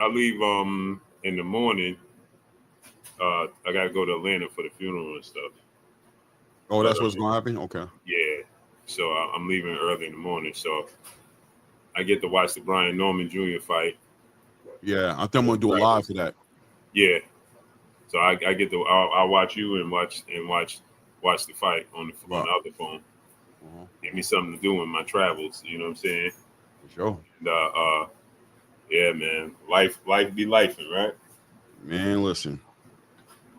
I leave in the morning. I gotta go to Atlanta for the funeral and stuff. Oh, But that's what's gonna happen. Okay. yeah, so I'm leaving early in the morning, so I get to watch the Brian Norman Jr. fight. Yeah, I think I'm gonna do a live for that. Yeah, so I get to I'll watch you and watch the fight on the other phone. Give me something to do in my travels. You know what I'm saying? For sure. And, yeah, man, life be lifing, right? Man, listen.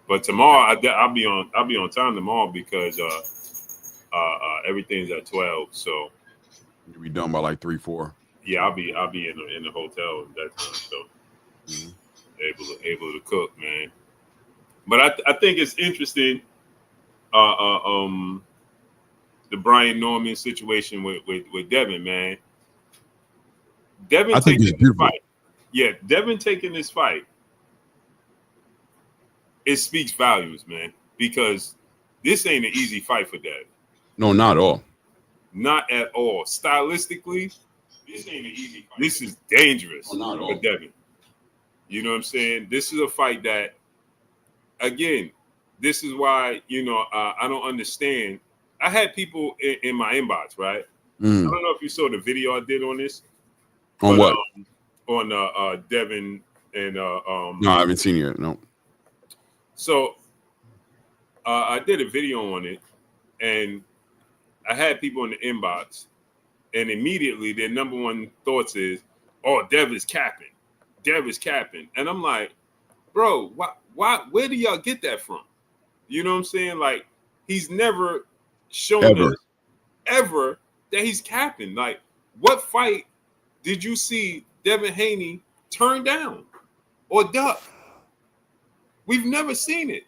But tomorrow I'll be on time tomorrow because everything's at 12. So you'll be done by like 3-4. Yeah, I'll be in the hotel at that time. So able to cook, man. But I think it's interesting. The Brian Norman situation with Devin, man. Devin taking this fight. Yeah, Devin taking this fight. It speaks volumes, man, because this ain't an easy fight for Devin. No, not at all. Not at all. Stylistically, this ain't an easy fight. This is dangerous for Devin. You know what I'm saying? This is a fight that, again, this is why, I don't understand. I had people in my inbox, right? I don't know if you saw the video I did on this. On what? On Devin and no, I haven't seen it yet. No. So I did a video on it, and I had people in the inbox, and immediately their number one thoughts is, "Oh, Dev is capping. Dev is capping," and I'm like, "Bro, why? Where do y'all get that from?" You know what I'm saying? Like, he's never shown us ever that he's capping. Like, what fight did you see Devin Haney turn down or duck? We've never seen it.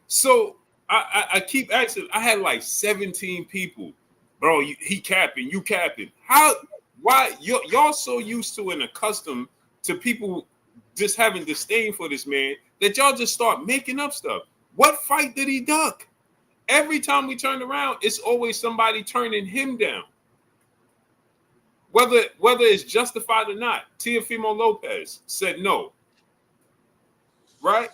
So I keep asking. I had like 17 people, bro. He capping, you capping. How? Why? Y'all so used to and accustomed to people just having disdain for this man that y'all just start making up stuff. What fight did he duck? Every time we turn around, it's always somebody turning him down. Whether it's justified or not, Teofimo Lopez said no. Right?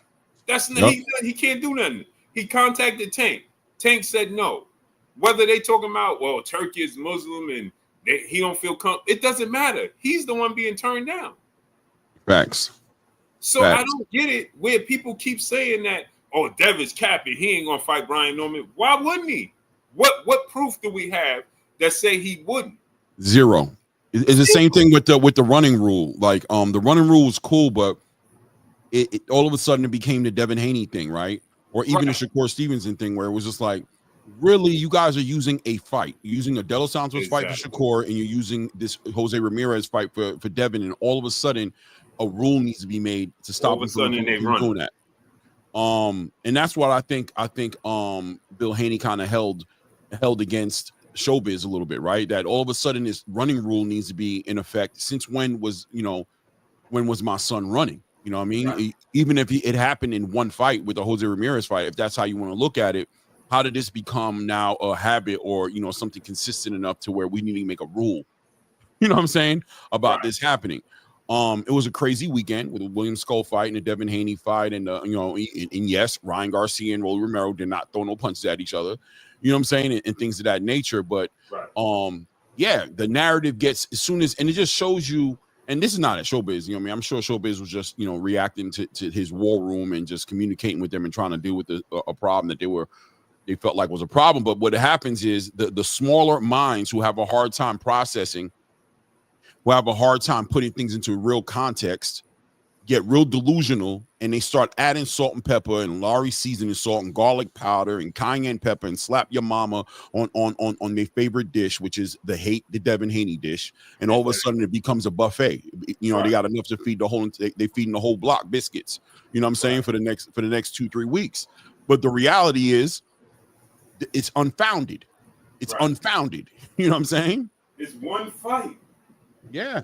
That's he can't do nothing. He contacted Tank. Tank said no. Whether they talking about, well, Turkey is Muslim and he don't feel comfortable, it doesn't matter. He's the one being turned down. Facts. So Facts. I don't get it where people keep saying that, oh, Dev is capping. He ain't gonna fight Brian Norman. Why wouldn't he? What proof do we have that say he wouldn't? Zero. It's the same thing with the running rule. Like the running rule was cool, but it all of a sudden it became the Devin Haney thing, right? Or even the Shakur Stevenson thing, where it was just like, really, you guys are using a fight. You're using a De Los Santos fight for Shakur, and you're using this Jose Ramirez fight for Devin, and all of a sudden, a rule needs to be made to stop them from doing that. And that's what I think Bill Haney kind of held against Showbiz a little bit, right? That all of a sudden this running rule needs to be in effect. Since when was my son running? You know what I mean? Right. Even if it happened in one fight with the Jose Ramirez fight, if that's how you want to look at it, how did this become now a habit or, something consistent enough to where we need to make a rule? You know what I'm saying? About this happening. It was a crazy weekend with the William Skull fight and the Devin Haney fight. And, and yes, Ryan Garcia and Rolly Romero did not throw no punches at each other. You know what I'm saying? And things of that nature. But, yeah, the narrative gets as soon as, and it just shows you, and this is not at Showbiz, you know what I mean? I'm sure Showbiz was just, reacting to his war room and just communicating with them and trying to deal with a problem that they felt like was a problem. But what happens is the smaller minds who have a hard time processing, who have a hard time putting things into real context, get real delusional, and they start adding salt and pepper and Lowry seasoning salt and garlic powder and cayenne pepper and slap your mama on their favorite dish, which is the Devin Haney dish, and all of a sudden it becomes a buffet. They got enough to feed they feeding the whole block biscuits. You know what I'm saying, for the next 2-3 weeks. But the reality is, it's unfounded. It's unfounded. You know what I'm saying? It's one fight. Yeah.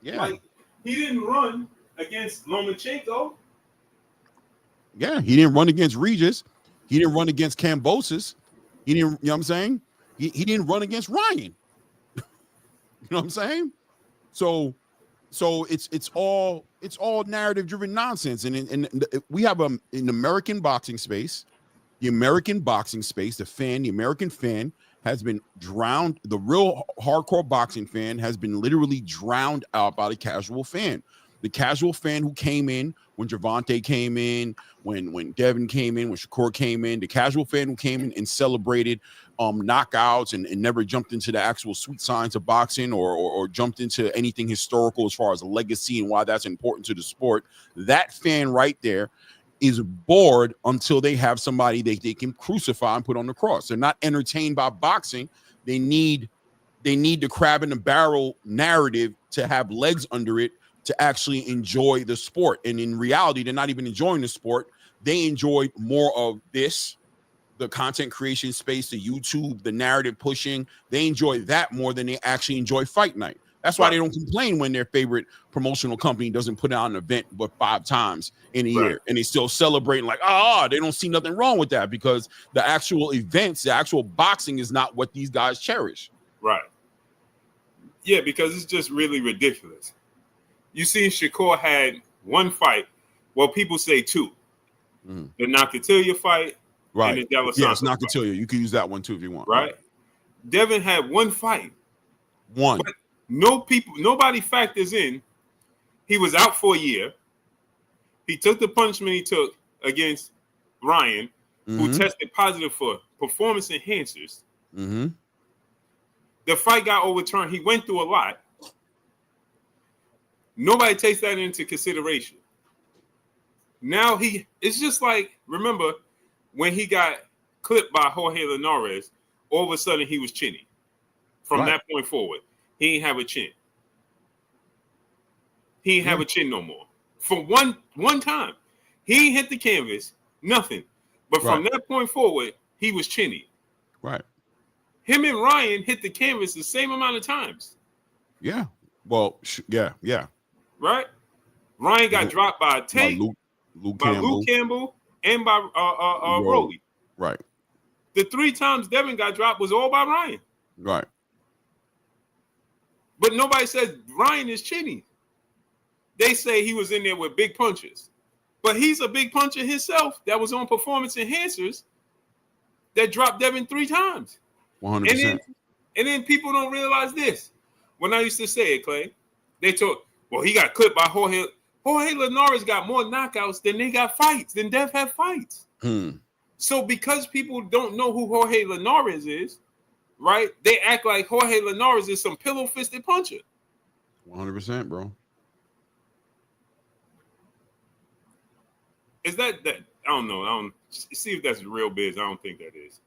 Like, he didn't run against Lomachenko. Yeah, he didn't run against Regis. He didn't run against Kambosos. He didn't, you know what I'm saying? He didn't run against Ryan. You know what I'm saying? So So it's all narrative driven nonsense, and we have an American boxing space. The American boxing space, the American fan has been drowned. The real hardcore boxing fan has been literally drowned out by the casual fan. The casual fan who came in when Gervonta came in, when Devin came in, when Shakur came in, the casual fan who came in and celebrated knockouts and never jumped into the actual sweet science of boxing or jumped into anything historical as far as a legacy and why that's important to the sport. That fan right there is bored until they have somebody they can crucify and put on the cross. They're not entertained by boxing. They need the crab in the barrel narrative to have legs under it to actually enjoy the sport. And in reality, they're not even enjoying the sport. They enjoy more of this, the content creation space, the YouTube, the narrative pushing. They enjoy that more than they actually enjoy fight night. That's why they don't complain when their favorite promotional company doesn't put out an event but 5 times in a year, and they still celebrating like, they don't see nothing wrong with that, because the actual events, the actual boxing is not what these guys cherish. Right. Yeah, because it's just really ridiculous. You see, Shakur had 1 fight. Well, people say 2. The Nakatilia fight, right? And the De La Yes, Nakatilia. You can use that one too if you want. Right. Devin had 1 fight. 1. But nobody factors in. He was out for a year. He took the punishment he took against Ryan, who tested positive for performance enhancers. The fight got overturned. He went through a lot. Nobody takes that into consideration. Now it's just like, remember when he got clipped by Jorge Linares, all of a sudden he was chinny. From that point forward, he ain't have a chin. He ain't have a chin no more. For one time, he ain't hit the canvas, nothing. But from that point forward, he was chinny. Right. Him and Ryan hit the canvas the same amount of times. Yeah. Well, yeah. Right? Ryan got dropped by Tate, Luke Campbell, and by Rolly. Right. The 3 times Devin got dropped was all by Ryan. Right. But nobody says Ryan is chinny. They say he was in there with big punches. But he's a big puncher himself that was on performance enhancers that dropped Devin 3 times. 100%. And then people don't realize this. When I used to say it, Clay, they told, well, he got clipped by Jorge. Jorge Linares got more knockouts than they got fights, than Dev had fights. So because people don't know who Jorge Linares is, right, they act like Jorge Linares is some pillow-fisted puncher. 100%, bro. Is that I don't know. I don't see if that's real biz. I don't think that is.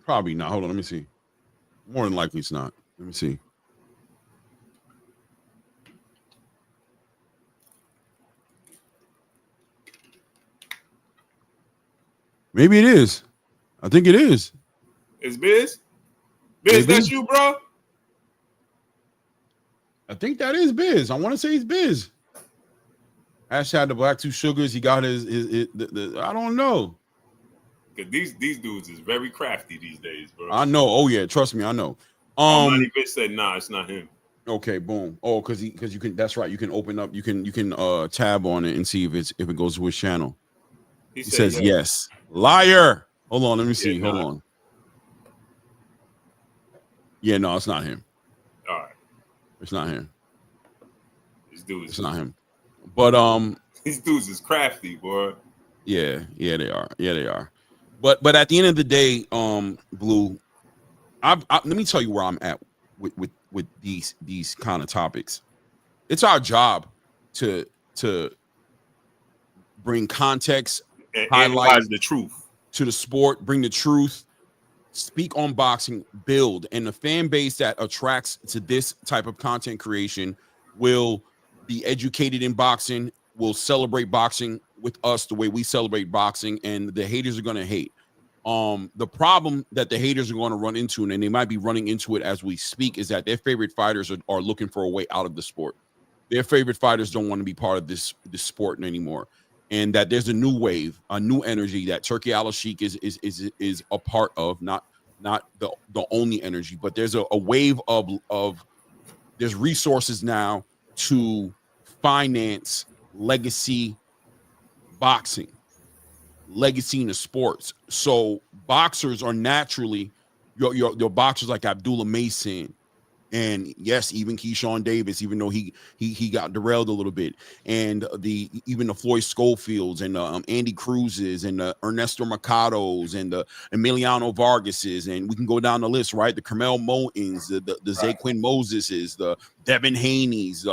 Probably not. Hold on, let me see. More than likely it's not. Let me see. Maybe it is. I think it is. It's Biz? Biz, that's you, bro? I think that is Biz. I want to say it's Biz. Ash had the Black 2 Sugars. He got his I don't know. Because these dudes is very crafty these days, bro. I know. Oh, yeah. Trust me. I know. Money Bitch said, nah, it's not him. Okay, boom. Oh, because you can, that's right. You can open up, you can tab on it and see if it goes to his channel. He says yes. Liar. Hold on, let me see. Hold on. Yeah, no, it's not him. All right. It's not him. These dudes. It's not him. But these dudes is crafty, boy. Yeah, they are. Yeah, they are. But at the end of the day, Blue, let me tell you where I'm at with these kind of topics. It's our job to bring context, highlight the truth to the sport, bring the truth, speak on boxing, build, and the fan base that attracts to this type of content creation will be educated in boxing, will celebrate boxing with us the way we celebrate boxing, and the haters are going to hate. The problem that the haters are going to run into, and they might be running into it as we speak, is that their favorite fighters are looking for a way out of the sport. Their favorite fighters don't want to be part of this sport anymore, and that there's a new wave, a new energy that Turkey Al-Sheikh is a part of, not the only energy, but there's a wave of there's resources now to finance legacy boxing, legacy in the sports. So boxers are naturally your boxers like Abdullah Mason, and yes, even Keyshawn Davis, even though he got derailed a little bit, and even the Floyd Schofields and Andy Cruzes and the Ernesto Mercados and the Emiliano Vargases, and we can go down the list, right? The Carmel Motins, the Zaquin Moseses, the Devin Haneys,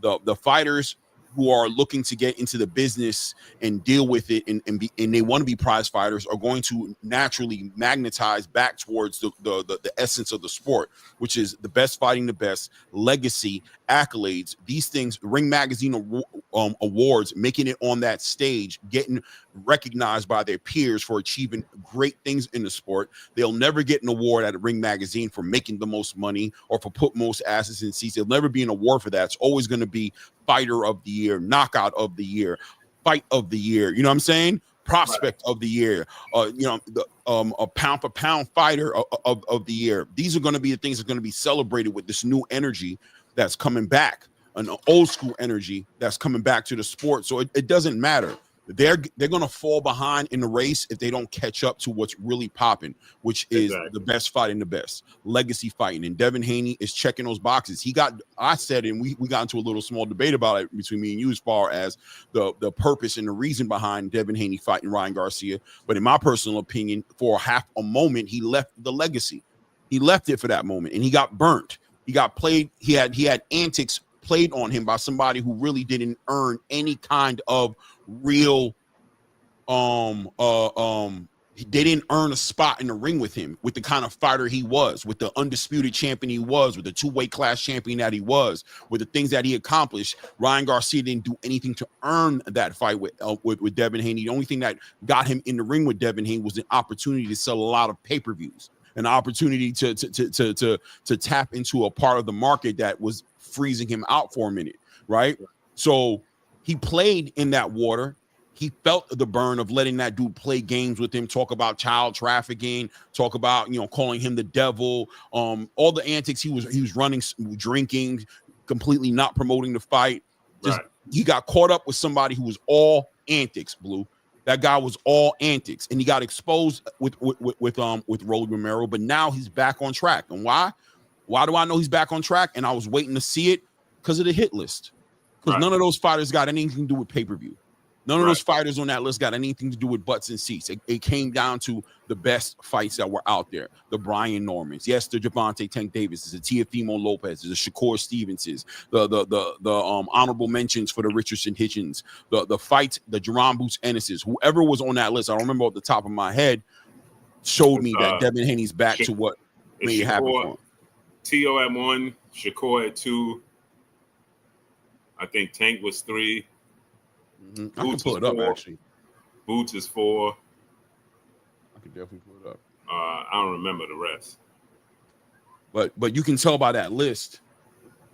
the fighters who are looking to get into the business and deal with it, and they want to be prize fighters, are going to naturally magnetize back towards the essence of the sport, which is the best fighting the best, legacy, accolades, these things, Ring Magazine awards, making it on that stage, getting recognized by their peers for achieving great things in the sport. They'll never get an award at a Ring Magazine for making the most money or for put most asses in seats. There'll never be an award for that. It's always going to be fighter of the year, knockout of the year, fight of the year. You know what I'm saying? Prospect of the year, a pound for pound fighter of the year. These are going to be the things that are going to be celebrated with this new energy that's coming back, an old school energy that's coming back to the sport. So it doesn't matter. They're going to fall behind in the race if they don't catch up to what's really popping, which is the best fighting the best, legacy fighting. And Devin Haney is checking those boxes. I said, and we got into a little small debate about it between me and you as far as the purpose and the reason behind Devin Haney fighting Ryan Garcia. But in my personal opinion, for half a moment, he left the legacy. He left it for that moment, and he got burnt. He got played. He had antics played on him by somebody who really didn't earn any kind of real they didn't earn a spot in the ring with him, with the kind of fighter he was, with the undisputed champion he was, with the two-weight class champion that he was, with the things that he accomplished. Ryan Garcia didn't do anything to earn that fight with Devin Haney. The only thing that got him in the ring with Devin Haney was an opportunity to sell a lot of pay-per-views, an opportunity to tap into a part of the market that was freezing him out for a minute, right? So he played in that water. He felt the burn of letting that dude play games with him, talk about child trafficking, talk about, calling him the devil, all the antics he was running, drinking, completely not promoting the fight. He got caught up with somebody who was all antics, Blue. That guy was all antics, and he got exposed with Rolly Romero, but now he's back on track. And why? Why do I know he's back on track? And I was waiting to see it because of the hit list. Because none of those fighters got anything to do with pay-per-view. None of those fighters on that list got anything to do with butts and seats. It came down to the best fights that were out there. The Brian Normans, yes, the Javante Tank Davises, the Teofimo Lopez's, the Shakur Stevenses, the honorable mentions for the Richardson Hitchens, the fights, the Jaron Boots Ennis's, whoever was on that list. I don't remember off the top of my head. Showed me that Devin Haney's back to what made it happen for him. T.O. at 1, Shakur at 2. I think Tank was 3. I can pull it up, 4. Actually. Boots is 4. I can definitely pull it up. I don't remember the rest. But you can tell by that list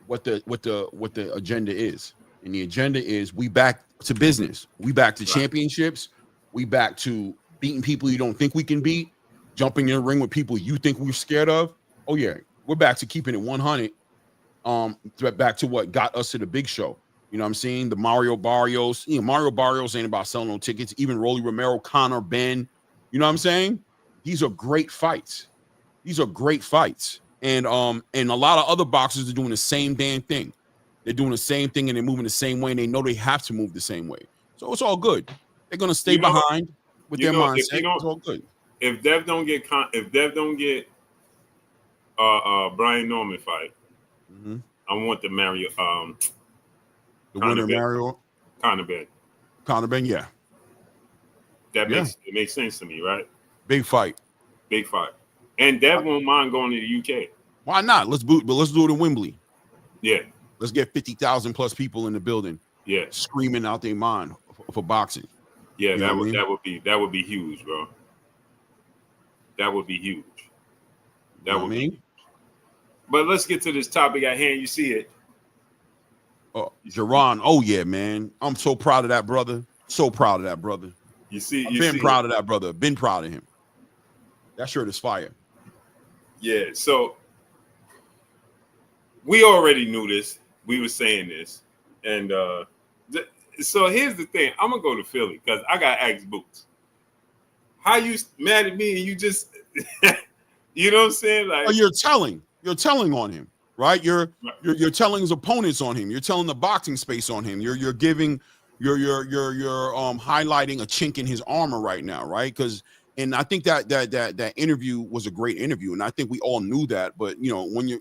what the agenda is. And the agenda is we back to business. We back to championships. We back to beating people you don't think we can beat, jumping in the ring with people you think we're scared of. Oh yeah, we're back to keeping it 100. Back to what got us to the big show. You know what I'm saying? The Mario Barrios. Mario Barrios ain't about selling no tickets. Even Rolly Romero, Conor Ben. You know what I'm saying? These are great fights. And a lot of other boxers are doing the same damn thing. They're doing the same thing and they're moving the same way, and they know they have to move the same way. So it's all good. They're gonna stay behind with their mindset. It's all good. If Dev don't get Brian Norman fight, I want the Mario the winner Mario Conor Ben, yeah. That makes sense to me, right? Big fight. And Dev won't mind going to the UK. Why not? Let's do it in Wembley. Yeah. Let's get 50,000 plus people in the building. Yeah. Screaming out their mind for boxing. Yeah, that would be huge, bro. That would be huge. That would be huge. But let's get to this topic at hand. You see it. Jaron. Oh yeah, man. I'm so proud of that brother. You see, I've been proud of that brother. Been proud of him. That shirt is fire. Yeah, so we already knew this. we were saying this, and so here's the thing. I'm gonna go to Philly because I got ask Boots. How you mad at me and you just, you know what I'm saying? Like, oh, you're telling on him, right? You're telling his opponents on him. You're telling the boxing space on him. You're giving you're highlighting a chink in his armor right now, right? Because and I think that interview was a great interview, and I think we all knew that. But when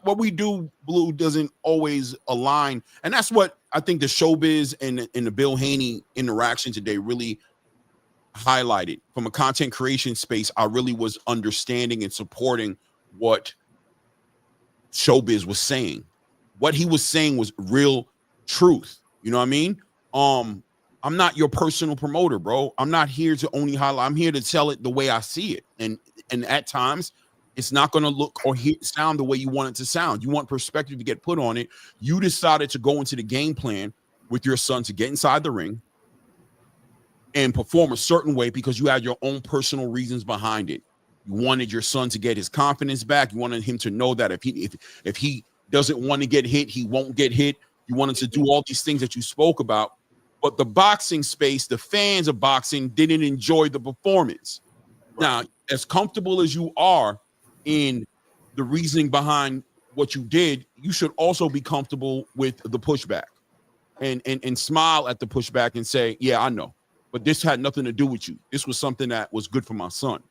what we do, Blue, doesn't always align, and that's what I think the showbiz and the Bill Haney interaction today really highlighted. From a content creation space, I really was understanding and supporting what showbiz was saying. What he was saying was real truth. You know what I mean? I'm not your personal promoter, bro. I'm not here to only highlight. I'm here to tell it the way I see it. And at times it's not going to look or sound the way you want it to sound. You want perspective to get put on it. You decided to go into the game plan with your son to get inside the ring and perform a certain way because you had your own personal reasons behind it. You wanted your son to get his confidence back. You wanted him to know that if he doesn't want to get hit, he won't get hit. You wanted to do all these things that you spoke about. But the boxing space, the fans of boxing didn't enjoy the performance. Right. Now, as comfortable as you are in the reasoning behind what you did, you should also be comfortable with the pushback and smile at the pushback and say, yeah, I know. But this had nothing to do with you. This was something that was good for my son.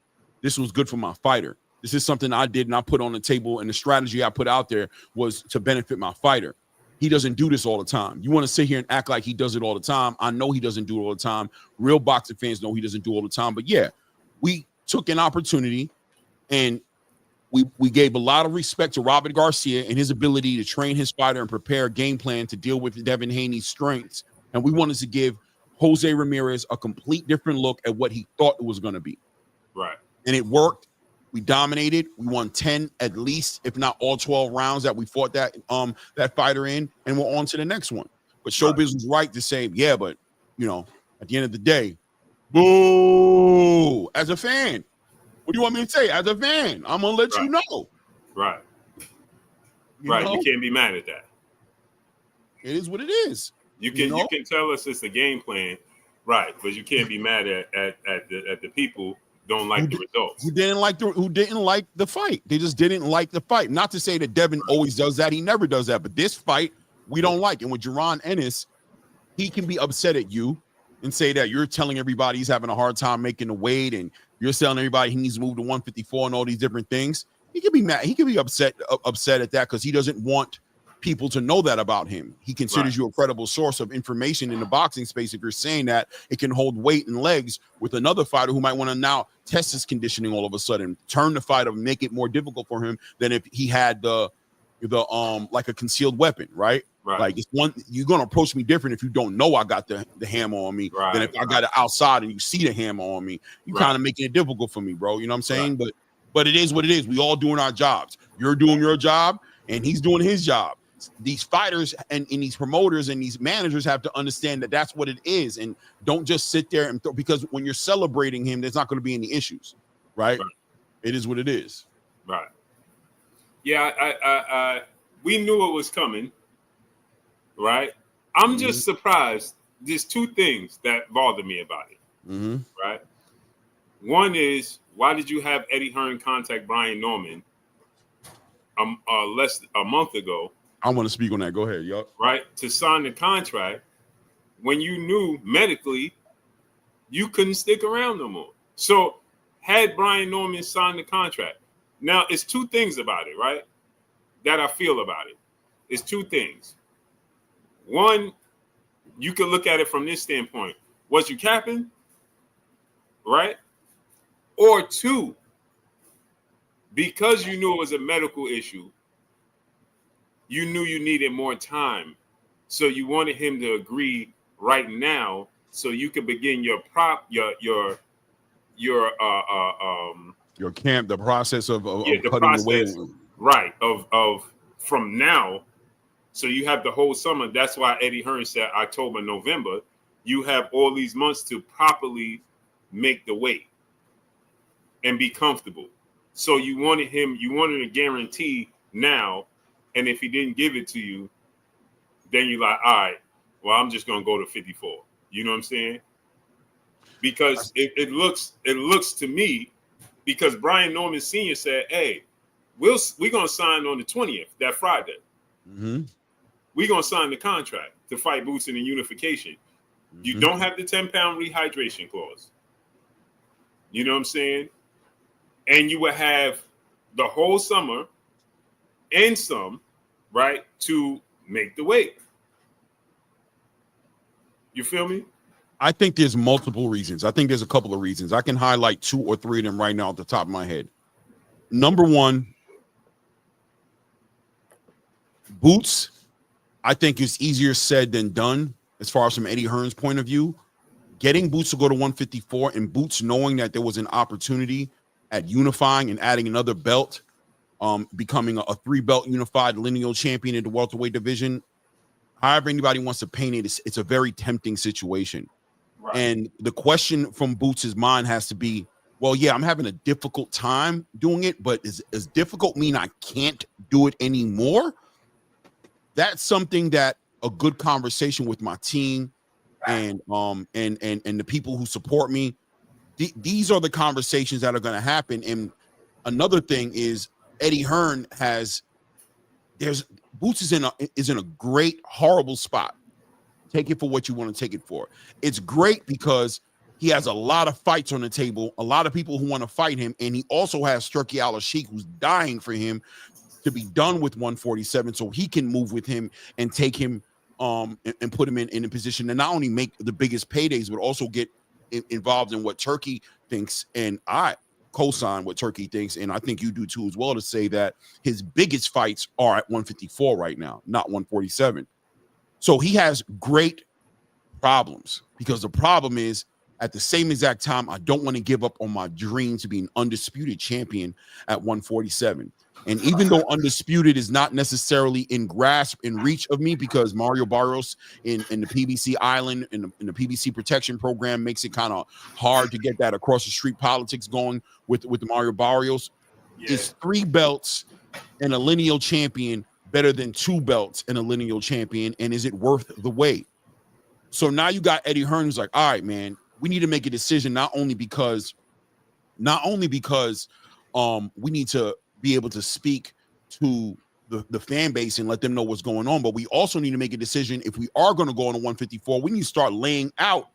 This was good for my fighter. This is something I did and I put on the table, and the strategy I put out there was to benefit my fighter. He doesn't do this all the time. You want to sit here and act like he does it all the time. I know he doesn't do it all the time. Real boxing fans know he doesn't do it all the time. But yeah, we took an opportunity and we gave a lot of respect to Robert Garcia and his ability to train his fighter and prepare a game plan to deal with Devin Haney's strengths. And we wanted to give Jose Ramirez a complete different look at what he thought it was going to be. Right. And it worked. We dominated. We won 10 at least, if not all 12 rounds that we fought that fighter in, and we're on to the next one. But showbiz was right to say, yeah, but at the end of the day, boo. As a fan, what do you want me to say? As a fan, I'm gonna let you know. Right. You can't be mad at that. It is what it is. You can tell us it's a game plan, right? But you can't be mad at the people don't like the results. Who didn't like the fight. They just didn't like the fight. Not to say that Devin always does that. He never does that. But this fight, we don't like. And with Jaron Ennis, he can be upset at you and say that you're telling everybody he's having a hard time making the weight, and you're telling everybody he needs to move to 154 and all these different things. He could be mad. He could be upset at that because he doesn't want people to know that about him. He considers you a credible source of information in the boxing space. If you're saying that it can hold weight and legs with another fighter who might want to now test his conditioning all of a sudden, turn the fight up, make it more difficult for him than if he had the like a concealed weapon, right? Like it's one, you're gonna approach me different if you don't know I got the hammer on me than if I got it outside and you see the hammer on me. You kind of making it difficult for me, bro. You know what I'm saying? But it is what it is. We all doing our jobs. You're doing your job and he's doing his job. These fighters and these promoters and these managers have to understand that that's what it is, and don't just sit there and because when you're celebrating him, there's not going to be any issues, right? It is what it is. Right. Yeah, I we knew it was coming, right? I'm just surprised. There's two things that bother me about it, right? One is, why did you have Eddie Hearn contact Brian Norman less a month ago? I want to speak on that. Go ahead, y'all. Right, to sign the contract when you knew medically you couldn't stick around no more. So had Brian Norman signed the contract. Now, it's two things about it, right, that I feel about it. It's two things. One, you could look at it from this standpoint. Was you capping? Right? Or two, because you knew it was a medical issue, you knew you needed more time. So you wanted him to agree right now so you could begin your camp, the process of the cutting process, away. Right, of from now. So you have the whole summer. That's why Eddie Hearn said October, November. You have all these months to properly make the weight and be comfortable. So you wanted a guarantee now And if he didn't give it to you, then you're like, all right, well, I'm just gonna go to 54. You know what I'm saying? Because it looks to me, because Brian Norman Sr. said, hey, we're gonna sign on the 20th, that Friday. Mm-hmm. We're gonna sign the contract to fight Boots in the unification. Mm-hmm. You don't have the 10-pound rehydration clause. You know what I'm saying? And you will have the whole summer and some, right, to make the weight. You feel me? I think there's multiple reasons. I think there's a couple of reasons. I can highlight 2 or 3 of them right now at the top of my head. Number one, Boots, I think it's easier said than done as far as from Eddie Hearn's point of view. Getting Boots to go to 154 and Boots knowing that there was an opportunity at unifying and adding another belt, becoming a 3-belt unified lineal champion in the welterweight division. However anybody wants to paint it, it's a very tempting situation. Right. And the question from Boots' mind has to be, well, yeah, I'm having a difficult time doing it, but is difficult mean I can't do it anymore? That's something that a good conversation with my team and the people who support me, these are the conversations that are going to happen. And another thing is Eddie Hearn Boots is in a great, horrible spot. Take it for what you want to take it for. It's great because he has a lot of fights on the table, a lot of people who want to fight him, and he also has Turki Al-Sheikh who's dying for him to be done with 147 so he can move with him and take him and put him in a position to not only make the biggest paydays, but also get involved in what Turki thinks. And I co-sign what Turki thinks, and I think you do too as well, to say that his biggest fights are at 154 right now, not 147. So he has great problems, because the problem is at the same exact time, I don't want to give up on my dream to be an undisputed champion at 147. And even though undisputed is not necessarily in grasp and reach of me, because Mario Barrios in the PBC island, in the PBC protection program, makes it kind of hard to get that across the street politics going with the Mario Barrios. Yeah. Is 3 belts and a lineal champion better than 2 belts and a lineal champion? And is it worth the wait? So now you got Eddie Hearn who's like, all right, man, we need to make a decision, not only because we need to be able to speak to the fan base and let them know what's going on, but we also need to make a decision. If we are going to go on a 154, we need to start laying out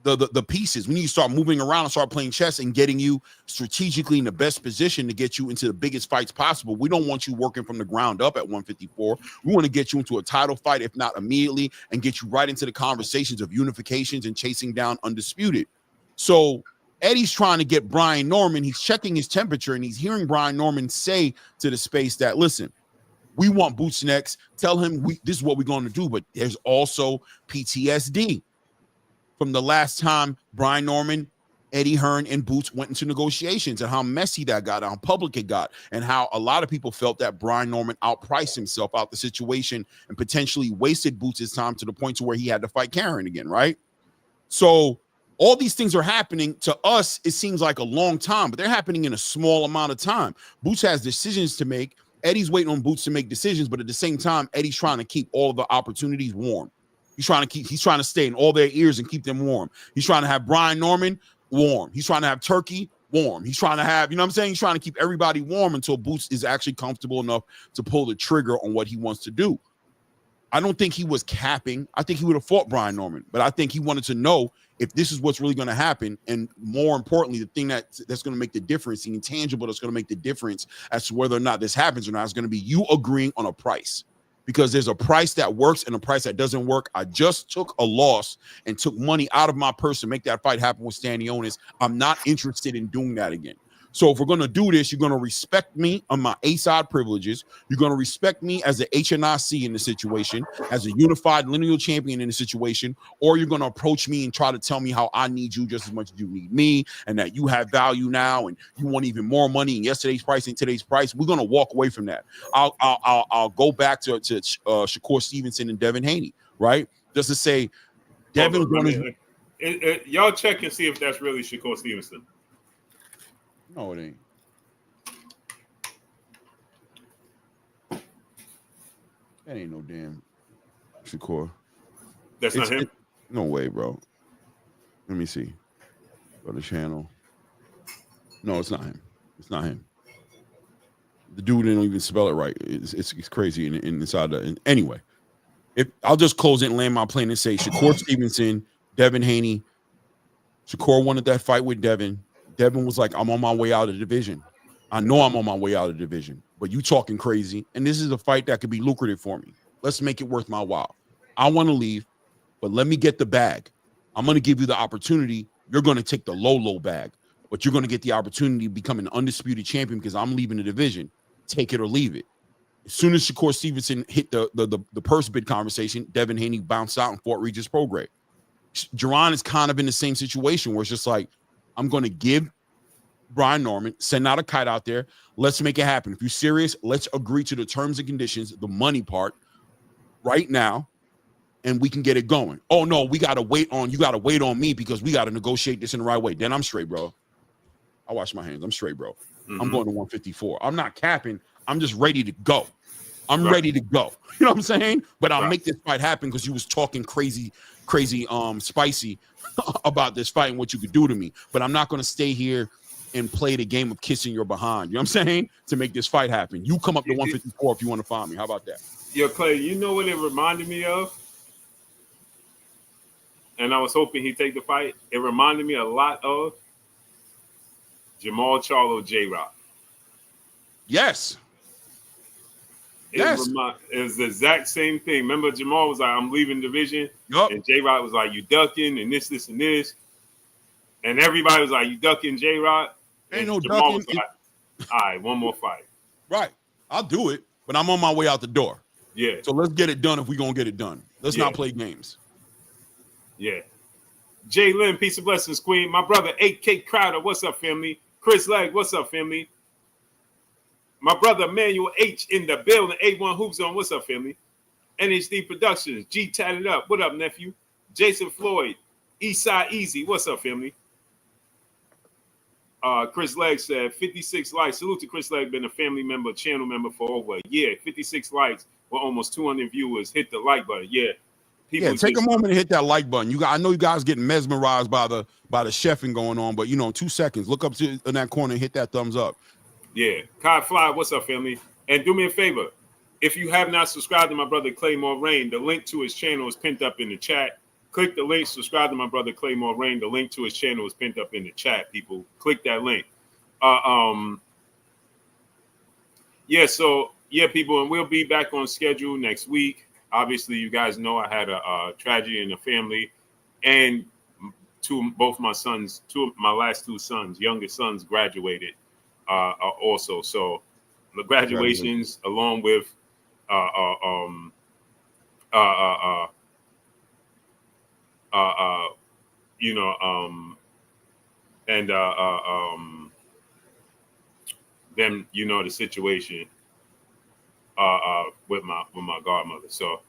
the pieces. We need to start moving around and start playing chess and getting you strategically in the best position to get you into the biggest fights possible. We don't want you working from the ground up at 154. We want to get you into a title fight, if not immediately, and get you right into the conversations of unifications and chasing down undisputed. So Eddie's trying to get Brian Norman. He's checking his temperature, and he's hearing Brian Norman say to the space that, listen, we want Boots next. Tell him this is what we're going to do, but there's also PTSD from the last time Brian Norman, Eddie Hearn, and Boots went into negotiations, and how messy that got, how public it got, and how a lot of people felt that Brian Norman outpriced himself out the situation and potentially wasted Boots' time to the point to where he had to fight Karen again, right? So all these things are happening. To us, it seems like a long time, but they're happening in a small amount of time. Boots has decisions to make. Eddie's waiting on Boots to make decisions, but at the same time, Eddie's trying to keep all of the opportunities warm. He's trying to stay in all their ears and keep them warm. He's trying to have Brian Norman warm. He's trying to have Turki warm. He's trying to have, you know what I'm saying? He's trying to keep everybody warm until Boots is actually comfortable enough to pull the trigger on what he wants to do. I don't think he was capping. I think he would have fought Brian Norman, but I think he wanted to know if this is what's really going to happen. And more importantly, the thing that's going to make the difference, the intangible that's going to make the difference as to whether or not this happens or not, is going to be you agreeing on a price. Because there's a price that works and a price that doesn't work. I just took a loss and took money out of my purse to make that fight happen with Stanionis. I'm not interested in doing that again. So if we're going to do this, you're going to respect me on my A-side privileges. You're going to respect me as a HNIC in the situation, as a unified lineal champion in the situation, or you're going to approach me and try to tell me how I need you just as much as you need me, and that you have value now and you want even more money in yesterday's price and today's price. We're going to walk away from that. I'll go back to Shakur Stevenson and Devin Haney, right? Just to say, Devin, y'all check and see if that's really Shakur Stevenson. No, it ain't. That ain't no damn Shakur. That's not him? No way, bro. Let me see. Go to channel. No, it's not him. It's not him. The dude didn't even spell it right. It's crazy inside the. Anyway, if I'll just close it and land my plane and say Shakur Stevenson, Devin Haney. Shakur wanted that fight with Devin. Devin was like, I'm on my way out of the division. I know I'm on my way out of the division, but you talking crazy. And this is a fight that could be lucrative for me. Let's make it worth my while. I want to leave, but let me get the bag. I'm going to give you the opportunity. You're going to take the low bag, but you're going to get the opportunity to become an undisputed champion because I'm leaving the division. Take it or leave it. As soon as Shakur Stevenson hit the purse bid conversation, Devin Haney bounced out and fought Regis Prograis. Jaron is kind of in the same situation where it's just like, I'm going to give Brian Norman, send out a kite out there. Let's make it happen. If you're serious, let's agree to the terms and conditions, the money part right now, and we can get it going. Oh, no, you got to wait on me because we got to negotiate this in the right way. Then I'm straight, bro. I wash my hands. I'm straight, bro. Mm-hmm. I'm going to 154. I'm not capping. I'm just ready to go. I'm ready to go. You know what I'm saying? But I'll make this fight happen because you was talking crazy, spicy about this fight and what you could do to me. But I'm not going to stay here and play the game of kissing your behind. You know what I'm saying? To make this fight happen. You come up to 154 if you want to find me. How about that? Yo, Clay, you know what it reminded me of? And I was hoping he'd take the fight. It reminded me a lot of Jamal Charlo J-Rock. Yes. It was the exact same thing. Remember, Jamal was like, I'm leaving division. Yep. And J-Rock was like, you ducking and this, and this. And everybody was like, you ducking J-Rock. Ain't no Jamal ducking. Was like, all right, one more fight. Right. I'll do it, but I'm on my way out the door. Yeah. So let's get it done if we're going to get it done. Let's not play games. Yeah. Jay Lynn, peace and blessings, Queen. My brother, 8K Crowder, what's up, family? Chris Legg, what's up, family? My brother, Emmanuel H. in the building. A1 Hoop Zone, what's up, family? NHD Productions, G Tatted Up, what up, nephew? Jason Floyd, Eastside Easy, what's up, family? Chris Legg said 56 likes. Salute to Chris Legg, been a family member, channel member for over a year. 56 likes with almost 200 viewers. Hit the like button. Yeah. Take a moment to hit that like button. I know you guys getting mesmerized by the chefing going on, but 2 seconds. Look up to in that corner and hit that thumbs up. Yeah. Kai Fly, what's up, family? And do me a favor. If you have not subscribed to my brother Claymore Rain, the link to his channel is pinned up in the chat. Click the link, subscribe to my brother Claymore Rain. The link to his channel is pinned up in the chat, people. Click that link. People, and we'll be back on schedule next week. Obviously, you guys know I had a tragedy in the family, and both my sons, two of my last 2 sons, youngest sons, graduated also. So the graduations, along with then the situation with my godmother. So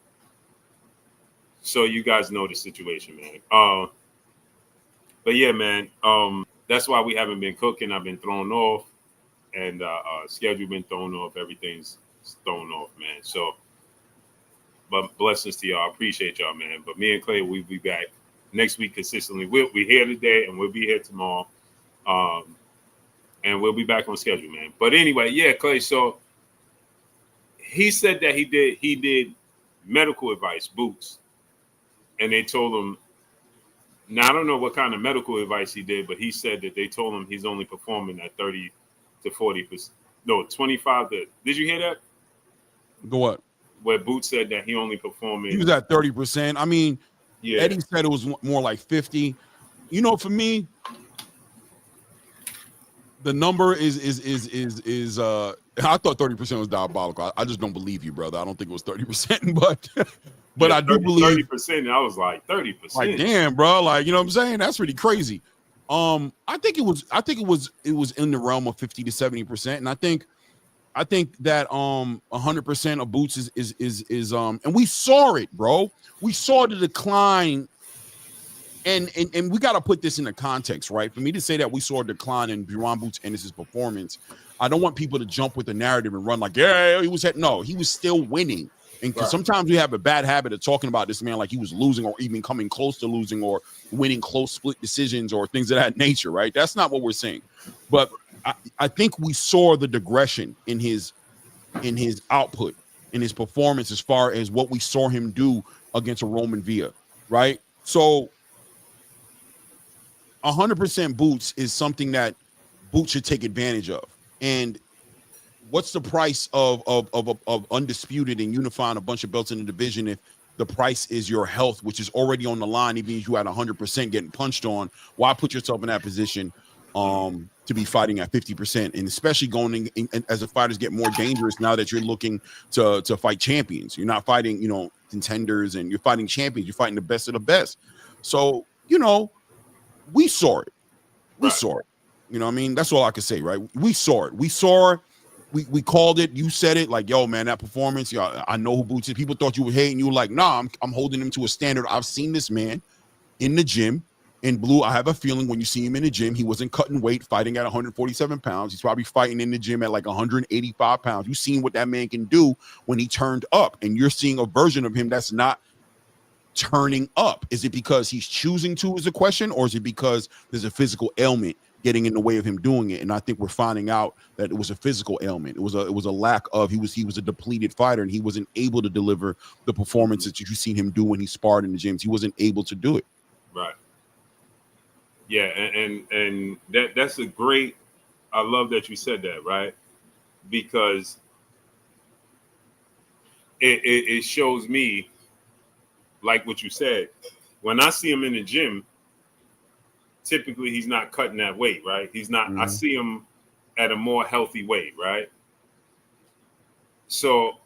you guys know the situation, man. But yeah, man, that's why we haven't been cooking. I've been thrown off, and schedule been thrown off. Everything's thrown off, man. So, but blessings to y'all. I appreciate y'all, man. But me and Clay, we'll be back next week consistently. We're here today, and we'll be here tomorrow. And we'll be back on schedule, man. But anyway, yeah, Clay. So he said that he did medical advice, boots, and they told him. Now I don't know what kind of medical advice he did, but he said that they told him he's only performing at 30 to 40%. No, 25 to. Did you hear that? Go what? Where Boots said that he only performing. He was at 30%. I mean, yeah. Eddie said it was more like 50. For me, the number is I thought 30% was diabolical. I just don't believe you, brother. I don't think it was 30%, but I do believe 30%. I was like 30%. Like, damn, bro. Like, you know what I'm saying? That's really crazy. I think it was in the realm of 50 to 70%. And I think that 100% of Boots is and we saw it, bro. We saw the decline. And we got to put this into context, right? For me to say that we saw a decline in Jaron Boots Ennis' performance, I don't want people to jump with the narrative and run like, yeah, he was no, he was still winning. And because sometimes we have a bad habit of talking about this man like he was losing or even coming close to losing or winning close split decisions or things of that nature, right? That's not what we're saying. But I think we saw the digression in his output, in his performance, as far as what we saw him do against a Roman Villa, right? So 100% Boots is something that Boots should take advantage of. And what's the price of undisputed and unifying a bunch of belts in the division if the price is your health, which is already on the line, even if you had 100% getting punched on? Why put yourself in that position to be fighting at 50%? And especially going in, as the fighters get more dangerous now that you're looking to fight champions. You're not fighting, contenders, and you're fighting champions. You're fighting the best of the best. So, we saw it. We saw it. You know what I mean? That's all I can say, right? We saw it. We called it. You said it, like, yo, man, that performance. I know who Boots is. People thought you were hating. You were like, nah, I'm holding him to a standard. I've seen this man in the gym. In Blue, I have a feeling when you see him in the gym, he wasn't cutting weight, fighting at 147 pounds. He's probably fighting in the gym at like 185 pounds. You've seen what that man can do when he turned up, and you're seeing a version of him that's not turning up. Is it because he's choosing to, is the question, or is it because there's a physical ailment getting in the way of him doing it? And I think we're finding out that it was a physical ailment. It was a lack of, he was a depleted fighter, and he wasn't able to deliver the performances that you've seen him do when he sparred in the gyms. He wasn't able to do it. Right. Yeah, and that's a great, I love that you said that, right? Because it shows me, like what you said, when I see him in the gym, typically he's not cutting that weight, right? He's not, I see him at a more healthy weight, right? So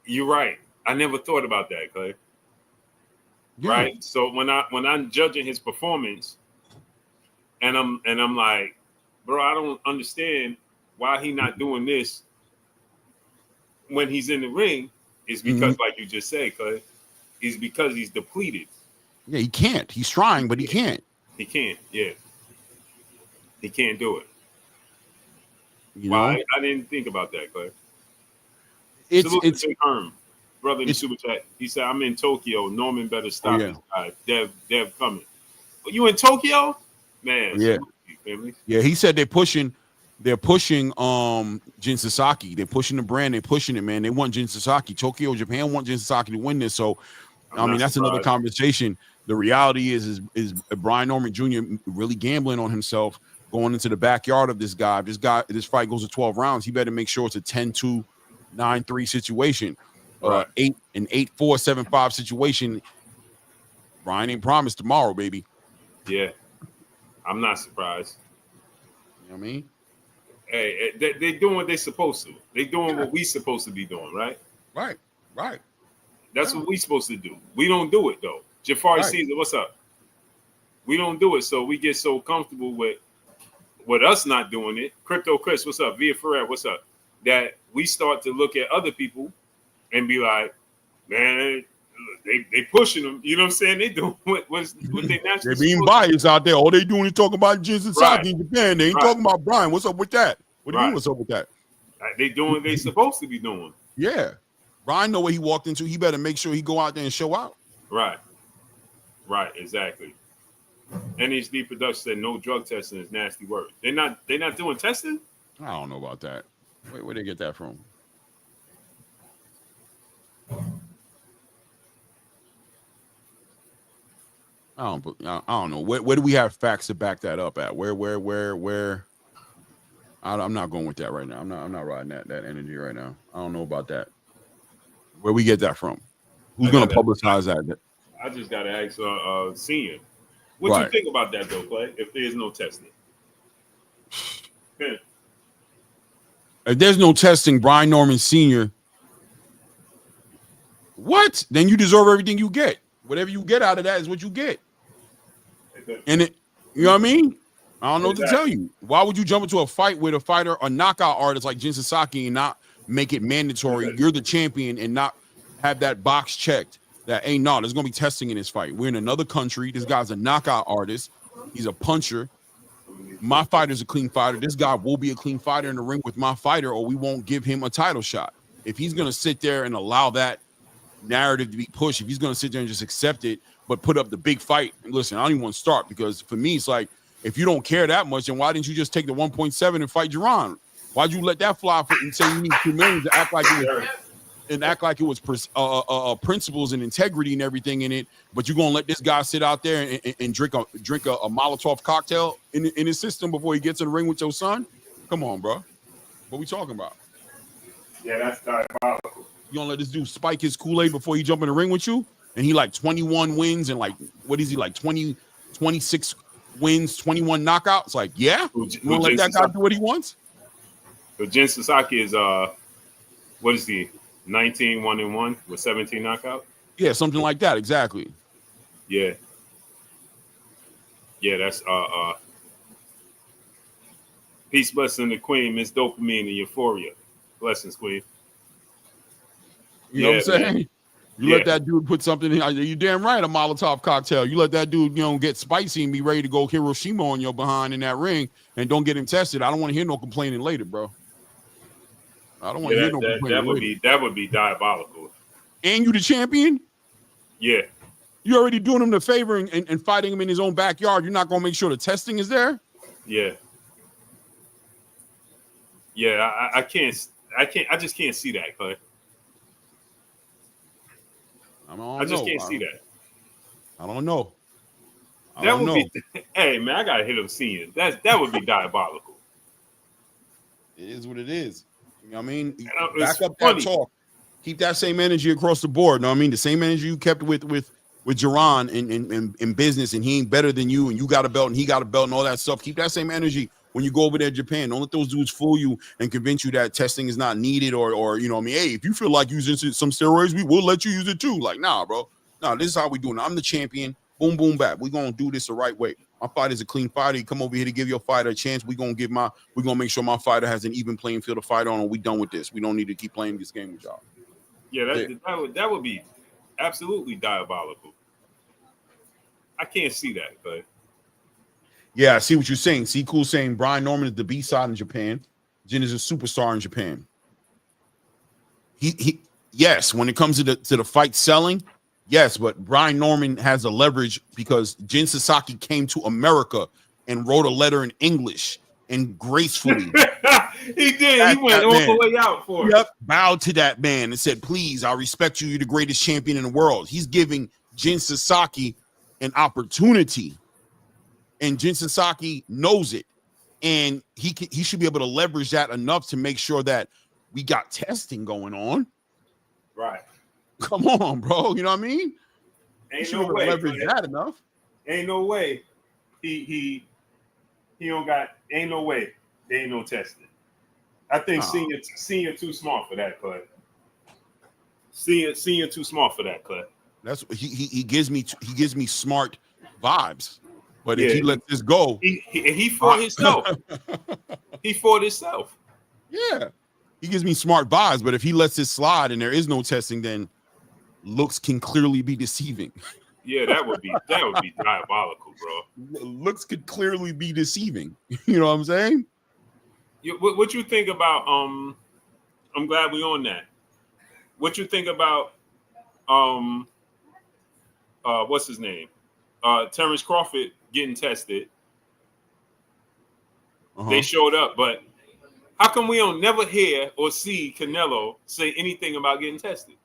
you're right. I never thought about that, Clay. Yeah. Right. So when I'm judging his performance, and I'm like, bro, I don't understand why he not doing this when he's in the ring. It's because, like you just said, Clay, is because he's depleted. Yeah, he can't. He's trying, but he can't. He can't. Yeah, he can't do it. Why? I didn't think about that, Clay. It's Herm. Brother in the super chat, he said, I'm in Tokyo. Norman better stop this guy. Dev coming. Well, you in Tokyo? Man. Yeah. Yeah, he said they're pushing Jin Sasaki. They're pushing the brand. They're pushing it, man. They want Jin Sasaki. Tokyo, Japan want Jin Sasaki to win this. So, that's another conversation. The reality is Brian Norman Jr. really gambling on himself going into the backyard of this guy. This fight goes to 12 rounds. He better make sure it's a 10-2, 9-3 situation. 8-4, 7-5 situation. Brian ain't promised tomorrow, baby. Yeah, I'm not surprised. You know what I mean? Hey, they're doing what they're supposed to. They're doing what we supposed to be doing, right? Right. That's what we supposed to do. We don't do it though. Jafari Caesar, what's up? We don't do it, so we get so comfortable with us not doing it. Crypto Chris, what's up? Via Ferrer, what's up? That we start to look at other people and be like, man, they pushing them. You know what I'm saying? They doing what they naturally. They're being biased out there. All they doing is talking about Jin Sasaki in Japan. They ain't talking about Brian. What's up with that? What do you mean what's up with that? They doing what they supposed to be doing. Yeah. Brian know what he walked into. He better make sure he go out there and show out. Right, exactly. NHD Production said no drug testing is nasty word. They're not doing testing? I don't know about that. Where they get that from? I don't know. Where do we have facts to back that up at? Where? I'm not going with that right now. I'm not riding that energy right now. I don't know about that. Where we get that from? Who's going to publicize that? I just got to ask Senior. What do you think about that, though, Clay, if there's no testing? If there's no testing, Brian Norman Sr., what? Then you deserve everything you get. Whatever you get out of that is what you get. And you know what I mean? I don't know what to tell you. Why would you jump into a fight with a knockout artist like Jin Sasaki and not make it mandatory? You're the champion and not have that box checked that, hey, no, there's going to be testing in this fight. We're in another country. This guy's a knockout artist. He's a puncher. My fighter's a clean fighter. This guy will be a clean fighter in the ring with my fighter, or we won't give him a title shot. if he's gonna sit there and allow that narrative to be pushed, if he's gonna sit there and just accept it, but put up the big fight, and listen, I don't even want to start because for me, it's like if you don't care that much, then why didn't you just take the 1.7 and fight Jaron? Why'd you let that fly for and say you need 2 million to act like it was principles and integrity and everything in it, but you're gonna let this guy sit out there and drink a Molotov cocktail in his system before he gets in the ring with your son? Come on, bro. What we talking about? Yeah, that's diabolical. You gonna let this dude spike his Kool-Aid before he jump in the ring with you? And he like 21 wins and like what is he like 26 wins, 21 knockouts? Like, yeah, you gonna let that guy do what he wants? So Jin Sasaki is what is he? 19-1-1 with 17 knockouts? Yeah, something like that, exactly. Yeah. Yeah, that's peace, blessing the queen, Miss Dopamine and Euphoria. Blessings, queen. You know what I'm saying? Man. You let that dude put something in. You damn right, a Molotov cocktail. You let that dude, get spicy and be ready to go Hiroshima on your behind in that ring and don't get him tested. I don't want to hear no complaining later, bro. I don't want to hear no complaining. That would be diabolical. And you the champion? Yeah. You already doing him the favor and fighting him in his own backyard. You're not gonna make sure the testing is there? Yeah. Yeah, I just can't see that, Clay. I just can't see that. I don't know. Hey man, I gotta hit him seeing. That would be diabolical. It is what it is. You know what I mean? Back up that talk. Keep that same energy across the board. You know what I mean? The same energy you kept with Jaron in business, and he ain't better than you, and you got a belt and he got a belt and all that stuff. Keep that same energy when you go over there to Japan. Don't let those dudes fool you and convince you that testing is not needed or you know what I mean? Hey, if you feel like using some steroids, we will let you use it too. Like, nah, bro. Nah, this is how we doing it. I'm the champion. Boom, boom, back. We're gonna do this the right way. My fight is a clean fighter. You come over here to give your fighter a chance. We're gonna make sure my fighter has an even playing field to fight on, and we done with this. We don't need to keep playing this game with y'all. Yeah, that would be absolutely diabolical. I can't see that, but yeah, I see what you're saying. See, cool saying Brian Norman is the B-side in Japan. Jin is a superstar in Japan. He yes, when it comes to the fight selling, yes, but Brian Norman has a leverage because Jin Sasaki came to America and wrote a letter in English and gracefully. He did. He went all the way out for it. Yep, bowed to that man and said, please, I respect you. You're the greatest champion in the world. He's giving Jin Sasaki an opportunity. And Jin Sasaki knows it. And he should be able to leverage that enough to make sure that we got testing going on. Right. Come on, bro. You know what I mean? Ain't no way. Leverage that enough. Ain't no way. He don't got. Ain't no way. There ain't no testing. I think senior too smart for that, Clay. Senior too smart for that, Clay. That's he gives me smart vibes. But if he lets this go, he fought himself. He fought himself. Yeah, he gives me smart vibes. But if he lets this slide and there is no testing, then looks can clearly be deceiving. Yeah, that would be diabolical, bro. Looks could clearly be deceiving. You know what I'm saying? What you think about? I'm glad we on that. What you think about? What's his name? Terrence Crawford getting tested. They showed up, but how come we don't never hear or see Canelo say anything about getting tested?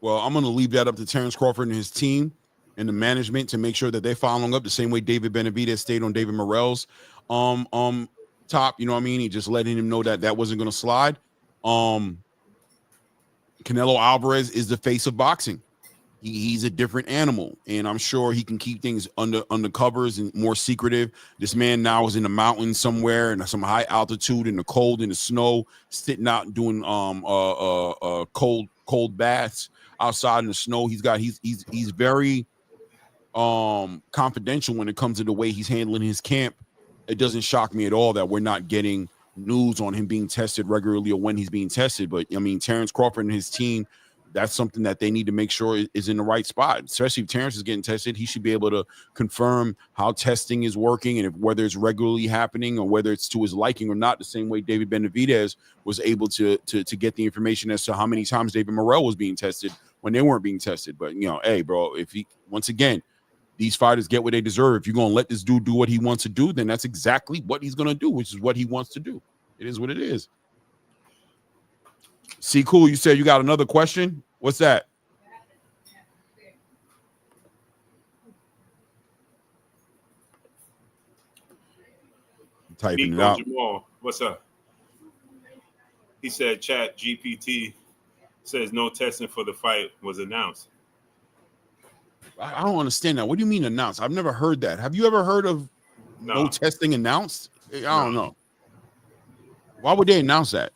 Well, I'm going to leave that up to Terrence Crawford and his team and the management to make sure that they're following up the same way David Benavidez stayed on David Morrell's top. You know what I mean? He just letting him know that wasn't going to slide. Canelo Alvarez is the face of boxing. He's a different animal, and I'm sure he can keep things under covers and more secretive. This man now is in the mountains somewhere in some high altitude in the cold, in the snow, sitting out and doing cold baths outside in the snow. He's very confidential when it comes to the way he's handling his camp. It doesn't shock me at all that we're not getting news on him being tested regularly or when he's being tested. But I mean, Terrence Crawford and his team that's something that they need to make sure is in the right spot. Especially if Terrence is getting tested, he should be able to confirm how testing is working and whether it's regularly happening or whether it's to his liking or not. The same way David Benavidez was able to get the information as to how many times David Morrell was being tested when they weren't being tested. But hey, bro, if he once again. These fighters get what they deserve. If you're going to let this dude do what he wants to do, then that's exactly what he's going to do, which is what he wants to do. It is what it is. See, cool. You said you got another question? What's that? I'm typing Nico it out. Jamal, what's up? He said Chat GPT says no testing for the fight was announced. I don't understand that. What do you mean announced? I've never heard that. Have you ever heard of no testing announced? I don't know. Why would they announce that?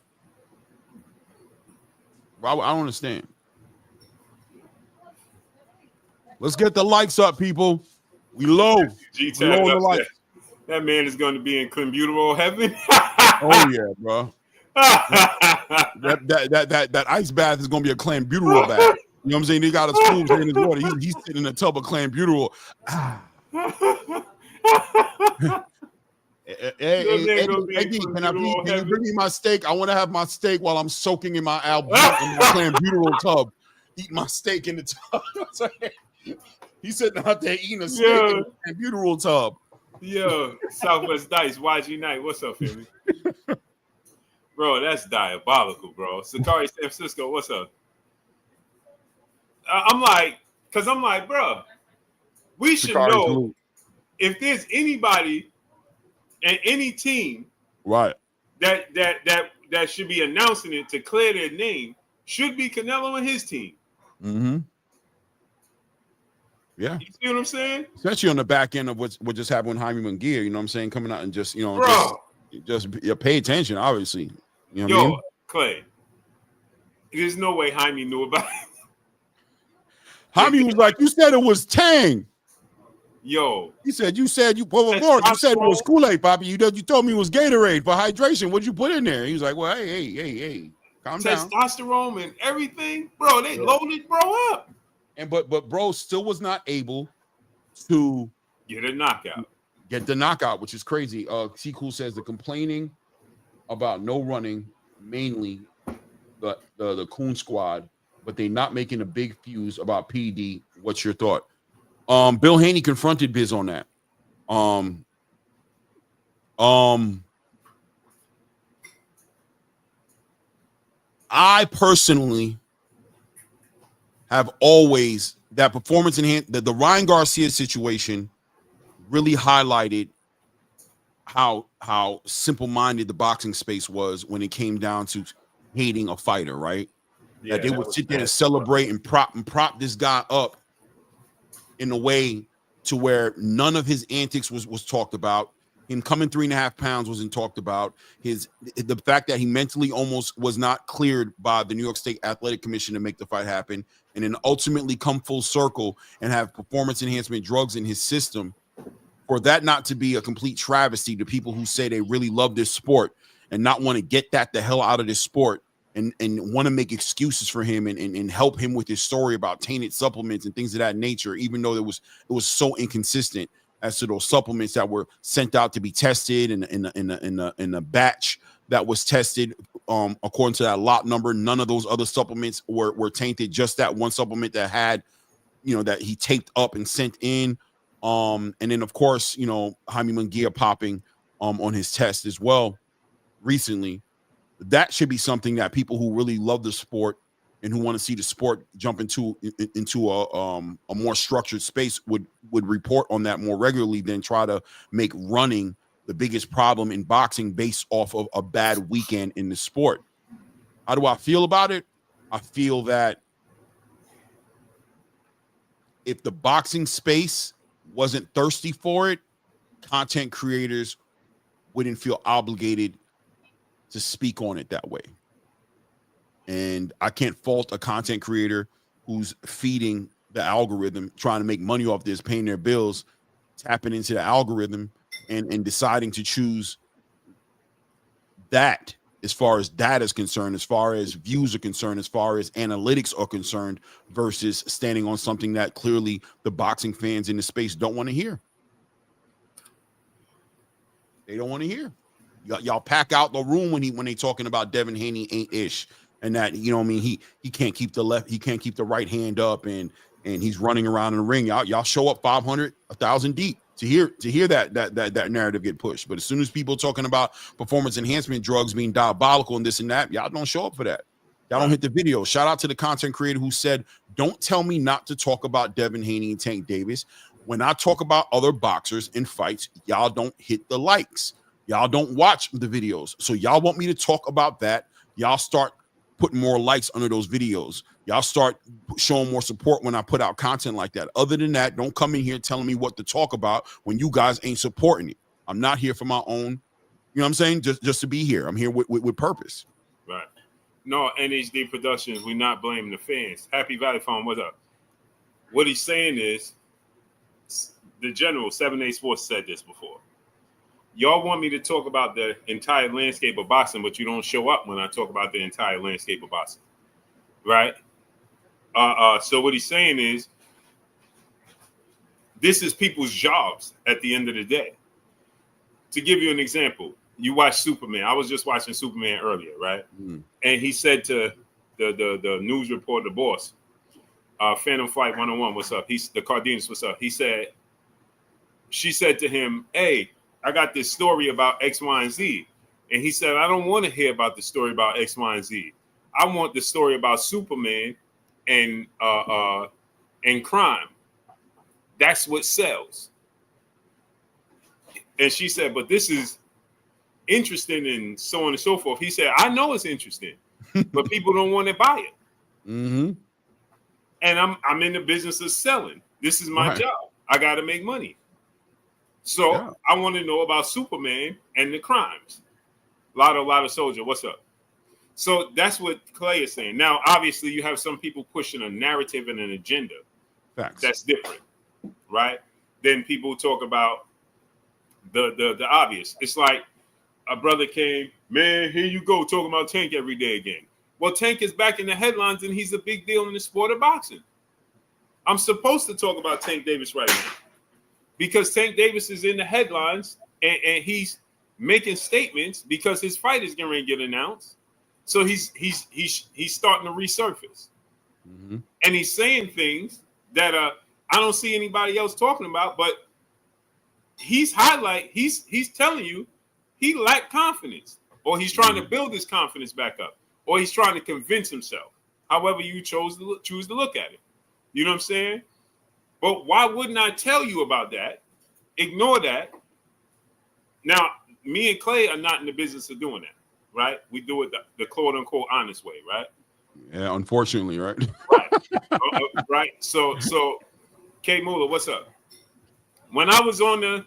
I don't understand. Let's get the likes up, people. We low. We low on the likes. That man is going to be in clenbuterol heaven. Oh yeah, bro. that ice bath is going to be a clenbuterol bath. You know what I'm saying? He got his tubes in his water. He's sitting in a tub of clenbuterol. Hey, Eddie, can you bring me my steak? I want to have my steak while I'm soaking in my clenbuterol tub. Eat my steak in the tub. He's sitting out there eating a steak in a clenbuterol tub. Yo, Southwest Dice, YG Knight. What's up, Philly? Bro, that's diabolical, bro. Sakari San Francisco, what's up? I'm like, bro, we should know if there's anybody and any team right that should be announcing it to clear their name should be Canelo and his team. Mm-hmm. Yeah. You see what I'm saying? Especially on the back end of what just happened with Jaime Munguia, you know what I'm saying? Coming out and just, just pay attention, obviously. You know what I mean? Clay, there's no way Jaime knew about it. Jaime was like, you said it was Tang. Yo. You said it was Kool-Aid, Poppy. You told me it was Gatorade for hydration. What'd you put in there? He was like, well, hey, calm down. Testosterone and everything. Bro, they loaded bro up. But bro still was not able to get the knockout, which is crazy. C Cool says the complaining about no running, mainly the Coon Squad, but they not making a big fuse about PD. What's your thought? Bill Haney confronted Biz on that. I personally have always that performance enhanced the Ryan Garcia situation really highlighted how simple-minded the boxing space was when it came down to hating a fighter, right? Yeah, that they would sit there and celebrate and prop this guy up in a way to where none of his antics was talked about. Him coming 3.5 pounds wasn't talked about. The fact that he mentally almost was not cleared by the New York State Athletic Commission to make the fight happen, and then ultimately come full circle and have performance enhancement drugs in his system. For that not to be a complete travesty to people who say they really love this sport and not want to get that the hell out of this sport and want to make excuses for him and help him with his story about tainted supplements and things of that nature, even though it was so inconsistent as to those supplements that were sent out to be tested in a batch that was tested according to that lot number. None of those other supplements were tainted. Just that one supplement that had, that he taped up and sent in. And then of course, Jaime Munguia popping on his test as well recently. That should be something that people who really love the sport and who want to see the sport jump into a more structured space would report on that more regularly than try to make running the biggest problem in boxing based off of a bad weekend in the sport. How do I feel about it? I feel that if the boxing space wasn't thirsty for it, content creators wouldn't feel obligated to speak on it that way. And I can't fault a content creator who's feeding the algorithm, trying to make money off this, paying their bills, tapping into the algorithm and deciding to choose that as far as data is concerned, as far as views are concerned, as far as analytics are concerned, versus standing on something that clearly the boxing fans in the space don't want to hear. They don't want to hear. Y'all pack out the room when they talking about Devin Haney ain't ish, and that, you know what I mean, he can't keep the left, he can't keep the right hand up, and he's running around in the ring. Y'all show up 500, 1,000 deep to hear that narrative get pushed. But as soon as people talking about performance enhancement drugs being diabolical and this and that, y'all don't show up for that. Y'all don't hit the video. Shout out to the content creator who said, "Don't tell me not to talk about Devin Haney and Tank Davis. When I talk about other boxers in fights, y'all don't hit the likes. Y'all don't watch the videos. So y'all want me to talk about that. Y'all start putting more likes under those videos. Y'all start showing more support when I put out content like that. Other than that, don't come in here telling me what to talk about when you guys ain't supporting it. I'm not here for my own, you know what I'm saying? Just to be here. I'm here with purpose." Right. No, NHD Productions, we're not blaming the fans. Happy Valley Farm, what's up? What he's saying is, the general, 7A Sports said this before. Y'all want me to talk about the entire landscape of boxing, but you don't show up when I talk about the entire landscape of boxing, right? So what he's saying is, this is people's jobs at the end of the day. To give you an example, you watch Superman. I was just watching Superman earlier, right? Mm. And he said to the news reporter, the boss, Phantom Flight 101, what's up? He's the Cardenas, what's up? She said to him, "Hey, I got this story about X, Y, and Z." And he said, "I don't want to hear about the story about X, Y, and Z. I want the story about Superman and crime. That's what sells." And she said, "But this is interesting," and so on and so forth. He said, "I know it's interesting, but people don't want to buy it." Mm-hmm. And I'm in the business of selling. This is my job. I got to make money. So I want to know about Superman and the crimes. Lotto Soldier, what's up? So that's what Clay is saying. Now, obviously, you have some people pushing a narrative and an agenda. Facts. That's different, right? Then people talk about the obvious. It's like a brother came, "Man, here you go talking about Tank every day again." Well, Tank is back in the headlines, and he's a big deal in the sport of boxing. I'm supposed to talk about Tank Davis right now, because Tank Davis is in the headlines and he's making statements because his fight is going to get announced. So he's starting to resurface. Mm-hmm. And he's saying things that I don't see anybody else talking about, but he's telling you he lacked confidence, or he's trying to build his confidence back up, or he's trying to convince himself, however you choose to look at it. You know what I'm saying? But why wouldn't I tell you about that? Ignore that. Now, me and Clay are not in the business of doing that, right? We do it the quote-unquote honest way, right? Yeah, unfortunately, right? Right. Right. So, K Muller, what's up? When I was on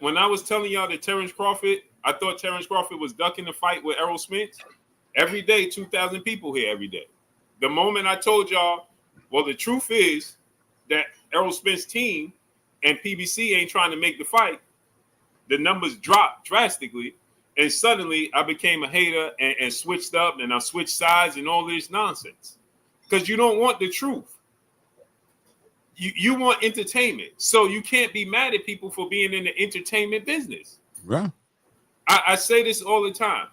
when I was telling y'all that Terrence Crawford, I thought Terrence Crawford was ducking the fight with Errol Spence. Every day, 2,000 people here every day. The moment I told y'all, well, the truth is that Errol Spence's team and PBC ain't trying to make the fight, the numbers dropped drastically, and suddenly I became a hater and switched up, and I switched sides and all this nonsense. Because you don't want the truth. You want entertainment. So you can't be mad at people for being in the entertainment business. Right. I say this all the time.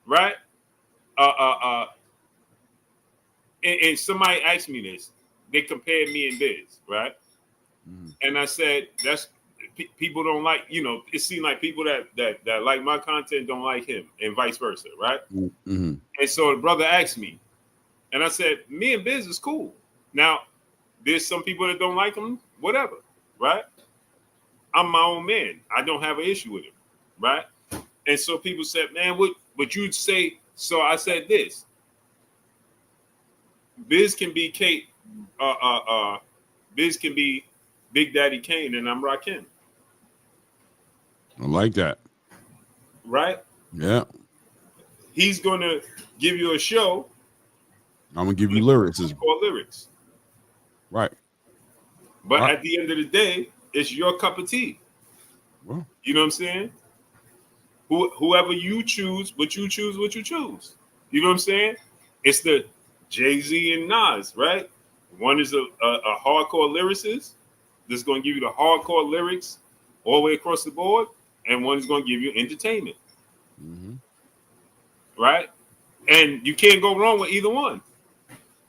Right? And somebody asked me this. They compared me and Biz, right? Mm-hmm. And I said, people don't like, it seemed like people that like my content don't like him, and vice versa, right? Mm-hmm. And so the brother asked me, and I said, me and Biz is cool. Now, there's some people that don't like him, whatever, right? I'm my own man. I don't have an issue with him, right? And so people said, man, what you'd say? So I said this. Biz can be Biz can be Big Daddy Kane, and I'm Rakim. I like that. Right? Yeah. He's gonna give you a show. I'm gonna give you lyrics. Or lyrics. Right. But at the end of the day, it's your cup of tea. Well, you know what I'm saying? Whoever you choose, what you choose, what you choose. You know what I'm saying? It's the Jay-Z and Nas, right? One is a hardcore lyricist that's going to give you the hardcore lyrics all the way across the board, and one is going to give you entertainment, right? And you can't go wrong with either one.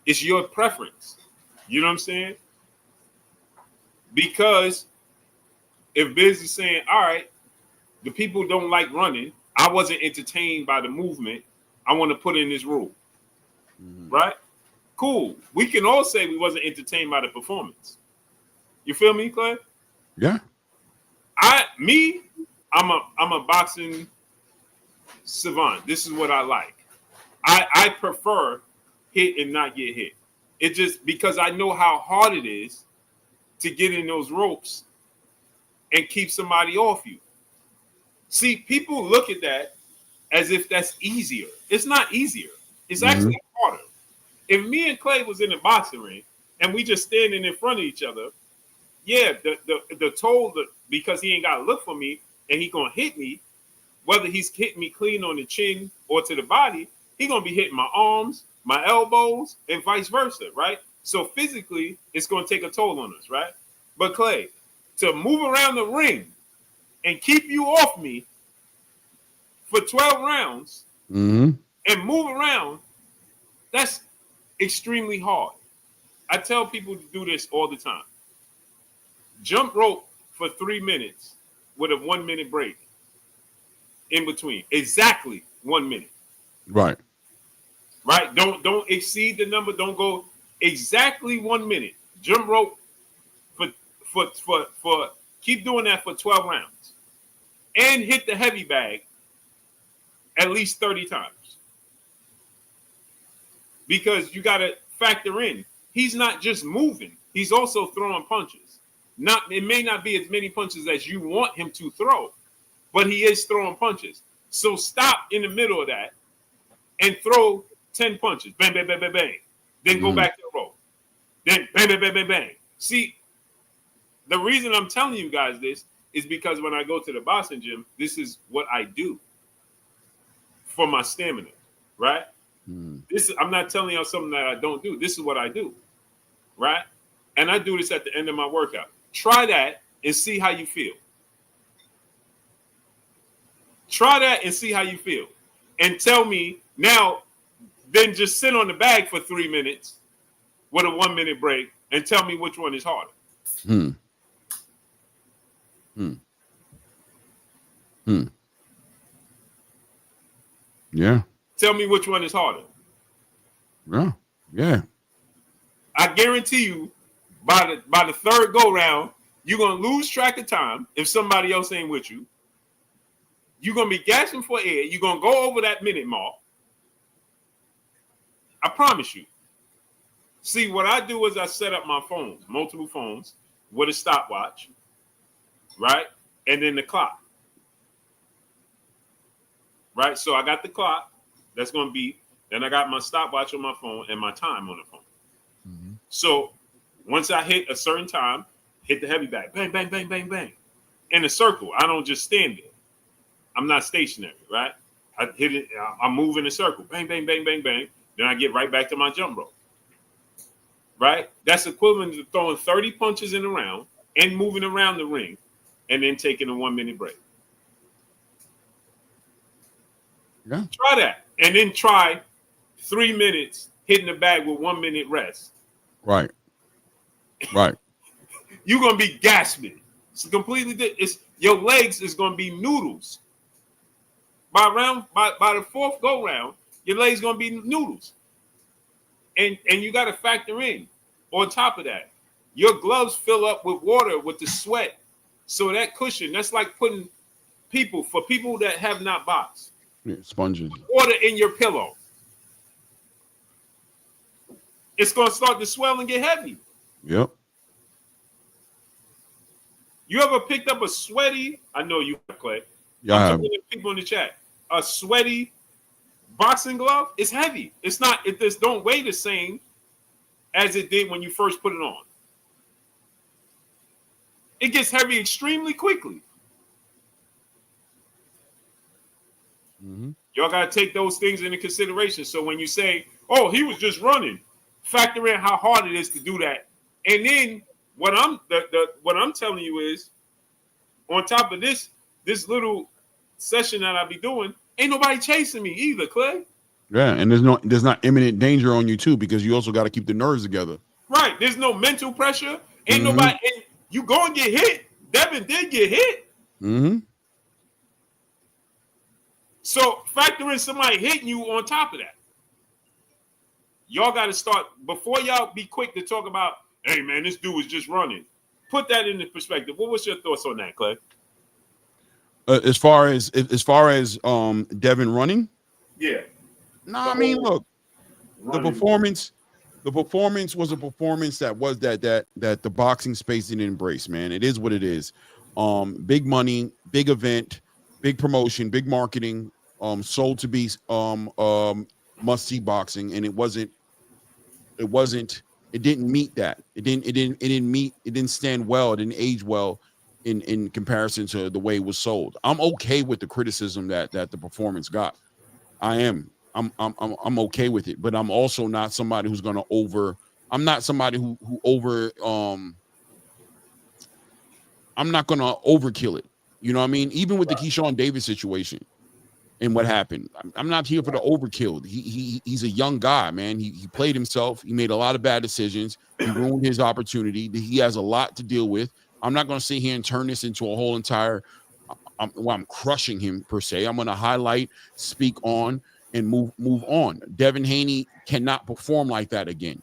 It's your preference. You know what I'm saying? Because if Biz is saying, all right, the people don't like running, I wasn't entertained by the movement, I want to put in this rule. Right? Cool. We can all say we wasn't entertained by the performance. You feel me, Clay? Yeah. I'm a boxing savant. This is what I like. I prefer hit and not get hit. It just because I know how hard it is to get in those ropes and keep somebody off you. See, people look at that as if that's easier. It's not easier. It's actually harder. If me and Clay was in a boxing ring and we just standing in front of each other, yeah, the toll, because he ain't got to look for me and he gonna hit me, whether he's hitting me clean on the chin or to the body, he gonna be hitting my arms, my elbows, and vice versa, right? So physically, it's gonna take a toll on us, right? But Clay, to move around the ring and keep you off me for 12 rounds and move around, that's extremely hard. I tell people to do this all the time. Jump rope for 3 minutes with a 1 minute break in between. Exactly 1 minute. Right. Right? Don't exceed the number. Don't go exactly 1 minute. Jump rope for keep doing that for 12 rounds. And hit the heavy bag at least 30 times. Because you got to factor in, he's not just moving, he's also throwing punches. It may not be as many punches as you want him to throw, but he is throwing punches. So stop in the middle of that and throw 10 punches. Bang, bang, bang, bang, bang. Then go back to the rope. Then bang, bang, bang, bang, bang. See, the reason I'm telling you guys this is because when I go to the boxing gym, this is what I do for my stamina, right? I'm not telling y'all something that I don't do. This is what I do, right? And I do this at the end of my workout. Try that and see how you feel. Try that and see how you feel. And tell me now, then just sit on the bag for 3 minutes with a 1 minute break and tell me which one is harder. Yeah. Tell me which one is harder. Yeah. Yeah. I guarantee you, by the third go round, you're gonna lose track of time if somebody else ain't with you. You're gonna be gasping for air. You're gonna go over that minute mark. I promise you. See, what I do is I set up my phones, multiple phones, with a stopwatch, right? And then the clock. Right? So I got the clock. That's gonna be, then I got my stopwatch on my phone and my time on the phone. So once I hit a certain time, hit the heavy bag, bang, bang, bang, bang, bang. In a circle. I don't just stand there. I'm not stationary, right? I hit it, I move in a circle, bang, bang, bang, bang, bang. Then I get right back to my jump rope. Right? That's equivalent to throwing 30 punches in a round and moving around the ring and then taking a 1 minute break. Yeah. Try that. And then try 3 minutes hitting the bag with 1 minute rest. Right. Right. You're gonna be gasping. It's completely different. Your legs is gonna be noodles. By the fourth go round, your legs gonna be noodles. And you gotta factor in on top of that, your gloves fill up with water with the sweat. So that cushion, that's like putting for people that have not boxed. Yeah, sponges. Water in your pillow. It's gonna start to swell and get heavy. Yep. You ever picked up a sweaty? I know you have, Clay. Yeah. I'm talking to people in the chat. A sweaty boxing glove is heavy. It's not. It just don't weigh the same as it did when you first put it on. It gets heavy extremely quickly. Mm-hmm. Y'all got to take those things into consideration. So when you say, "Oh, he was just running," factor in how hard it is to do that. And then what I'm telling you is, on top of this little session that I be doing, ain't nobody chasing me either, Clay. Yeah, and there's not imminent danger on you too, because you also got to keep the nerves together. Right. There's no mental pressure. Ain't Mm-hmm. nobody. And you go and get hit. Devin did get hit. Mm-hmm. So factor in somebody hitting you on top of that. Y'all got to start, before y'all be quick to talk about, hey, man, this dude was just running. Put that into perspective. What was your thoughts on that, Clay? As far as Devin running, Yeah. I mean, look, the performance was a performance that the boxing space didn't embrace, man. It is what it is. Big money, big event, big promotion, big marketing, sold to be must see boxing, and it didn't meet that. It didn't stand well. It didn't age well in comparison to the way it was sold. I'm okay with the criticism that the performance got. I am. I'm okay with it, but I'm also not somebody who's going to I'm not somebody who I'm not going to overkill it. You know what I mean? Even with the Keyshawn Davis situation and what happened, I'm not here for the overkill. He's a young guy, man. He played himself. He made a lot of bad decisions. He ruined his opportunity. He has a lot to deal with. I'm not going to sit here and turn this into a whole entire. I'm crushing him per se. I'm going to highlight, speak on, and move on. Devin Haney cannot perform like that again.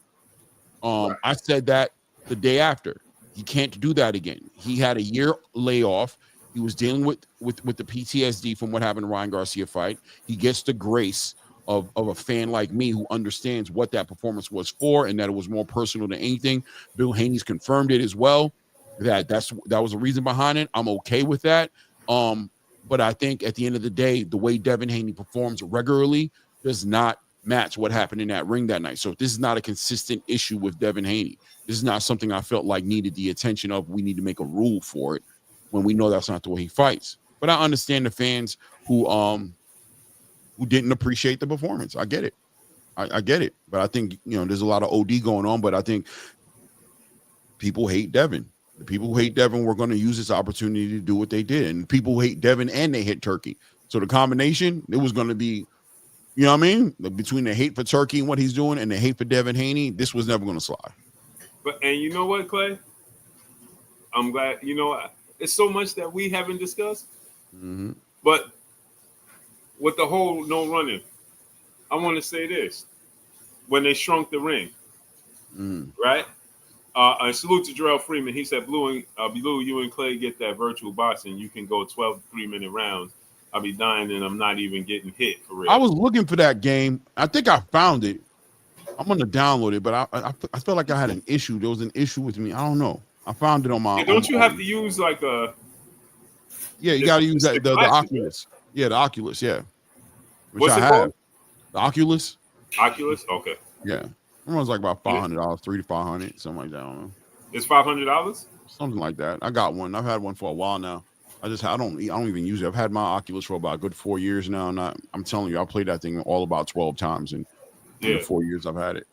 I said that the day after. He can't do that again. He had a year layoff. He was dealing with the PTSD from what happened in Ryan Garcia fight. He gets the grace of a fan like me who understands what that performance was for, and that it was more personal than anything. Bill Haney's confirmed it as well. That was the reason behind it. I'm okay with that. But I think at the end of the day, the way Devin Haney performs regularly does not match what happened in that ring that night. So this is not a consistent issue with Devin Haney. This is not something I felt like needed the attention of. We need to make a rule for it when we know that's not the way he fights. But I understand the fans who didn't appreciate the performance. I get it. I get it. But I think, there's a lot of OD going on, but I think people hate Devin. The people who hate Devin were going to use this opportunity to do what they did. And people who hate Devin and they hit Turkey. So the combination, it was going to be, you know what I mean? Between the hate for Turkey and what he's doing and the hate for Devin Haney, this was never going to slide. And you know what, Clay? I'm glad, it's so much that we haven't discussed. Mm-hmm. But with the whole no running, I want to say this. When they shrunk the ring, right? And salute to Jarrell Freeman. He said, Blue, you and Clay get that virtual boxing. You can go 12 3-minute rounds. I'll be dying and I'm not even getting hit for real. I was looking for that game. I think I found it. I'm going to download it, but I felt like I had an issue. There was an issue with me. I don't know. I found it on my. Yeah, don't you have to use like a? Yeah, you got to use the Oculus. Right? Yeah, the Oculus. Yeah, which What's I it have. called? The Oculus. Oculus. Okay. Yeah, it was like about $500, $300 to $500, something like that. I don't know. It's $500. Something like that. I got one. I've had one for a while now. I don't even use it. I've had my Oculus for about a good 4 years now. And I'm telling you, I played that thing all about 12 times in the 4 years I've had it.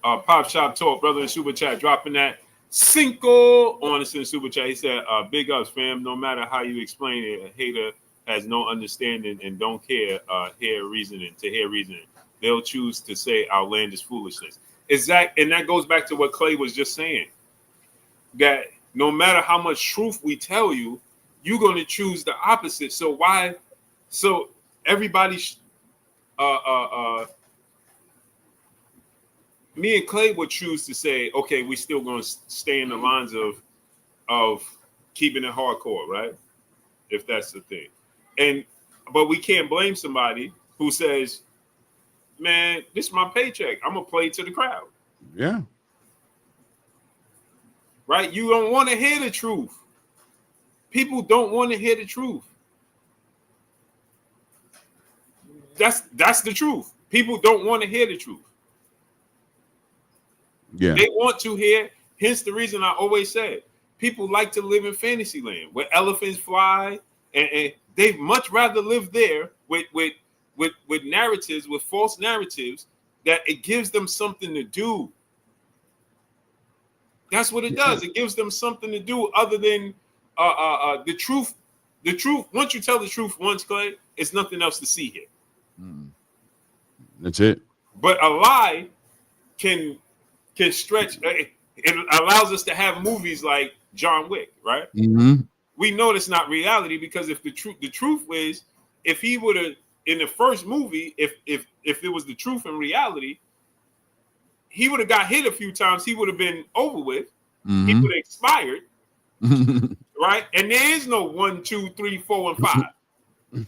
Pop Shop Talk, brother in Super Chat, dropping that Cinco on us in Super Chat. He said, big ups, fam. No matter how you explain it, a hater has no understanding and don't care to hear reasoning. They'll choose to say outlandish foolishness. And that goes back to what Clay was just saying. That no matter how much truth we tell you, you're going to choose the opposite. So why? So everybody, me and Clay would choose to say, okay, we still going to stay in the lines of keeping it hardcore, right? If that's the thing. But we can't blame somebody who says, man, this is my paycheck. I'm going to play to the crowd. Yeah. Right? You don't want to hear the truth. People don't want to hear the truth. That's the truth. People don't want to hear the truth. Yeah. They want to hear, hence the reason I always said, people like to live in fantasy land where elephants fly and they'd much rather live there with narratives, with false narratives, that it gives them something to do. That's what it does. It gives them something to do other than the truth. The truth. Once you tell the truth once, Clay, it's nothing else to see here. That's it. But a lie can stretch. It allows us to have movies like John Wick, right? Mm-hmm. We know that's not reality, because if the truth is, if he would have in the first movie, if it was the truth and reality, he would have got hit a few times. He would have been over with. Mm-hmm. He would have expired, right? And there is no 1, 2, 3, 4, and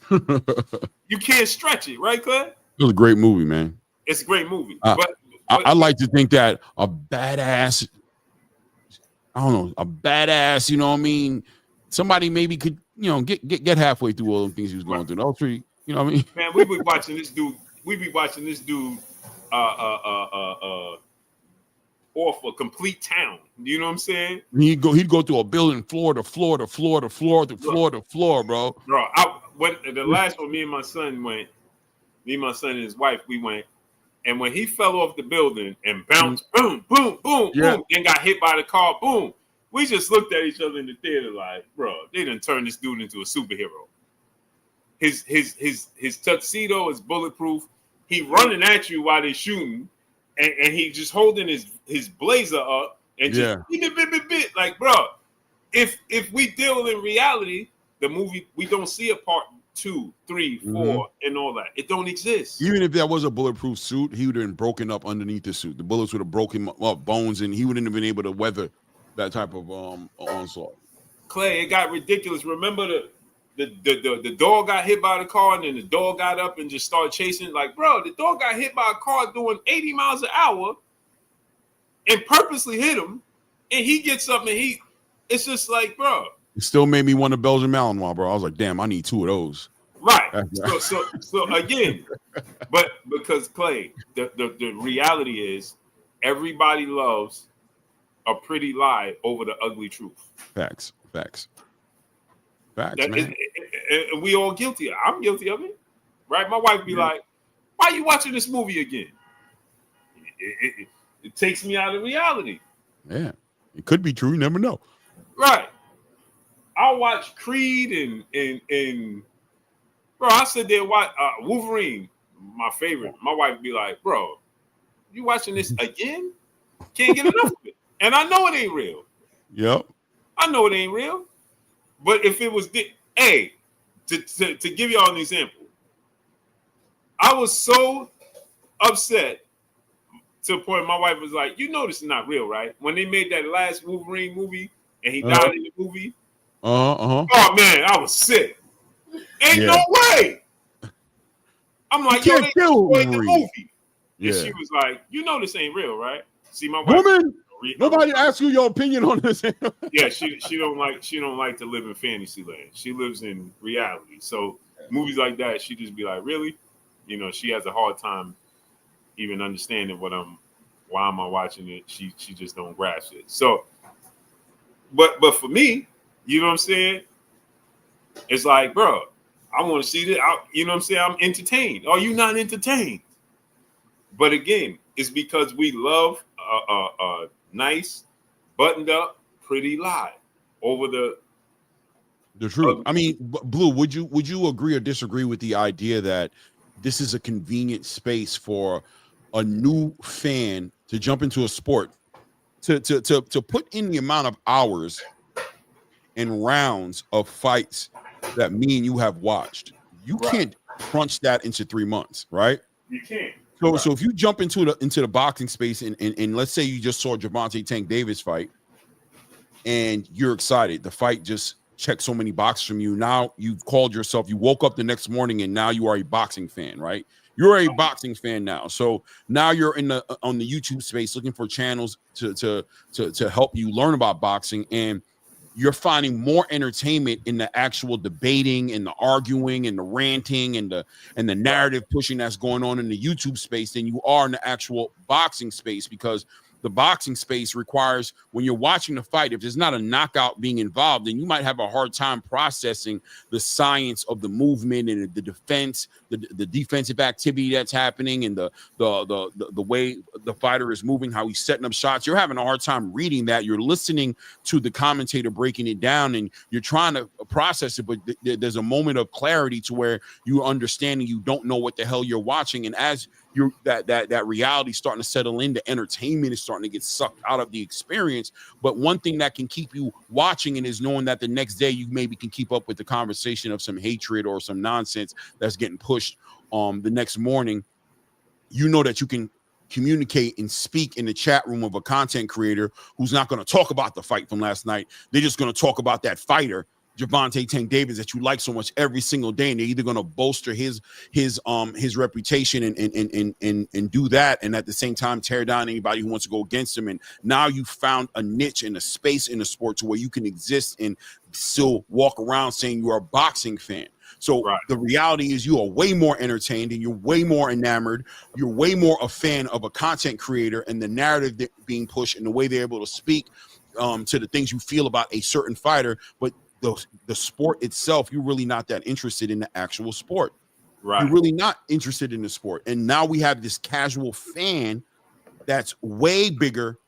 5. You can't stretch it, right, Claire? It was a great movie, man. It's a great movie. But I like to think that a badass, I don't know, a badass, you know what I mean? Somebody maybe could, you know, get halfway through all the things he was going through. Those three, you know what I mean? Man, we be watching this dude. Off a complete town. You know what I'm saying? He'd go through a building, floor to floor to floor to floor to floor to floor, bro. Bro, the last one, me and my son and his wife, we went, and when he fell off the building and bounced, boom, boom, boom, boom, and got hit by the car, boom. We just looked at each other in the theater like, bro, they done turned this dude into a superhero. His tuxedo is bulletproof. He running at you while they're shooting, and he just holding his blazer up and just bit. Like, bro, if we deal in reality, the movie, we don't see a part 2, 3, 4, and all that. It don't exist. Even if that was a bulletproof suit, he would have been broken up underneath the suit. The bullets would have broken up bones, and he wouldn't have been able to weather that type of onslaught. Clay, it got ridiculous. Remember the dog got hit by the car, and then the dog got up and just started chasing. Like, bro, the dog got hit by a car doing 80 miles an hour and purposely hit him, and he gets up and it's just like, bro. It still made me want a Belgian Malinois, bro. I was like, damn, I need 2 of those. Right. So again, but because Clay, the reality is everybody loves a pretty lie over the ugly truth. Facts, man. And we all guilty. I'm guilty of it, right? My wife be like, "Why are you watching this movie again?" It takes me out of reality. Yeah, it could be true. You never know. Right. I'll watch Creed and bro, I sit there watch Wolverine, my favorite. My wife be like, "Bro, you watching this again? Can't get enough of it." And I know it ain't real. Yep. I know it ain't real. But if it was, to give y'all an example, I was so upset to the point my wife was like, "You know this is not real, right?" When they made that last Wolverine movie and he died in the movie. Oh man, I was sick. Ain't no way. I'm like, yo, they destroyed the movie. And she was like, "You know this ain't real, right?" See, my wife. Woman, nobody asked you your opinion on this. Yeah, she don't like to live in fantasy land. She lives in reality. So movies like that, she just be like, "Really?" You know, she has a hard time even understanding why am I watching it. She just don't grasp it. So, but for me, you know what I'm saying? It's like, bro, I want to see this. You know what I'm saying? I'm entertained. Are you not entertained? But again, it's because we love a nice, buttoned up, pretty lie over the truth. I mean, Blue, would you agree or disagree with the idea that this is a convenient space for a new fan to jump into a sport, to put in the amount of hours and rounds of fights that me and you have watched? You can't crunch that into 3 months, right? You can't. So if you jump into the boxing space and let's say you just saw Gervonta Tank Davis fight and you're excited, the fight just checked so many boxes from you. Now you've called yourself, you woke up the next morning and now you are a boxing fan, right? You're a boxing fan now. So now you're on the YouTube space looking for channels to help you learn about boxing, and you're finding more entertainment in the actual debating and the arguing and the ranting and the narrative pushing that's going on in the YouTube space than you are in the actual boxing space, because the boxing space requires, when you're watching the fight, if there's not a knockout being involved, then you might have a hard time processing the science of the movement and the defense, the defensive activity that's happening, and the way the fighter is moving, how he's setting up shots. You're having a hard time reading that. You're listening to the commentator breaking it down, and you're trying to process it, but there's a moment of clarity to where you understand and you don't know what the hell you're watching. And as you're that reality starting to settle in, the entertainment is starting to get sucked out of the experience. But one thing that can keep you watching and is knowing that the next day you maybe can keep up with the conversation of some hatred or some nonsense that's getting pushed the next morning. You know that you can communicate and speak in the chat room of a content creator who's not going to talk about the fight from last night. They're just going to talk about that fighter, Gervonta Tank Davis, that you like so much every single day, and they're either going to bolster his reputation and do that, and at the same time tear down anybody who wants to go against him. And now you found a niche and a space in the sport to where you can exist and still walk around saying you're a boxing fan. So the reality is you are way more entertained and you're way more enamored. You're way more a fan of a content creator and the narrative being pushed and the way they're able to speak to the things you feel about a certain fighter. But the sport itself, you're really not that interested in the actual sport. Right. You're really not interested in the sport. And now we have this casual fan that's way bigger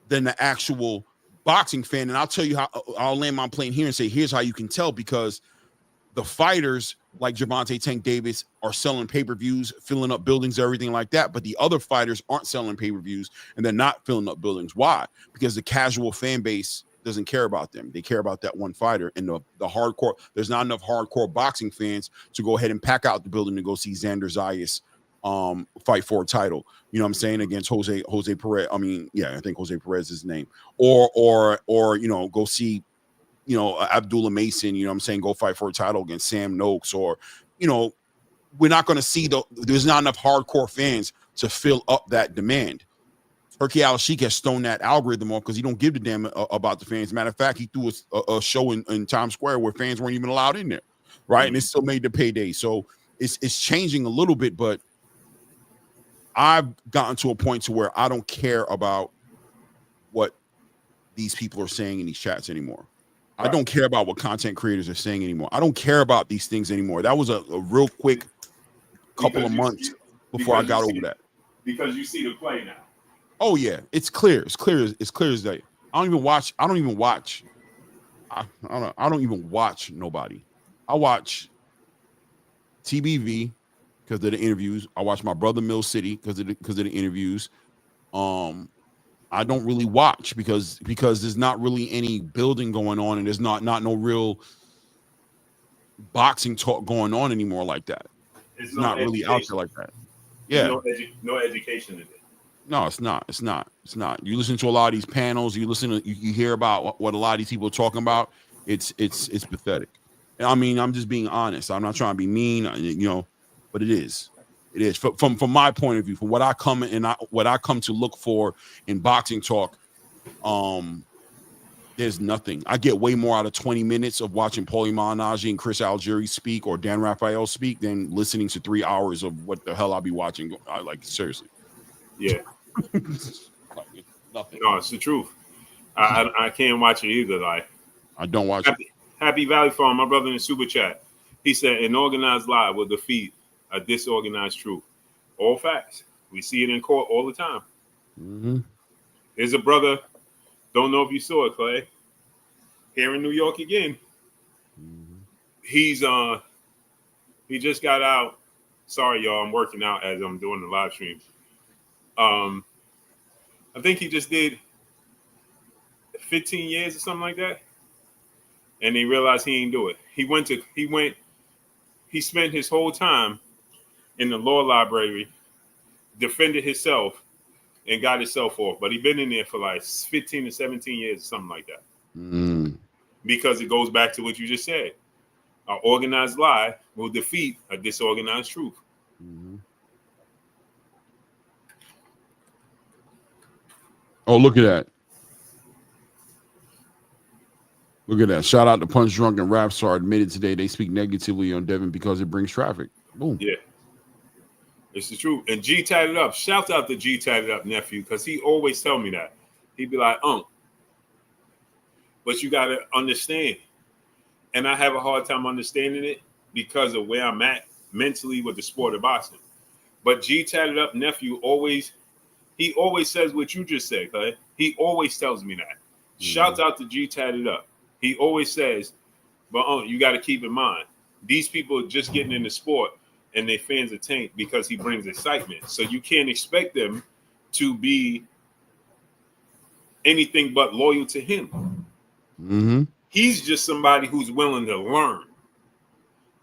than the actual boxing fan. And I'll tell you how, I'll land my plane here and say, here's how you can tell, because the fighters like Gervonta Tank Davis are selling pay-per-views, filling up buildings, everything like that. But the other fighters aren't selling pay-per-views and they're not filling up buildings. Why? Because the casual fan base doesn't care about them. They care about that one fighter. And the hardcore, there's not enough hardcore boxing fans to go ahead and pack out the building to go see Xander Zayas fight for a title. You know what I'm saying? Against Jose Perez. I mean, yeah, I think Jose Perez is his name. Or you know, go see, you know, Abdullah Mason, you know what I'm saying, go fight for a title against Sam Noakes. Or, you know, we're not going to see there's not enough hardcore fans to fill up that demand. Herky Al-Sheikh has thrown that algorithm off because he don't give a damn about the fans. Matter of fact, he threw a show in Times Square where fans weren't even allowed in there, right? And it still made the payday. So it's changing a little bit, but I've gotten to a point to where I don't care about what these people are saying in these chats anymore. I don't care about what content creators are saying anymore. I don't care about these things anymore. That was a real quick couple of months before I got over that. Because you see the play now. Oh yeah, it's clear. It's clear as day. I don't even watch. I don't even watch nobody. I watch TBV because of the interviews. I watch my brother Mill City because of the interviews. I don't really watch because there's not really any building going on, and there's not no real boxing talk going on anymore like that. It's not really out there like that. Yeah, no education in it. No, it's not. It's not. You listen to a lot of these panels. You hear about what a lot of these people are talking about. It's pathetic. I mean, I'm just being honest. I'm not trying to be mean, you know, but it is. It is from my point of view, from what I come to look for in boxing talk. There's nothing. I get way more out of 20 minutes of watching Paulie Malignaggi and Chris Algieri speak or Dan Rafael speak than listening to 3 hours of what the hell I'll be watching. Like seriously. Yeah. Nothing. No, it's the truth. I can't watch it either. Like I don't watch it. Happy Valley Farm, my brother in the super chat. He said an organized lie will defeat a disorganized truth. All facts. We see it in court all the time. Mm-hmm. There's a brother. Don't know if you saw it, Clay. Here in New York again. Mm-hmm. He just got out. Sorry, y'all. I'm working out as I'm doing the live stream. I think he just did 15 years or something like that. And he realized he ain't do it. He spent his whole time in the law library, defended himself, and got himself off. But he been in there for like 15 to 17 years or something like that. Mm. Because it goes back to what you just said. An organized lie will defeat a disorganized truth. Mm-hmm. Oh, look at that. Look at that. Shout out to Punch Drunk and Rapstar admitted today they speak negatively on Devin because it brings traffic. Boom. Yeah. It's the truth. And G tatted up. Shout out to G tatted up nephew, because he always tell me that. He'd be like, but you gotta understand. And I have a hard time understanding it because of where I'm at mentally with the sport of boxing. But G tatted up nephew always says what you just said, okay? He always tells me that. Mm-hmm. Shout out to G tatted up. He always says, but you got to keep in mind, these people are just getting in the sport and they fans of Tank because he brings excitement. So you can't expect them to be anything but loyal to him. Mm-hmm. He's just somebody who's willing to learn.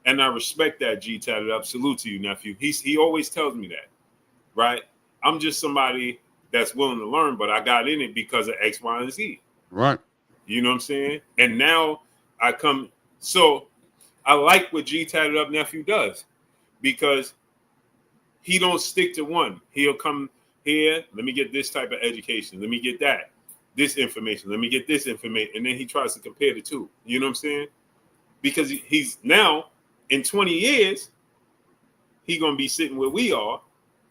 And I respect that, G tatted up. Salute to you, nephew. He always tells me that, right? I'm just somebody that's willing to learn, but I got in it because of X, Y, and Z. Right. You know what I'm saying? And now I come. So I like what G tatted up nephew does because he don't stick to one. He'll come here. Let me get this type of education. Let me get that. This information. Let me get this information. And then he tries to compare the two. You know what I'm saying? Because he's now in 20 years, he's going to be sitting where we are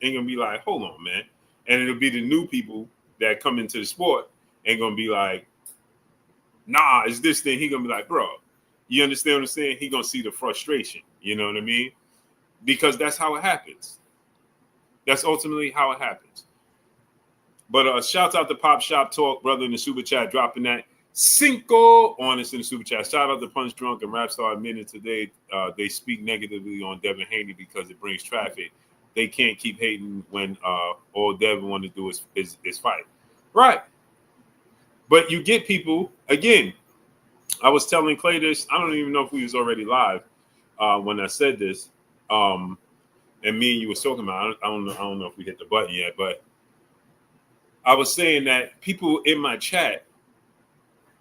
and going to be like, hold on, man. And it'll be the new people that come into the sport and going to be like, nah, it's this thing. He's going to be like, bro, you understand what I'm saying? He's going to see the frustration. You know what I mean? Because that's how it happens. That's ultimately how it happens. But shout out to Pop Shop Talk, brother, in the super chat, dropping that Cinco on us in the super chat. Shout out to Punch Drunk and Rap Star admitted today they speak negatively on Devin Haney because it brings traffic. They can't keep hating when all Devin want to do is fight. Right. But you get people, again, I was telling Clay this, I don't even know if we was already live when I said this. And me and you was talking about, I don't know if we hit the button yet, but I was saying that people in my chat,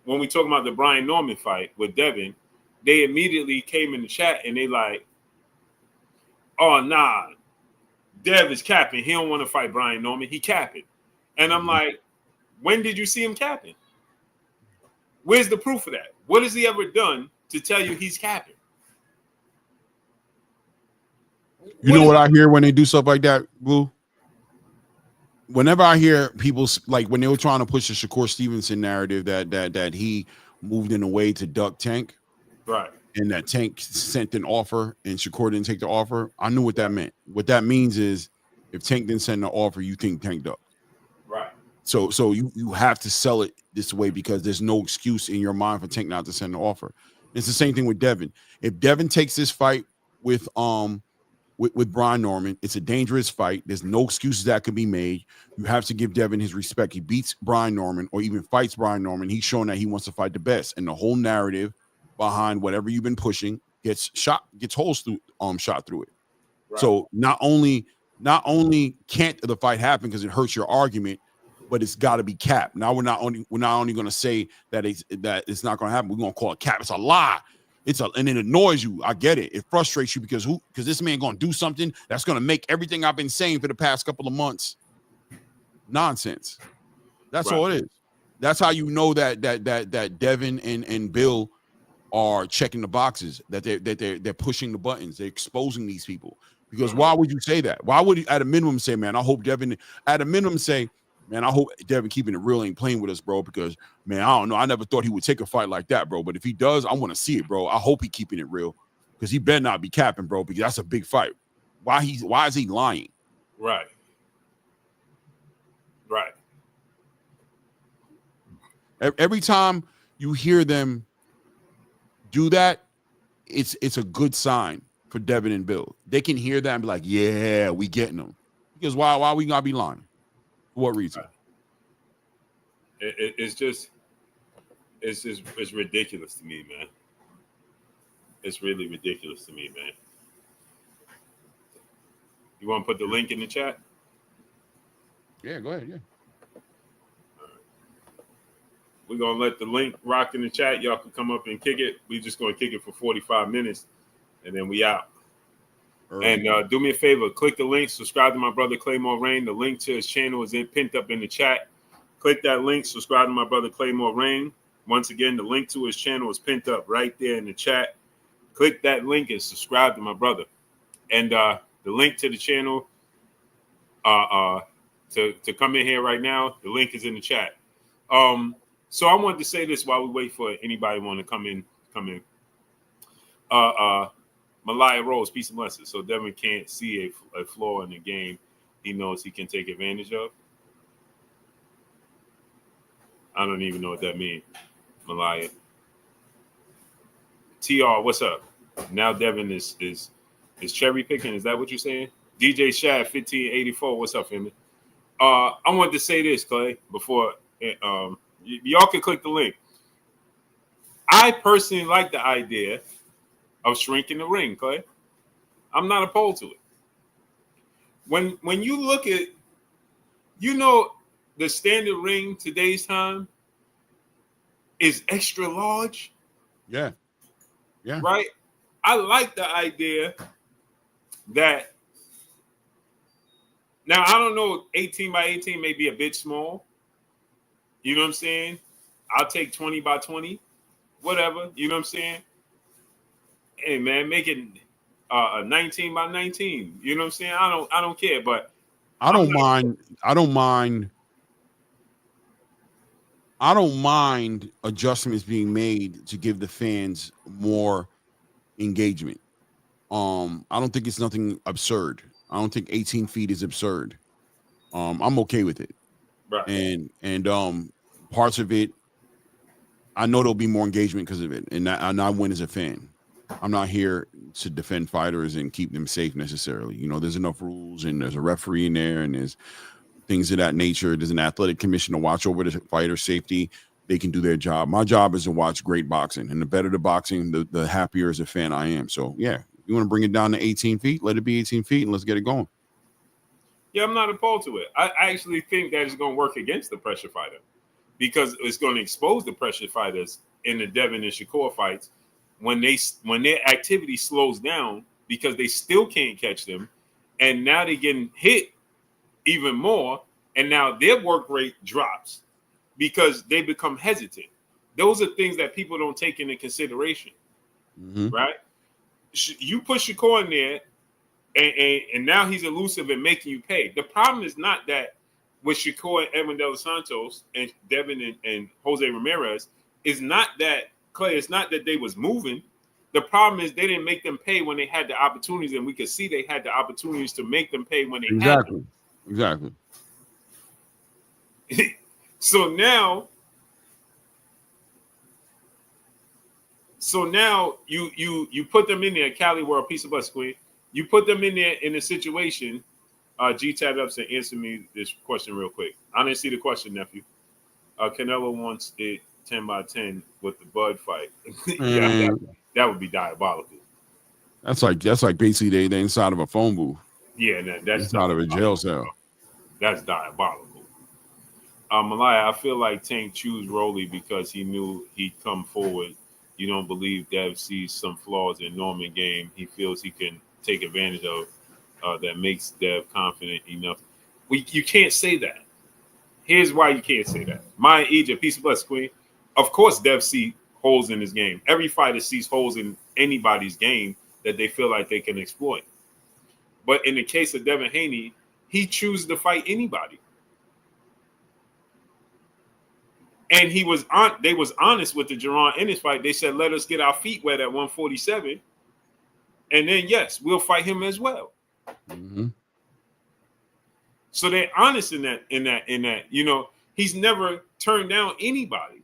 when we talk about the Brian Norman fight with Devin, they immediately came in the chat and they like, oh, nah, Dev is capping. He don't want to fight Brian Norman. He capping. And I'm like, when did you see him capping? Where's the proof of that? What has he ever done to tell you he's capping? You know what I hear when they do stuff like that, Blue? Whenever I hear people, like when they were trying to push the Shakur Stevenson narrative that he moved in a way to duck Tank, right, and that Tank sent an offer and Shakur didn't take the offer, I knew what that meant. What that means is if Tank didn't send the offer, you think Tank ducked. Right. So you have to sell it this way because there's no excuse in your mind for Tank not to send the offer. It's the same thing with Devin. If Devin takes this fight with Brian Norman, it's a dangerous fight. There's no excuses that could be made. You have to give Devin his respect. He beats Brian Norman or even fights Brian Norman. He's shown that he wants to fight the best. And the whole narrative behind whatever you've been pushing gets holes through shot through it. Right. So not only can't the fight happen because it hurts your argument, but it's got to be capped. Now we're not only going to say that it's not going to happen. We're going to call it cap. It's a lie. And it annoys you. I get it. It frustrates you because this man going to do something that's going to make everything I've been saying for the past couple of months nonsense. That's right. All it is. That's how you know that Devin and Bill are checking the boxes, that they're pushing the buttons, they're exposing these people. Because why would you say that? Why would you at a minimum say, man, I hope Devin at a minimum say, man, I hope Devin keeping it real ain't playing with us, bro, because, man, I don't know. I never thought he would take a fight like that, bro. But if he does, I want to see it, bro. I hope he keeping it real because he better not be capping, bro, because that's a big fight. Why is he lying? Right. Right. Every time you hear them do that, it's a good sign for Devin and Bill. They can hear that and be like, yeah, we getting them. Because why we gotta be lying? For what reason? It's ridiculous to me, man. It's really ridiculous to me, man. You want to put the link in the chat? Yeah, go ahead. Yeah. We're going to let the link rock in the chat. Y'all can come up and kick it. We're just going to kick it for 45 minutes, and then we out. And do me a favor. Click the link. Subscribe to my brother Claymore Rain. The link to his channel is pinned up in the chat. Click that link. Subscribe to my brother Claymore Rain. Once again, the link to his channel is pinned up right there in the chat. Click that link and subscribe to my brother. And the link to the channel to come in here right now. The link is in the chat. So I wanted to say this while we wait for anybody want to come in. Malaya Rose, peace and blessings. So Devin can't see a flaw in the game he knows he can take advantage of. I don't even know what that means, Malaya. TR, what's up? Now Devin is cherry picking. Is that what you're saying? DJ Shad 1584, what's up, family? I wanted to say this, Clay, before y'all can click the link. I personally like the idea of shrinking the ring, Clay. I'm not opposed to it. When you look at, the standard ring today's time is extra large. Yeah. Right? I like the idea that now I don't know, 18 by 18 may be a bit small. You know what I'm saying? I'll take 20 by 20, whatever. You know what I'm saying? Hey man, make it 19 by 19. You know what I'm saying? I don't care, but I don't mind adjustments being made to give the fans more engagement. I don't think it's nothing absurd. I don't think 18 feet is absurd. I'm okay with it. Right. And parts of it, I know there'll be more engagement because of it. And I win as a fan. I'm not here to defend fighters and keep them safe necessarily. There's enough rules and there's a referee in there and there's things of that nature. There's an athletic commission to watch over the fighter safety. They can do their job. My job is to watch great boxing, and the better the boxing, the happier as a fan I am. So yeah, you want to bring it down to 18 feet, let it be 18 feet and let's get it going. Yeah, I'm not opposed to it. I actually think that it's going to work against the pressure fighter because it's going to expose the pressure fighters in the Devin and Shakur fights when their activity slows down because they still can't catch them, and now they're getting hit even more, and now their work rate drops because they become hesitant. Those are things that people don't take into consideration, right? You put Shakur in there, and now he's elusive and making you pay. The problem is not that with Shakur and Edwin De Los Santos and Devin and Jose Ramirez, is not that, Clay, it's not that they was moving. The problem is they didn't make them pay when they had the opportunities, and we could see they had the opportunities to make them pay when they had them. Exactly. So now you put them in there, Cali World, piece of us, Queen. You put them in there in a situation. G-Tab up said, answer me this question real quick. I didn't see the question, nephew. Canelo wants it 10 by 10 with the Bud fight. Yeah, that would be diabolical. That's like basically they inside of a phone booth. Yeah, that's inside of a jail cell. That's diabolical. Malaya, I feel like Tank chose Rolly because he knew he'd come forward. You don't believe Dev sees some flaws in Norman game he feels he can take advantage of that makes Dev confident enough. You can't say that. Here's why you can't say that. Maya Egypt, peace and bless, Queen. Of course, Dev sees holes in his game. Every fighter sees holes in anybody's game that they feel like they can exploit. But in the case of Devin Haney, he chooses to fight anybody. And they was honest with the Jaron Ennis fight. They said, let us get our feet wet at 147. And then, yes, we'll fight him as well. Mm-hmm. So they're honest in that. He's never turned down anybody.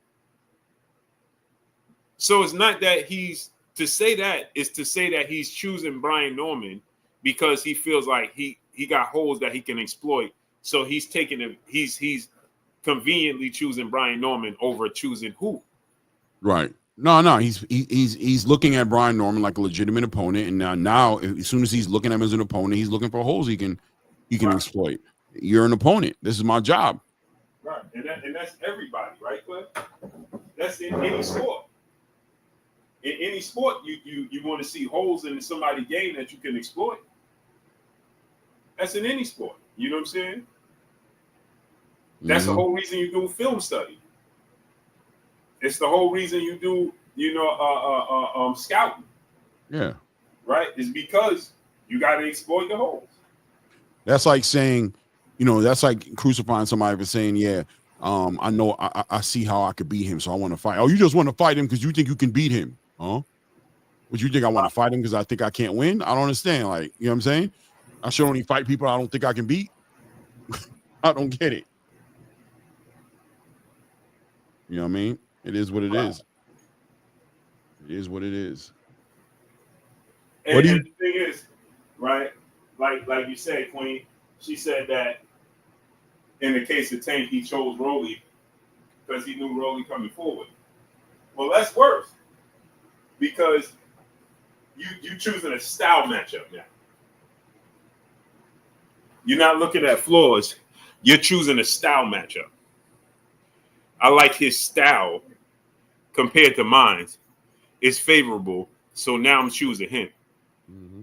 So it's not that is to say that he's choosing Brian Norman because he feels like he got holes that he can exploit. So he's he's conveniently choosing Brian Norman over choosing who? Right. No. He's looking at Brian Norman like a legitimate opponent, and now as soon as he's looking at him as an opponent, he's looking for holes he can right. exploit. You're an opponent. This is my job. Right, and that's everybody, right, Cliff? That's in any sport. In any sport, you want to see holes in somebody's game that you can exploit. That's in any sport. You know what I'm saying? That's the whole reason you do film study. It's the whole reason you do, scouting. Yeah. Right? It's because you got to exploit the holes. That's like saying that's like crucifying somebody for saying, yeah, I know I see how I could beat him, so I want to fight. Oh, you just want to fight him because you think you can beat him, huh? Would you think I want to fight him because I think I can't win? I don't understand. Like, you know what I'm saying? I should only fight people I don't think I can beat. I don't get it. You know what I mean? It is what it is. It is what it is. And the thing is, right? Like you said, Queen, she said that in the case of Tank, he chose Rolly because he knew Rolly coming forward. Well, that's worse because you choosing a style matchup now. You're not looking at flaws. You're choosing a style matchup. I like his style compared to mine. It's favorable, so now I'm choosing him. Mm-hmm.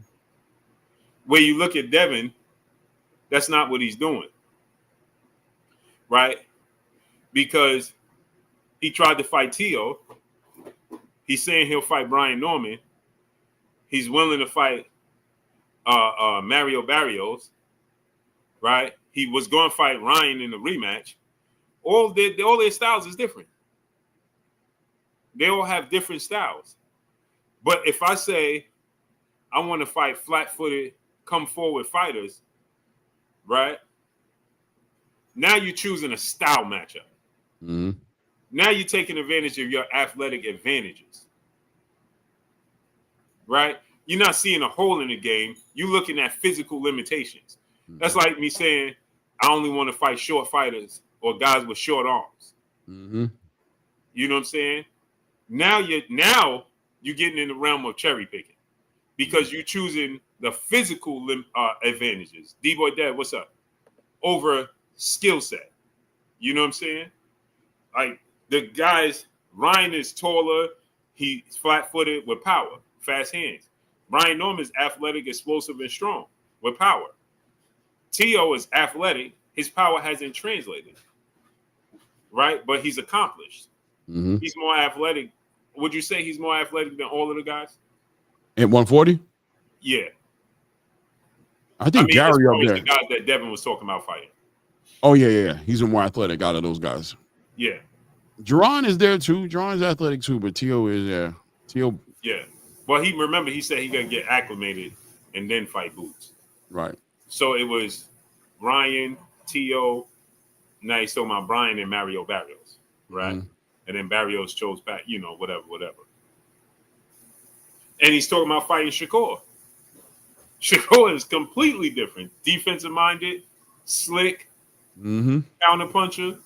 Where you look at Devin, that's not what he's doing, right? Because he tried to fight Tio. He's saying he'll fight Brian Norman. He's willing to fight Mario Barrios, right? He was going to fight Ryan in the rematch. All their styles is different. They all have different styles. But if I say I want to fight flat-footed, come-forward fighters, right? Now you're choosing a style matchup. Mm-hmm. Now you're taking advantage of your athletic advantages, right? You're not seeing a hole in the game. You're looking at physical limitations. Mm-hmm. That's like me saying I only want to fight short fighters or guys with short arms. Mm-hmm. You know what I'm saying? Now you're getting in the realm of cherry picking because you're choosing the physical advantages. D-Boy Dad, what's up? Over skill set. You know what I'm saying? Like the guys, Ryan is taller. He's flat-footed with power, fast hands. Brian Norman's athletic, explosive, and strong with power. Tio is athletic. His power hasn't translated, right? But he's accomplished. Mm-hmm. He's more athletic. Would you say he's more athletic than all of the guys? At 140? Yeah. I think Gary up there. The guys that Devin was talking about fighting. Oh, yeah. He's a more athletic out of those guys. Yeah. Jaron is there, too. Jaron's athletic, too, but Tio is, Tio. Yeah. Well, he said he got to get acclimated and then fight Boots. Right. So it was Ryan, Tio, now he's talking about Brian and Mario Barrios, right? Mm-hmm. And then Barrios chose back, whatever. And he's talking about fighting Shakur. Shakur is completely different. Defensive-minded, slick, counter-puncher.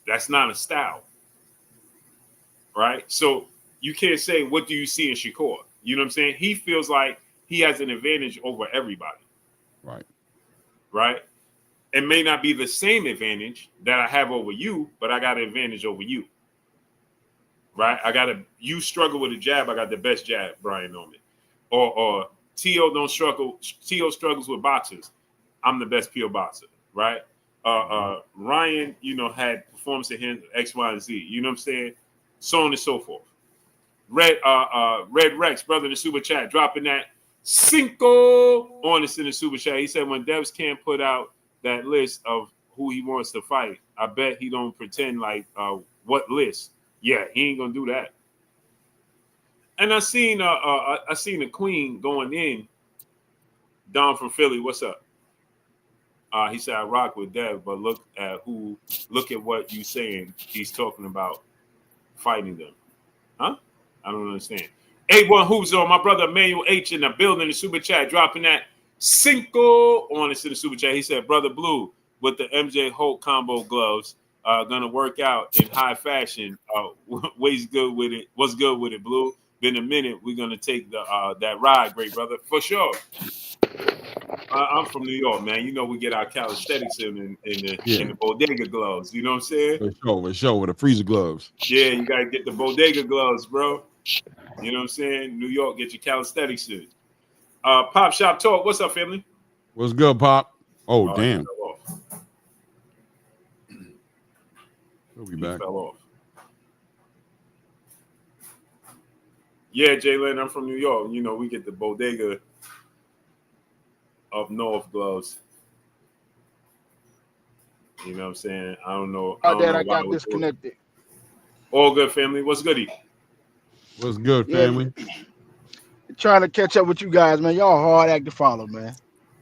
That's not a style, right? So you can't say, what do you see in Shakur? You know what I'm saying? He feels like he has an advantage over everybody. Right? It may not be the same advantage that I have over you, but I got an advantage over you. Right? You struggle with a jab, I got the best jab, Brian Norman. Or Tio don't struggle. Tio struggles with boxers. I'm the best pure boxer, right? Ryan, had performance in him, X, Y, and Z. You know what I'm saying? So on and so forth. Red Rex, brother in the super chat, dropping that Cinco on us in the super chat. He said when Devs can't put out that list of who he wants to fight, I bet he don't pretend like what list. Yeah, he ain't gonna do that. And I seen the Queen going in. Don from Philly, what's up? He said I rock with Dev, but look at what you saying. He's talking about fighting them, huh? I don't understand. A1 Hoops on my brother Emmanuel H in the building, the super chat, dropping that Cinco on us in the super chat. He said, Brother Blue with the MJ Holt combo gloves, gonna work out in high fashion. What's good with it? What's good with it, Blue? Been a minute. We're gonna take that ride, great brother, for sure. I'm from New York, man. We get our calisthenics in the bodega gloves. You know what I'm saying? For sure, with the freezer gloves. Yeah, you gotta get the bodega gloves, bro. You know what I'm saying? New York, get your calisthenics in. Pop Shop Talk, what's up, family? What's good, Pop? Oh, damn. We'll be back. Fell off. Yeah, Jalen, I'm from New York. We get the bodega up north gloves. You know what I'm saying? I don't know That I why I got would do it. disconnected. All good, family. What's goody? What's good, Yeah, family? trying to catch up with you guys, man. Y'all hard act to follow, man.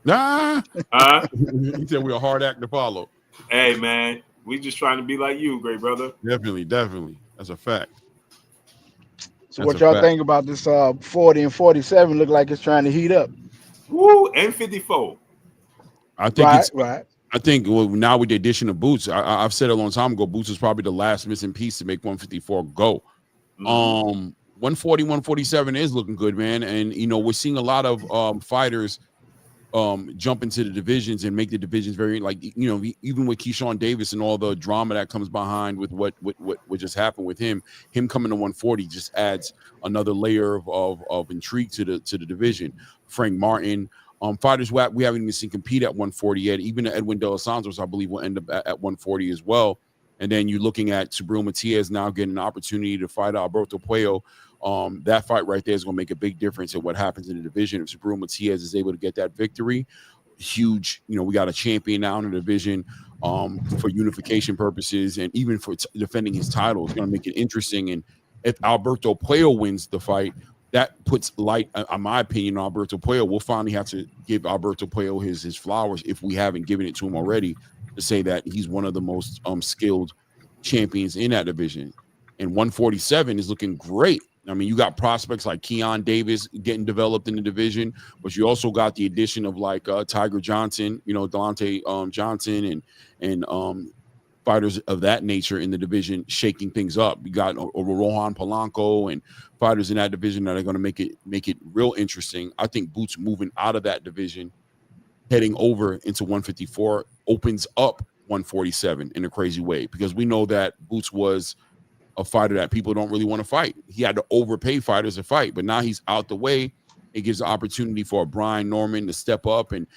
Nah. Huh? He said we're a hard act to follow. Hey, man. We just trying to be like you, great brother. Definitely. That's a fact. So That's what a y'all fact. think about this 40 and 47? Look like it's trying to heat up. Woo! M54. I think it's. Right. I think now with the addition of Boots, I've said a long time ago, Boots is probably the last missing piece to make 154 go. 140, 147 is looking good, man. And we're seeing a lot of fighters jump into the divisions and make the divisions very, like, even with Keyshawn Davis and all the drama that comes behind with what just happened with him coming to 140 just adds another layer of intrigue to the division. Frank Martin, fighters we haven't even seen compete at 140 yet. Even Edwin De Los Santos, I believe, will end up at 140 as well. And then you're looking at Subriel Matias now getting an opportunity to fight Alberto Puello. That fight right there is going to make a big difference in what happens in the division. If Subriel Matias is able to get that victory, huge. We got a champion now in the division for unification purposes and even for defending his title. It's going to make it interesting. And if Alberto Puello wins the fight, that puts light, in my opinion, on Alberto Puello. We'll finally have to give Alberto Puello his flowers if we haven't given it to him already, to say that he's one of the most skilled champions in that division. And 147 is looking great. I mean, you got prospects like Keon Davis getting developed in the division, but you also got the addition of like Tiger Johnson, Delonte Johnson, and fighters of that nature in the division shaking things up. You got Rohan Polanco and fighters in that division that are going to make it real interesting. I think Boots moving out of that division, heading over into 154, opens up 147 in a crazy way, because we know that Boots was a fighter that people don't really want to fight. He had to overpay fighters to fight, but now he's out the way. It gives the opportunity for a Brian Norman to step up and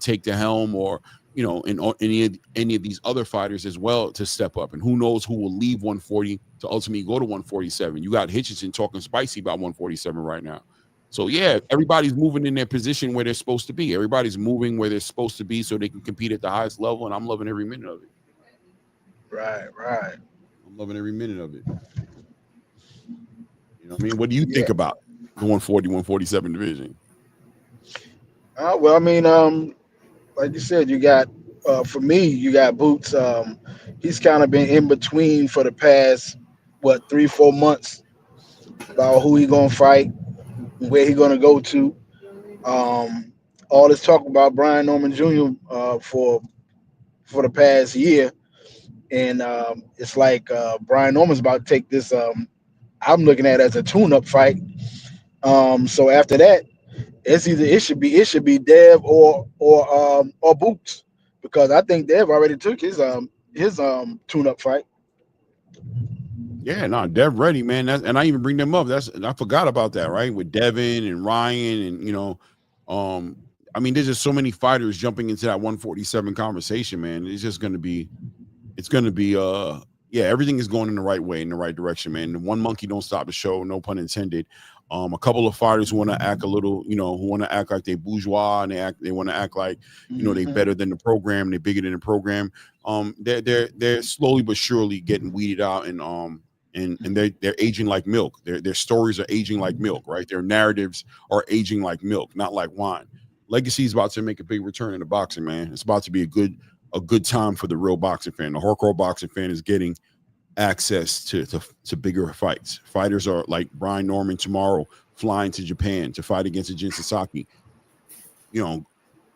take the helm, or and any of these other fighters as well to step up. And who knows who will leave 140 to ultimately go to 147. You got Hitchinson talking spicy about 147 right now. So yeah, everybody's moving in their position where they're supposed to be. Everybody's moving where they're supposed to be so they can compete at the highest level, and I'm loving every minute of it. Right. I'm loving every minute of it. You know what I mean? What do you think about the 140, 147 division? Well, I mean, like you said, you got for me, you got Boots. He's kind of been in between for the past 3-4 months about who he gonna fight, where he gonna go to. All this talk about Brian Norman Jr. For the past year, and it's like Brian Norman's about to take this. I'm looking at it as a tune-up fight. So after that, it should be Dev or Boots, because I think Dev already took his tune-up fight. Yeah, no, Dev ready, man. And I even bring them up. I forgot about that, right? With Devin and Ryan, and I mean, there's just so many fighters jumping into that 147 conversation, man. It's gonna be everything is going in the right way, in the right direction, man. One monkey don't stop the show, no pun intended. A couple of fighters who want to act a little, who want to act like they bourgeois, and they want to act like, they better than the program, they bigger than the program. They're slowly but surely getting weeded out, and they're aging like milk. Their stories are aging like milk, right? Their narratives are aging like milk, not like wine. Legacy is about to make a big return in the boxing, man. It's about to be a good time for the real boxing fan. The hardcore boxing fan is getting access to bigger fights. Fighters are like Brian Norman tomorrow flying to Japan to fight against Jin Sasaki.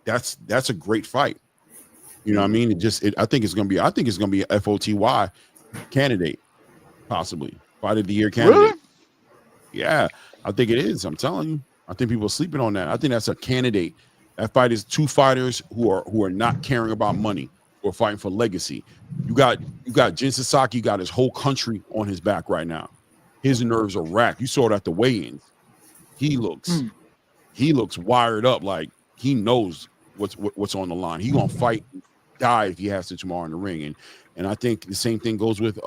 That's a great fight. You know what I mean? I think it's gonna be a FOTY candidate, possibly fight of the year candidate. Really? Yeah, I think it is. I'm telling you. I think people are sleeping on that. I think that's a candidate. That fight is two fighters who are not caring about money, who are fighting for legacy. You got Jin Sasaki, got his whole country on his back right now. His nerves are racked. You saw it at the weigh-ins. He looks wired up, like he knows what's on the line. He gonna fight, die if he has to tomorrow in the ring. And I think the same thing goes with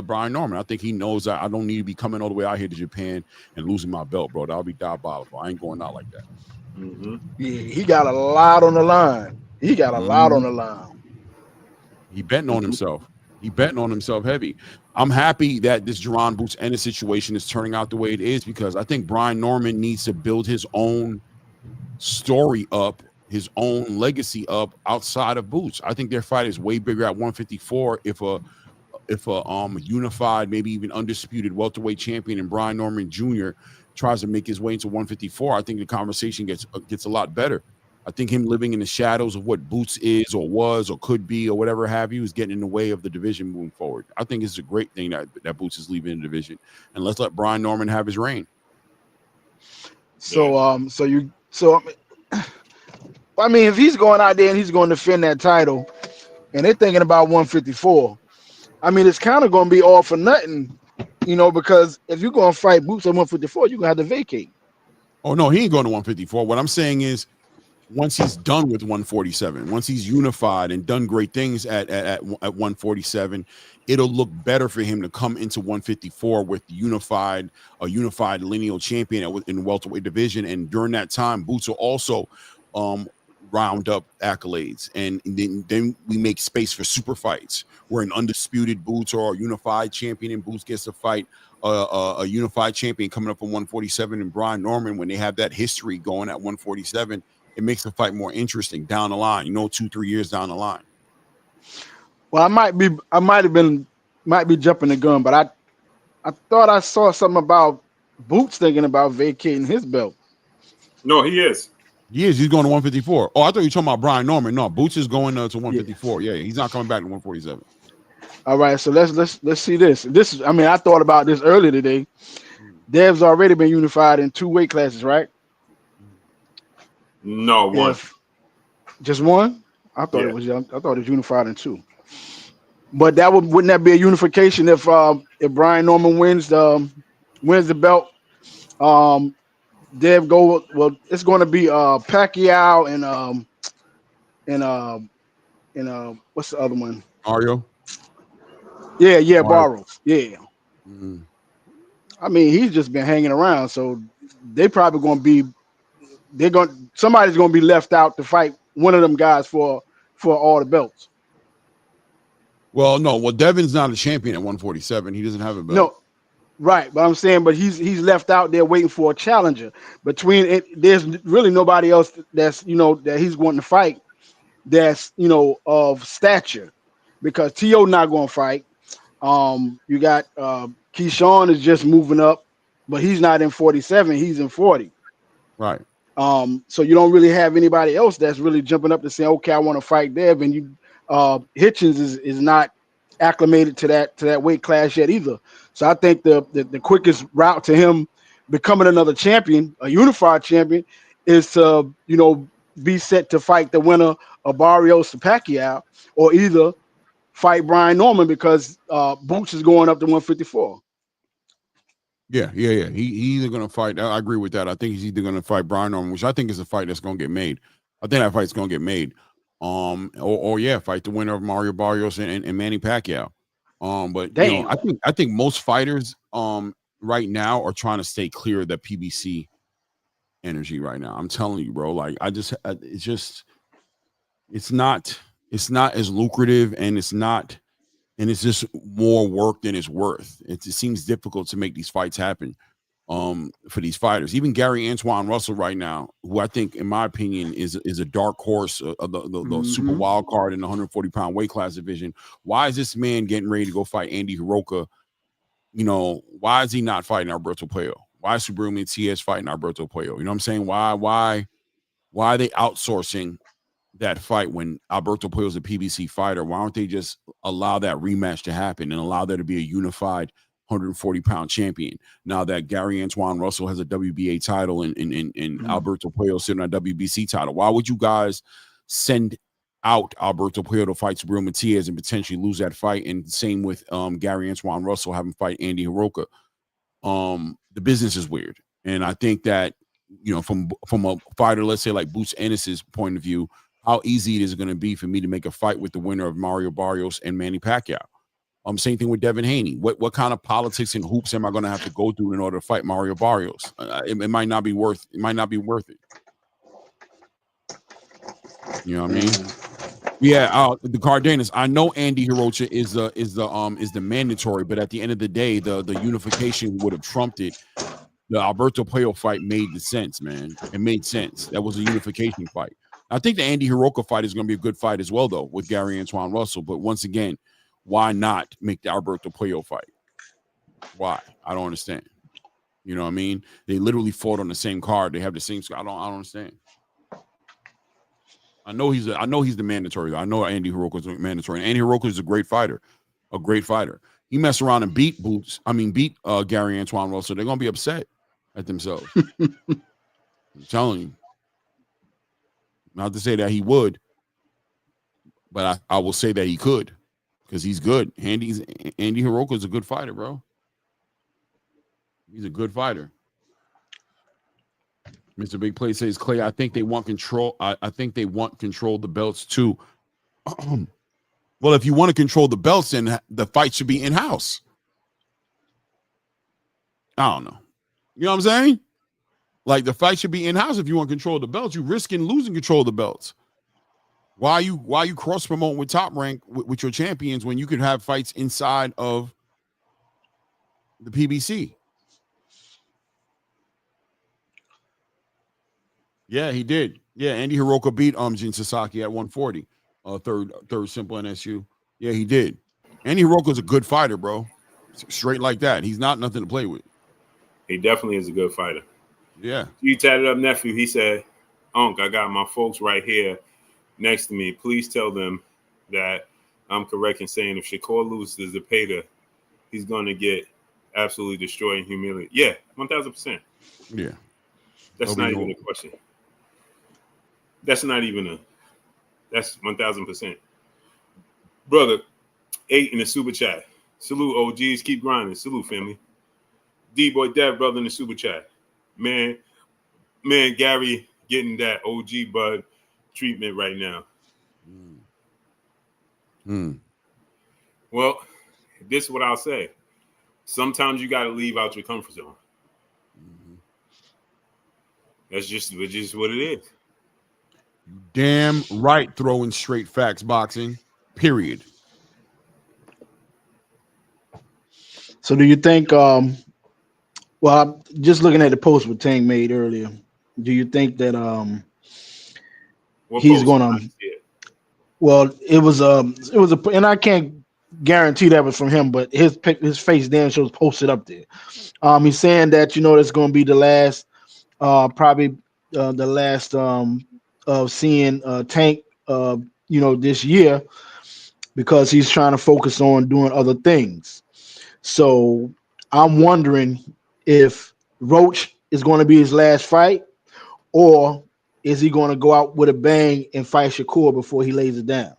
Brian Norman. I think he knows that I don't need to be coming all the way out here to Japan and losing my belt, bro. That'll be diabolical. I ain't going out like that. Yeah, he got a lot on the line. He betting on himself. He betting on himself heavy. I'm happy that this Jaron Boots Ennis situation is turning out the way it is because I think Brian Norman needs to build his own story up, his own legacy up outside of Boots. I think their fight is way bigger at 154 if a unified, maybe even undisputed welterweight champion and Brian Norman Jr. tries to make his way into 154. I think the conversation gets a lot better. I think him living in the shadows of what Boots is or was or could be or whatever have you is getting in the way of the division moving forward. I think it's a great thing that Boots is leaving the division, and let's let Brian Norman have his reign. So I mean, if he's going out there and he's going to defend that title, and they're thinking about 154, I mean, it's kind of going to be all for nothing, because if you're going to fight Boots at 154, you're going to have to vacate. Oh no, he ain't going to 154. What I'm saying is, once he's done with 147, once he's unified and done great things at 147, it'll look better for him to come into 154 with a unified lineal champion in the welterweight division. And during that time, Boots will also round up accolades, and then we make space for super fights where an undisputed Boots or a unified champion in Boots gets to fight a unified champion coming up on 147 and Brian Norman. When they have that history going at 147, it makes the fight more interesting down the line, 2-3 years down the line. Well, I might be jumping the gun, but I thought I saw something about Boots thinking about vacating his belt. No, he is. He's going to 154. Oh, I thought you were talking about Brian Norman. No, Boots is going to 154. Yeah, he's not coming back to 147. All right, so let's see this. I thought about this earlier today. Dev's already been unified in 2 weight classes, right? No, one. Just one? I thought it was unified in 2. But wouldn't that be a unification if Brian Norman wins the belt? Dev go well. It's going to be Pacquiao and what's the other one? Mario. Yeah, Barrows. Yeah. Mm-hmm. I mean, he's just been hanging around, so they probably going to be. Somebody's going to be left out to fight one of them guys for all the belts. Well, no. Well, Devin's not a champion at 147. He doesn't have a belt. No, right. But I'm saying, he's left out there waiting for a challenger. Between it, there's really nobody else that's that he's wanting to fight. That's of stature, because T.O. not going to fight. You got Keyshawn is just moving up, but he's not in 47. He's in 40. Right. So you don't really have anybody else that's really jumping up to say, okay, I want to fight Dev, and Hitchens is not acclimated to that weight class yet either. So I think the quickest route to him becoming another champion, a unified champion, is to be set to fight the winner of Barrios to Pacquiao, or either fight Brian Norman, because Boots is going up to 154. Yeah. He either going to fight. I agree with that. I think he's either going to fight Brian Norman, which I think is a fight that's going to get made. I think that fight's going to get made. Fight the winner of Mario Barrios and Manny Pacquiao. But I think most fighters right now are trying to stay clear of that PBC energy right now. I'm telling you, bro. Like it's not as lucrative, and it's just more work than it's worth. It seems difficult to make these fights happen for these fighters. Even Gary Antoine Russell right now, who I think, in my opinion, is a dark horse of the super wild card in the 140-pound weight class division. Why is this man getting ready to go fight Andy Hiroka? Why is he not fighting Alberto Puello? Why is Subriel Matias fighting Alberto Puello? You know what I'm saying? Why are they outsourcing that fight when Alberto Puello is a PBC fighter? Why don't they just allow that rematch to happen and allow there to be a unified 140-pound champion? Now that Gary Antoine Russell has a WBA title and Alberto Puello sitting on a WBC title, why would you guys send out Alberto Puello to fight Subriel Matias and potentially lose that fight? And same with Gary Antoine Russell having fight Andy Hiroka. The business is weird, and I think that from a fighter, let's say like Boots Ennis's point of view, how easy it is going to be for me to make a fight with the winner of Mario Barrios and Manny Pacquiao. Same thing with Devin Haney. What kind of politics and hoops am I going to have to go through in order to fight Mario Barrios? It might not be worth. It might not be worth it. You know what I mean? Yeah, the Cardenas. I know Andy Hirocha is the mandatory, but at the end of the day, the unification would have trumped it. The Alberto Puello fight made the sense, man. It made sense. That was a unification fight. I think the Andy Hiroka fight is going to be a good fight as well, though, with Gary Antoine Russell. But once again, why not make the Alberto Puello fight? Why? I don't understand. You know what I mean? They literally fought on the same card. They have the same. I don't understand. I know he's the mandatory. I know Andy Hiroka is mandatory. And Andy Hiroka is a great fighter. He messed around and beat Gary Antoine Russell. They're gonna be upset at themselves. I'm telling you. Not to say that he would, but I will say that he could, because he's good. Andy Hiroka is a good fighter, bro. He's a good fighter. Mr. Big Play says, Clay, I think they want control. I think they want control the belts too. Well, if you want to control the belts, then the fight should be in-house. I don't know. You know what I'm saying? Like, the fight should be in-house if you want control of the belts. You're risking losing control of the belts. Why are you cross-promoting with Top Rank with your champions when you could have fights inside of the PBC? Yeah, he did. Yeah, Andy Hiroka beat Jin Sasaki at 140. Third simple NSU. Yeah, he did. Andy Hiroka's a good fighter, bro. Straight like that. He's not nothing to play with. He definitely is a good fighter. Yeah. You tatted up nephew. He said, Unc, I got my folks right here next to me. Please tell them that I'm correct in saying if Shakur loses the Zepeda, he's going to get absolutely destroyed and humiliated. Yeah, 1,000%. Yeah. That's not even a question. That's 1,000%. Brother, 8 in the super chat. Salute, OGs. Keep grinding. Salute, family. D-Boy Dev, brother, in the super chat. Man, Gary getting that OG Bud treatment right now. Well, this is what I'll say. Sometimes you got to leave out your comfort zone. That's just what it is. Damn right, throwing straight facts, boxing, period. So do you think, well, I'm just looking at the post what Tank made earlier, do you think that he's going to, well, it was and I can't guarantee that was from him, but his face damn shows posted up there. He's saying that, that's going to be the last, probably the last of seeing Tank, this year, because he's trying to focus on doing other things. So I'm wondering if Roach is going to be his last fight, or is he going to go out with a bang and fight Shakur before he lays it down?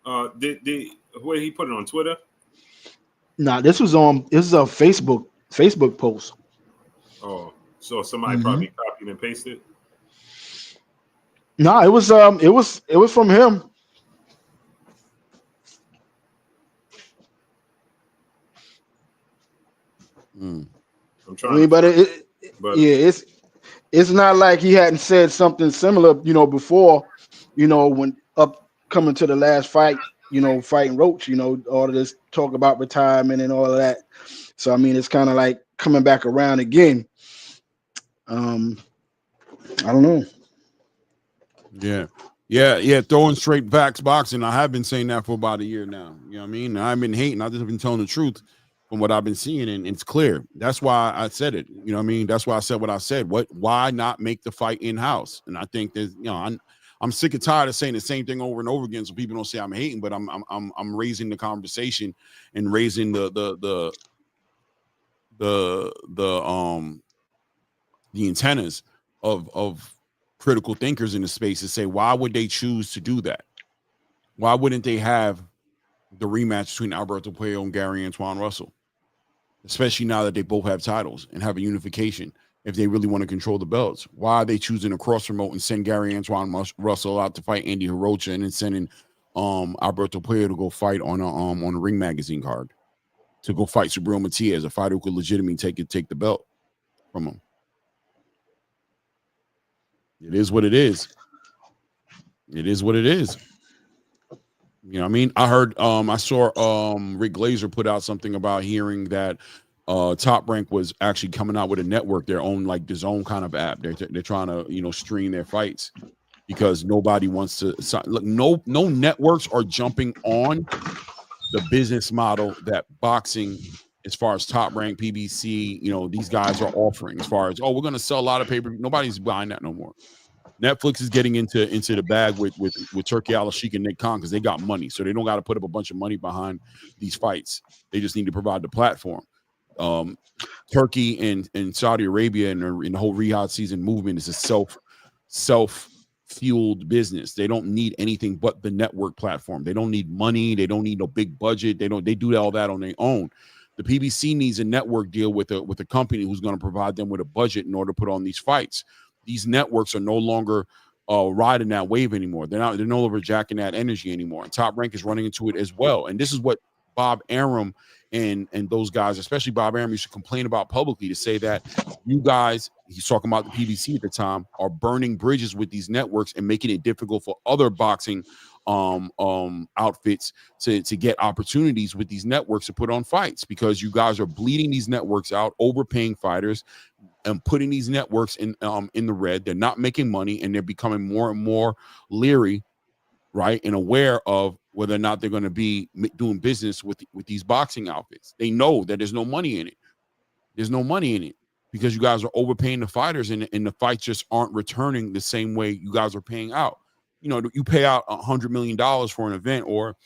Where he put it on Twitter? Nah, this is a Facebook post. Oh, so somebody probably copied and pasted. No, it was from him. I'm trying. It's not like he hadn't said something similar, before, when coming to the last fight, fighting Roach, all of this talk about retirement and all of that. So I mean, it's kind of like coming back around again. I don't know. Yeah. Throwing straight facts boxing. I have been saying that for about a year now. You know what I mean? I've been hating. I've just been telling the truth from what I've been seeing, and it's clear. That's why I said it. You know what I mean? That's why I said what I said. Why not make the fight in-house? And I think there's, I'm sick and tired of saying the same thing over and over again, so people don't say I'm hating, but I'm raising the conversation and raising the antennas of critical thinkers in the space to say, why would they choose to do that? Why wouldn't they have the rematch between Alberto Puello and Gary Antoine Russell, especially now that they both have titles and have a unification? If they really want to control the belts, why are they choosing to cross promote and send Gary Antoine Russell out to fight Andy Hirocha and then sending Alberto Puello to go fight on a Ring Magazine card to go fight Subriel Matias, a fighter who could legitimately take the belt from him? It is what it is. It is what it is. You know what I mean? I heard I saw Rick Glazer put out something about hearing that Top Rank was actually coming out with a network, their own like DAZN kind of app. They're trying to, you know, stream their fights because nobody wants to look, no networks are jumping on the business model that boxing, as far as Top Rank, PBC, you know, these guys are offering, as far as, oh, we're going to sell a lot of paper. Nobody's buying that no more. Netflix is getting into the bag with Turkey Al-Sheikh and Nick Khan because they got money, so they don't got to put up a bunch of money behind these fights. They just need to provide the platform. Turkey and Saudi Arabia and the whole Riyadh season movement is a self-fueled business. They don't need anything but the network platform. They don't need money. They don't need no big budget. They do all that on their own. The PBC needs a network deal with a company who's going to provide them with a budget in order to put on these fights. These networks are no longer riding that wave anymore. They're no longer jacking that energy anymore. And Top Rank is running into it as well. And this is what Bob Arum and those guys, especially Bob Arum, used to complain about publicly, to say that you guys, he's talking about the PBC at the time, are burning bridges with these networks and making it difficult for other boxing outfits to get opportunities with these networks to put on fights, because you guys are bleeding these networks out, overpaying fighters, and putting these networks in the red. They're not making money, and they're becoming more and more leery, right, and aware of whether or not they're going to be doing business with these boxing outfits. They know that there's no money in it. There's no money in it because you guys are overpaying the fighters, and the fights just aren't returning the same way you guys are paying out. You know, you pay out $100 million for an event, or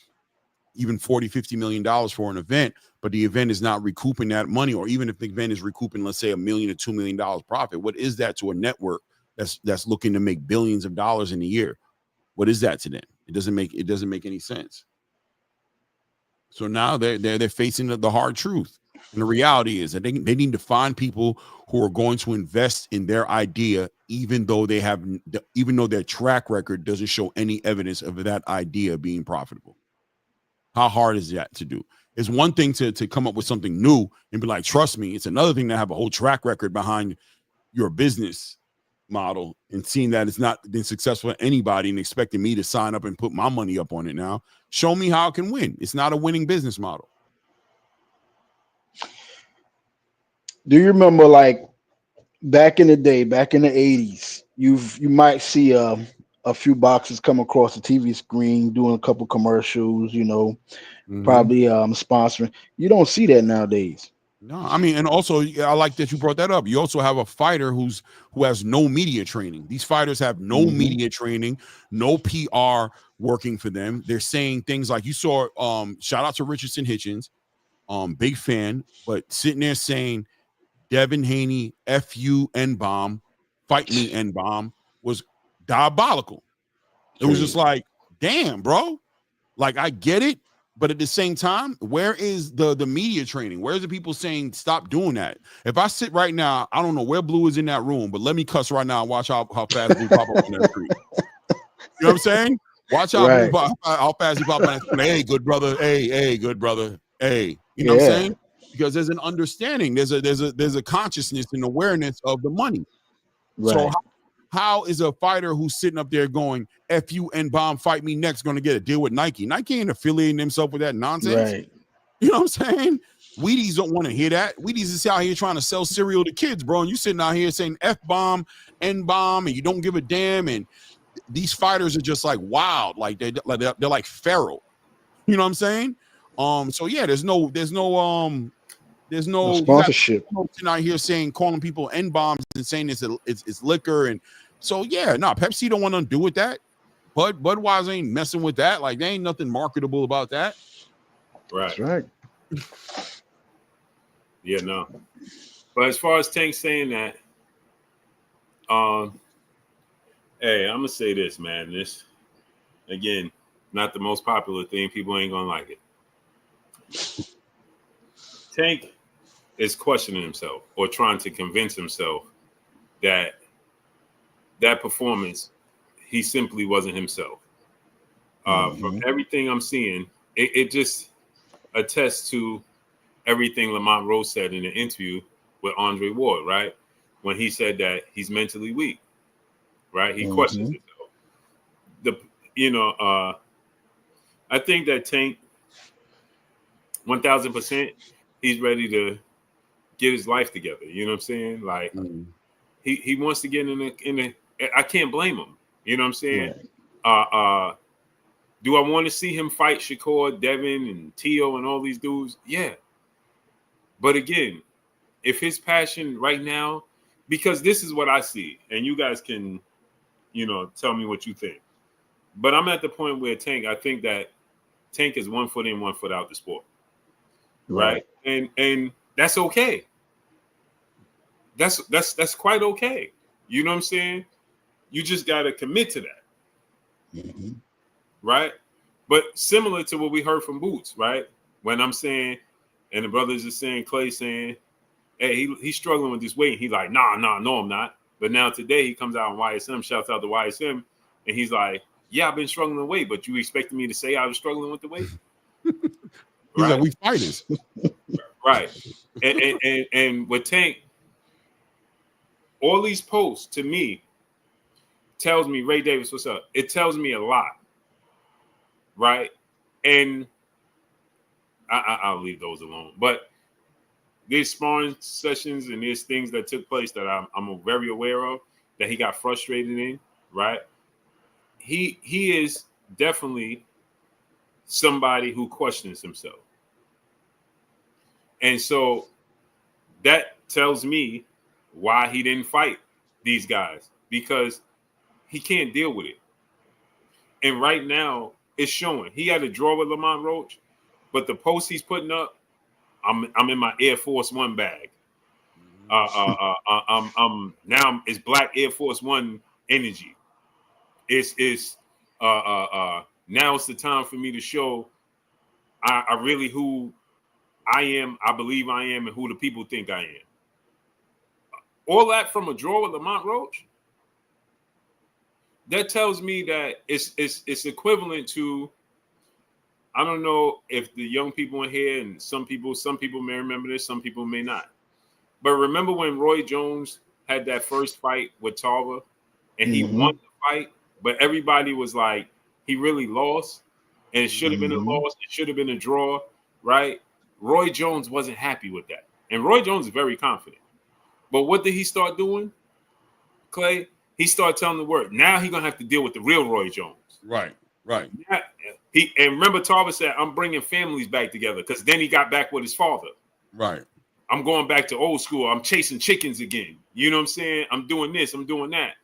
even $40-50 million for an event, but the event is not recouping that money. Or even if the event is recouping, let's say $1 million or $2 million profit, what is that to a network that's looking to make billions of dollars in a year? What is that to them? It doesn't make any sense. So now they're facing the hard truth. And the reality is that they need to find people who are going to invest in their idea, even though their track record doesn't show any evidence of that idea being profitable. How hard is that to do? It's one thing to come up with something new and be like, trust me. It's another thing to have a whole track record behind your business model and seeing that it's not been successful for anybody and expecting me to sign up and put my money up on it now. Show me how it can win. It's not a winning business model. Do you remember, like, back in the day, back in the 80s, you might see a few boxers come across the TV screen doing a couple commercials, you know, probably sponsoring. You don't see that nowadays. No, I mean, and also I like that you brought that up. You also have a fighter who has no media training. These fighters have no media training, no PR working for them. They're saying things like, you saw, shout out to Richardson Hitchens, big fan, but sitting there saying Devin Haney, F-U, N-bomb, fight me, N-bomb, was diabolical. It was just like, damn, bro. Like, I get it. But at the same time, where is the media training? Where's the people saying stop doing that? If I sit right now, I don't know where Blue is in that room, but let me cuss right now and watch how fast Blue pop up on that street. You know what I'm saying? Watch how Blue how fast he pop on that street. Hey, good brother. Hey, good brother. Hey, you know what I'm saying? Because there's an understanding. There's a consciousness and awareness of the money. Right. So how is a fighter who's sitting up there going, F you and bomb, fight me next, going to get a deal with Nike? Nike ain't affiliating themselves with that nonsense. Right. You know what I'm saying? Wheaties don't want to hear that. Wheaties is out here trying to sell cereal to kids, bro. And you sitting out here saying F-bomb, N-bomb, and you don't give a damn. And these fighters are just like wild. Like they're like feral. You know what I'm saying? So yeah, there's no sponsorship. Sitting out here saying, calling people N-bombs and saying it's liquor. And so, yeah, no, Pepsi don't want to do with that. But Budweiser ain't messing with that. Like, there ain't nothing marketable about that. Right. That's right. Yeah, no. But as far as Tank saying that, hey, I'm going to say this, man. This, again, not the most popular thing. People ain't going to like it. Tank is questioning himself or trying to convince himself that performance, he simply wasn't himself. From everything I'm seeing, it just attests to everything Lamont Rose said in the interview with Andre Ward, right? When he said that he's mentally weak. right? He questions himself. I think that Tank, 1,000%, he's ready to get his life together. You know what I'm saying? Like he wants to get in a. I can't blame him. You know what I'm saying? Right. Do I want to see him fight Shakur, Devin, and Tio and all these dudes? Yeah. But again, if his passion right now, because this is what I see, and you guys can, tell me what you think. But I'm at the point where I think that Tank is 1 foot in, 1 foot out the sport. Right? And that's okay. That's quite okay. You know what I'm saying? You just got to commit to that. Right? But similar to what we heard from Boots, right? When I'm saying, and the brothers are saying, Clay saying, hey, he's struggling with this weight. He's like, no, I'm not. But now today he comes out on YSM, shouts out to YSM, and he's like, yeah, I've been struggling with weight, but you expected me to say I was struggling with the weight? He's like, we fighters. Right. And with Tank, all these posts to me tells me, Ray Davis, what's up? It tells me a lot. Right. And I'll leave those alone. But there's sparring sessions and there's things that took place that I'm very aware of that he got frustrated in. Right. He is definitely somebody who questions himself. And so that tells me why he didn't fight these guys, because he can't deal with it. And right now it's showing. He had a draw with Lamont Roach, but the post he's putting up, I'm in my Air Force One bag. I'm now it's Black Air Force One energy. It's now it's the time for me to show I really who I am, I believe I am, and who the people think I am. All that from a draw with Lamont Roach, that tells me that it's equivalent to, I don't know if the young people in here, and some people may remember this, some people may not. But remember when Roy Jones had that first fight with Tarver and he won the fight, but everybody was like, he really lost, and it should have been a loss, it should have been a draw, right? Roy Jones wasn't happy with that. And Roy Jones is very confident. But what did he start doing, Clay? He started telling the word. Now he's going to have to deal with the real Roy Jones. Right. Now, and remember Tarver said, I'm bringing families back together, because then he got back with his father. Right. I'm going back to old school. I'm chasing chickens again. You know what I'm saying? I'm doing this. I'm doing that.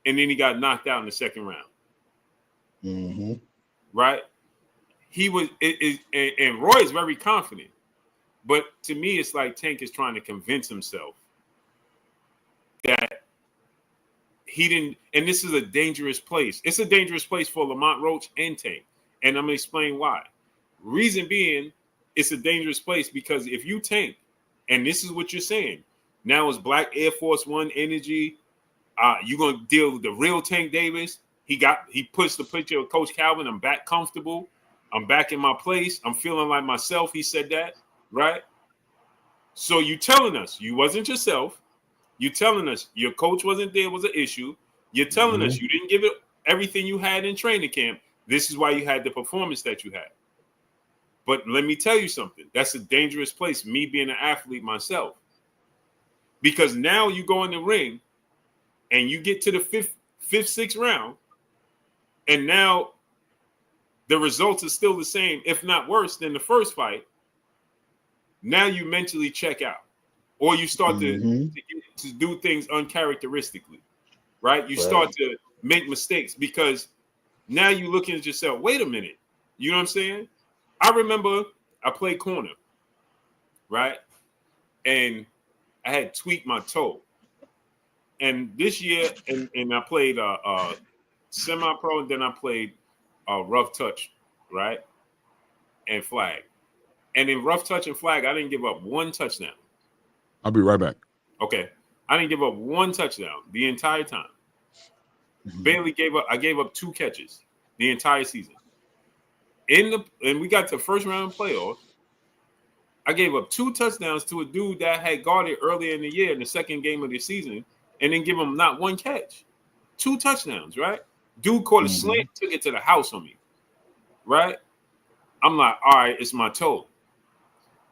And then he got knocked out in the second round. Right? He was, and Roy is very confident. But to me, it's like Tank is trying to convince himself that he didn't, and this is a dangerous place. It's a dangerous place for Lamont Roach and Tank. And I'm going to explain why. Reason being, it's a dangerous place because if you tank, and this is what you're saying, now it's Black Air Force One energy. You're going to deal with the real Tank Davis. He puts the picture of Coach Calvin. I'm back comfortable. I'm back in my place. I'm feeling like myself. He said that, right? So you telling us you wasn't yourself. You telling us your coach wasn't there, was an issue. You're telling us you didn't give it everything you had in training camp. This is why you had the performance that you had. But let me tell you something. That's a dangerous place, me being an athlete myself. Because now you go in the ring and you get to the fifth, sixth round, and now the results are still the same, if not worse than the first fight. Now you mentally check out. Or you start to do things uncharacteristically, right? You start to make mistakes because now you're looking at yourself, wait a minute. You know what I'm saying? I remember I played corner, right? And I had tweaked my toe. And this year, and I played semi-pro, and then I played rough touch, right? And flag. And in rough touch and flag, I didn't give up one touchdown. I'll be right back. Okay. I didn't give up one touchdown the entire time. Barely gave up. I gave up 2 catches the entire season. And we got to the first round playoff. I gave up 2 touchdowns to a dude that had guarded earlier in the year in the second game of the season and didn't give him not one catch. 2 touchdowns, right? Dude caught a slant, took it to the house on me, right? I'm like, all right, it's my toe.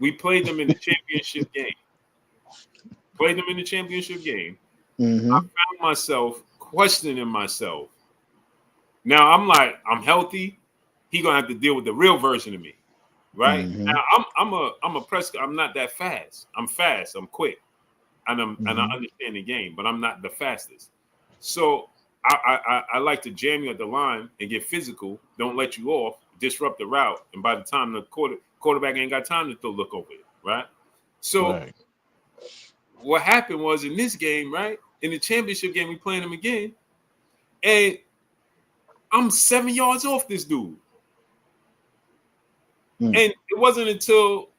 We played them in the championship game. Mm-hmm. I found myself questioning myself. Now I'm like, I'm healthy. He gonna have to deal with the real version of me, right? Mm-hmm. Now I'm a press. I'm not that fast. I'm fast. I'm quick, and I understand the game, but I'm not the fastest. So I like to jam you at the line and get physical. Don't let you off. Disrupt the route, and by the time the quarterback ain't got time to look over it, right? So what happened was in this game, right? In the championship game, we playing him again, and I'm 7 yards off this dude. And it wasn't until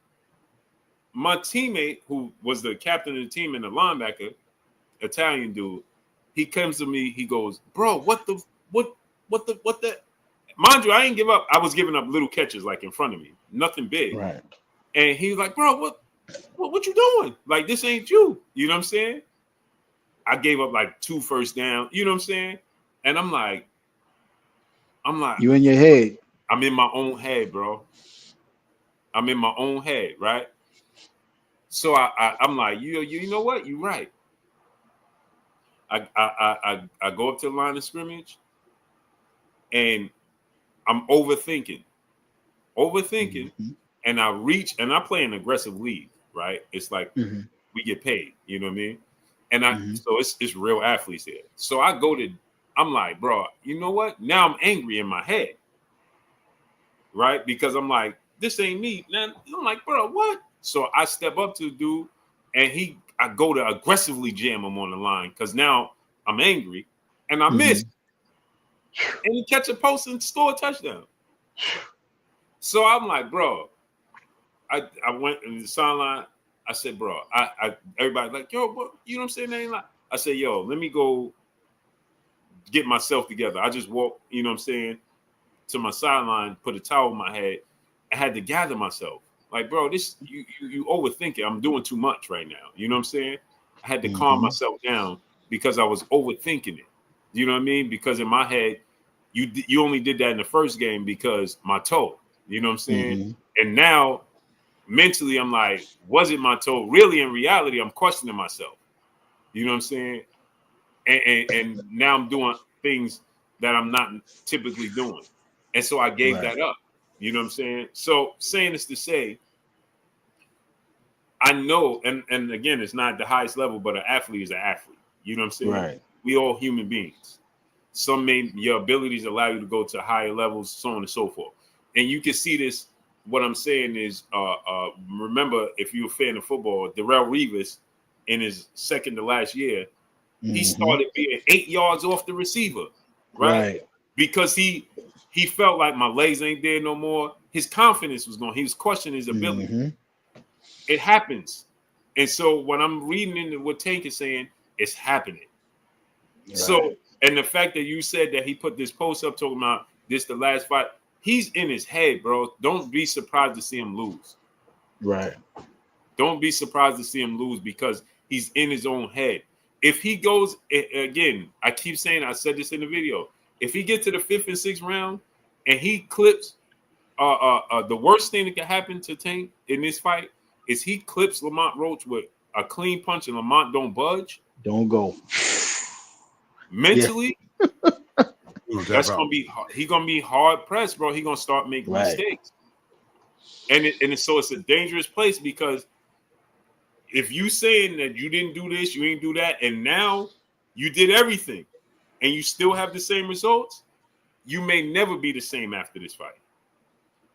my teammate, who was the captain of the team and the linebacker, Italian dude, he comes to me, he goes, bro, what the mind you, I ain't give up. I was giving up little catches like in front of me, nothing big. Right. And he was like, bro, what you doing? Like, this ain't you. You know what I'm saying? I gave up like 2 first down, you know what I'm saying? And I'm like, you in your head. I'm in my own head, bro. I'm in my own head, right? So I'm like, you know what? You're right. I go up to the line of scrimmage, and I'm overthinking, and I reach, and I play an aggressive league, right? It's like we get paid, you know what I mean? And so it's real athletes here. So I'm like, bro, you know what? Now I'm angry in my head, right? Because I'm like, this ain't me. Now I'm like, bro, what? So I step up to the dude, and I go to aggressively jam him on the line because now I'm angry, and I miss. And he catch a post and score a touchdown. So I'm like, bro, I went in the sideline. I said, bro, everybody like, yo, what, you know what I'm saying? They ain't like, I said, yo, let me go get myself together. I just walked, you know what I'm saying, to my sideline, put a towel on my head. I had to gather myself. Like, bro, this you overthink it. I'm doing too much right now. You know what I'm saying? I had to calm myself down because I was overthinking it. You know what I mean? Because in my head, you only did that in the first game because my toe. You know what I'm saying? And now mentally, I'm like, was it my toe? Really, in reality, I'm questioning myself. You know what I'm saying? And now I'm doing things that I'm not typically doing. And so I gave that up. You know what I'm saying? So saying this to say, I know, and again, it's not the highest level, but an athlete is an athlete. You know what I'm saying? Right. We all human beings. Your abilities allow you to go to higher levels, so on and so forth. And you can see this. What I'm saying is, remember, if you're a fan of football, Darrell Revis, in his second to last year, he started being 8 yards off the receiver, right? Because he felt like my legs ain't there no more. His confidence was gone. He was questioning his ability. It happens. And so when I'm reading into what Tank is saying, it's happening. So, and the fact that you said that he put this post up talking about this the last fight, he's in his head, bro. Don't be surprised to see him lose. Don't be surprised to see him lose because he's in his own head. If he goes, again, I keep saying, I said this in the video, if he gets to the 5th and 6th round and he clips, the worst thing that can happen to Tank in this fight is he clips Lamont Roach with a clean punch and Lamont don't budge. Don't go. Mentally, that's gonna be hard. He's gonna be hard pressed, bro. He's gonna start making mistakes, so it's a dangerous place because if you saying that you didn't do this, you ain't do that, and now you did everything, and you still have the same results, you may never be the same after this fight.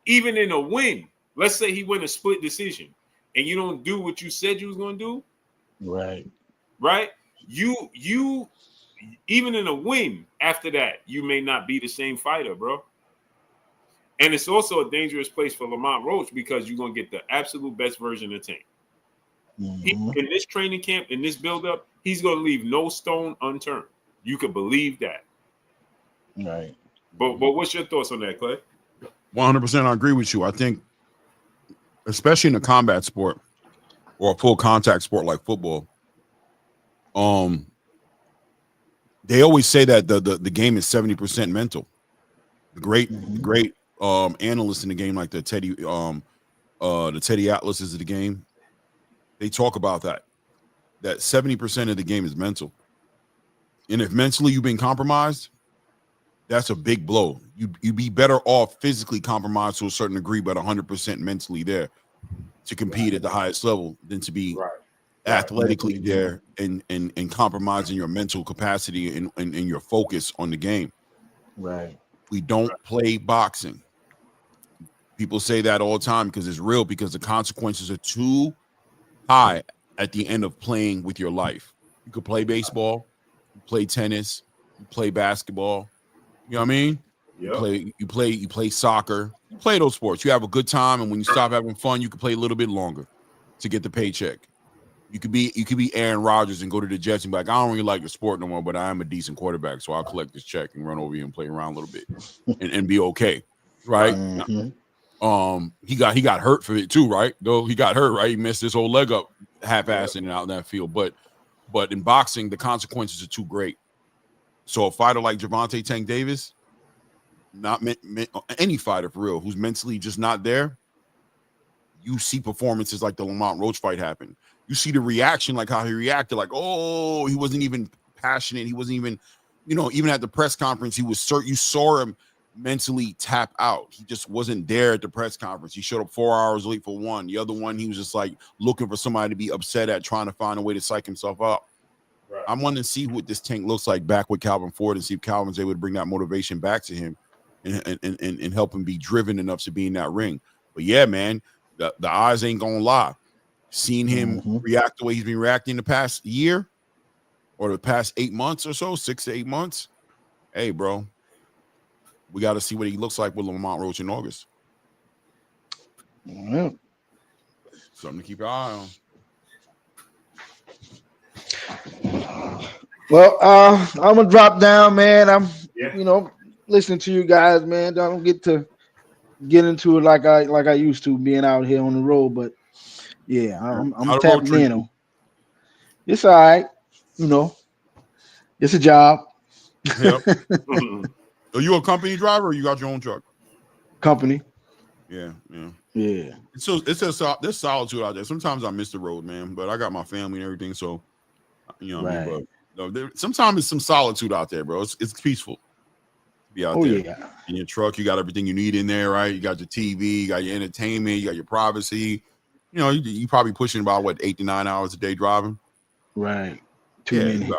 Even in a win, let's say he win a split decision, and you don't do what you said you was gonna do, right? You. Even in a win after that, you may not be the same fighter, bro. And it's also a dangerous place for Lamont Roach because you're going to get the absolute best version of Tank. In this training camp, in this buildup, he's going to leave no stone unturned. You can believe that. But what's your thoughts on that, Clay? 100% I agree with you. I think, especially in a combat sport or a full contact sport like football, they always say that the game is 70% mental. The great analysts in the game, like the Teddy Atlases of the game, they talk about that 70% of the game is mental. And if mentally you've been compromised, that's a big blow. You'd be better off physically compromised to a certain degree, but 100% mentally there to compete at the highest level than to be athletically there and compromising your mental capacity and your focus on the game. Right. We don't play boxing. People say that all the time because it's real, because the consequences are too high at the end of playing with your life. You could play baseball, you play tennis, you play basketball. You know what I mean? Yep. You play soccer, you play those sports. You have a good time, and when you stop having fun, you can play a little bit longer to get the paycheck. You could be Aaron Rodgers and go to the Jets and be like, I don't really like the sport no more, but I am a decent quarterback, so I'll collect this check and run over here and play around a little bit and be okay, right? Mm-hmm. He got hurt for it too, right? Though he got hurt, right? He messed his whole leg up, half-assing out in that field. But in boxing, the consequences are too great. So a fighter like Gervonta Tank Davis, not any fighter for real, who's mentally just not there, you see performances like the Lamont Roach fight happen. You see the reaction, like how he reacted, like, oh, he wasn't even passionate. He wasn't even, even at the press conference, you saw him mentally tap out. He just wasn't there at the press conference. He showed up 4 hours late for one. The other one, he was just like looking for somebody to be upset at, trying to find a way to psych himself up. Right. I'm wanting to see what this Tank looks like back with Calvin Ford and see if Calvin's able to bring that motivation back to him and help him be driven enough to be in that ring. But yeah, man, the eyes ain't gonna lie. Seeing him react the way he's been reacting the past year or the past 8 months or so, 6 to 8 months. Hey, bro, we got to see what he looks like with Lamont Roach in August. Yeah. Something to keep your eye on. Well, I'm gonna drop down, man. I'm, listening to you guys, man. I don't get into it like I used to, being out here on the road. But yeah, I'm tapping in. It's all right, it's a job. Yep. Are you a company driver or you got your own truck? Company. Yeah. So there's solitude out there. Sometimes I miss the road, man, but I got my family and everything, so what I mean. But sometimes it's some solitude out there, bro. It's peaceful to be out there. Yeah. In your truck, you got everything you need in there, right? You got your TV, you got your entertainment, you got your privacy. You probably pushing about 8 to 9 hours a day driving. Right. Too many.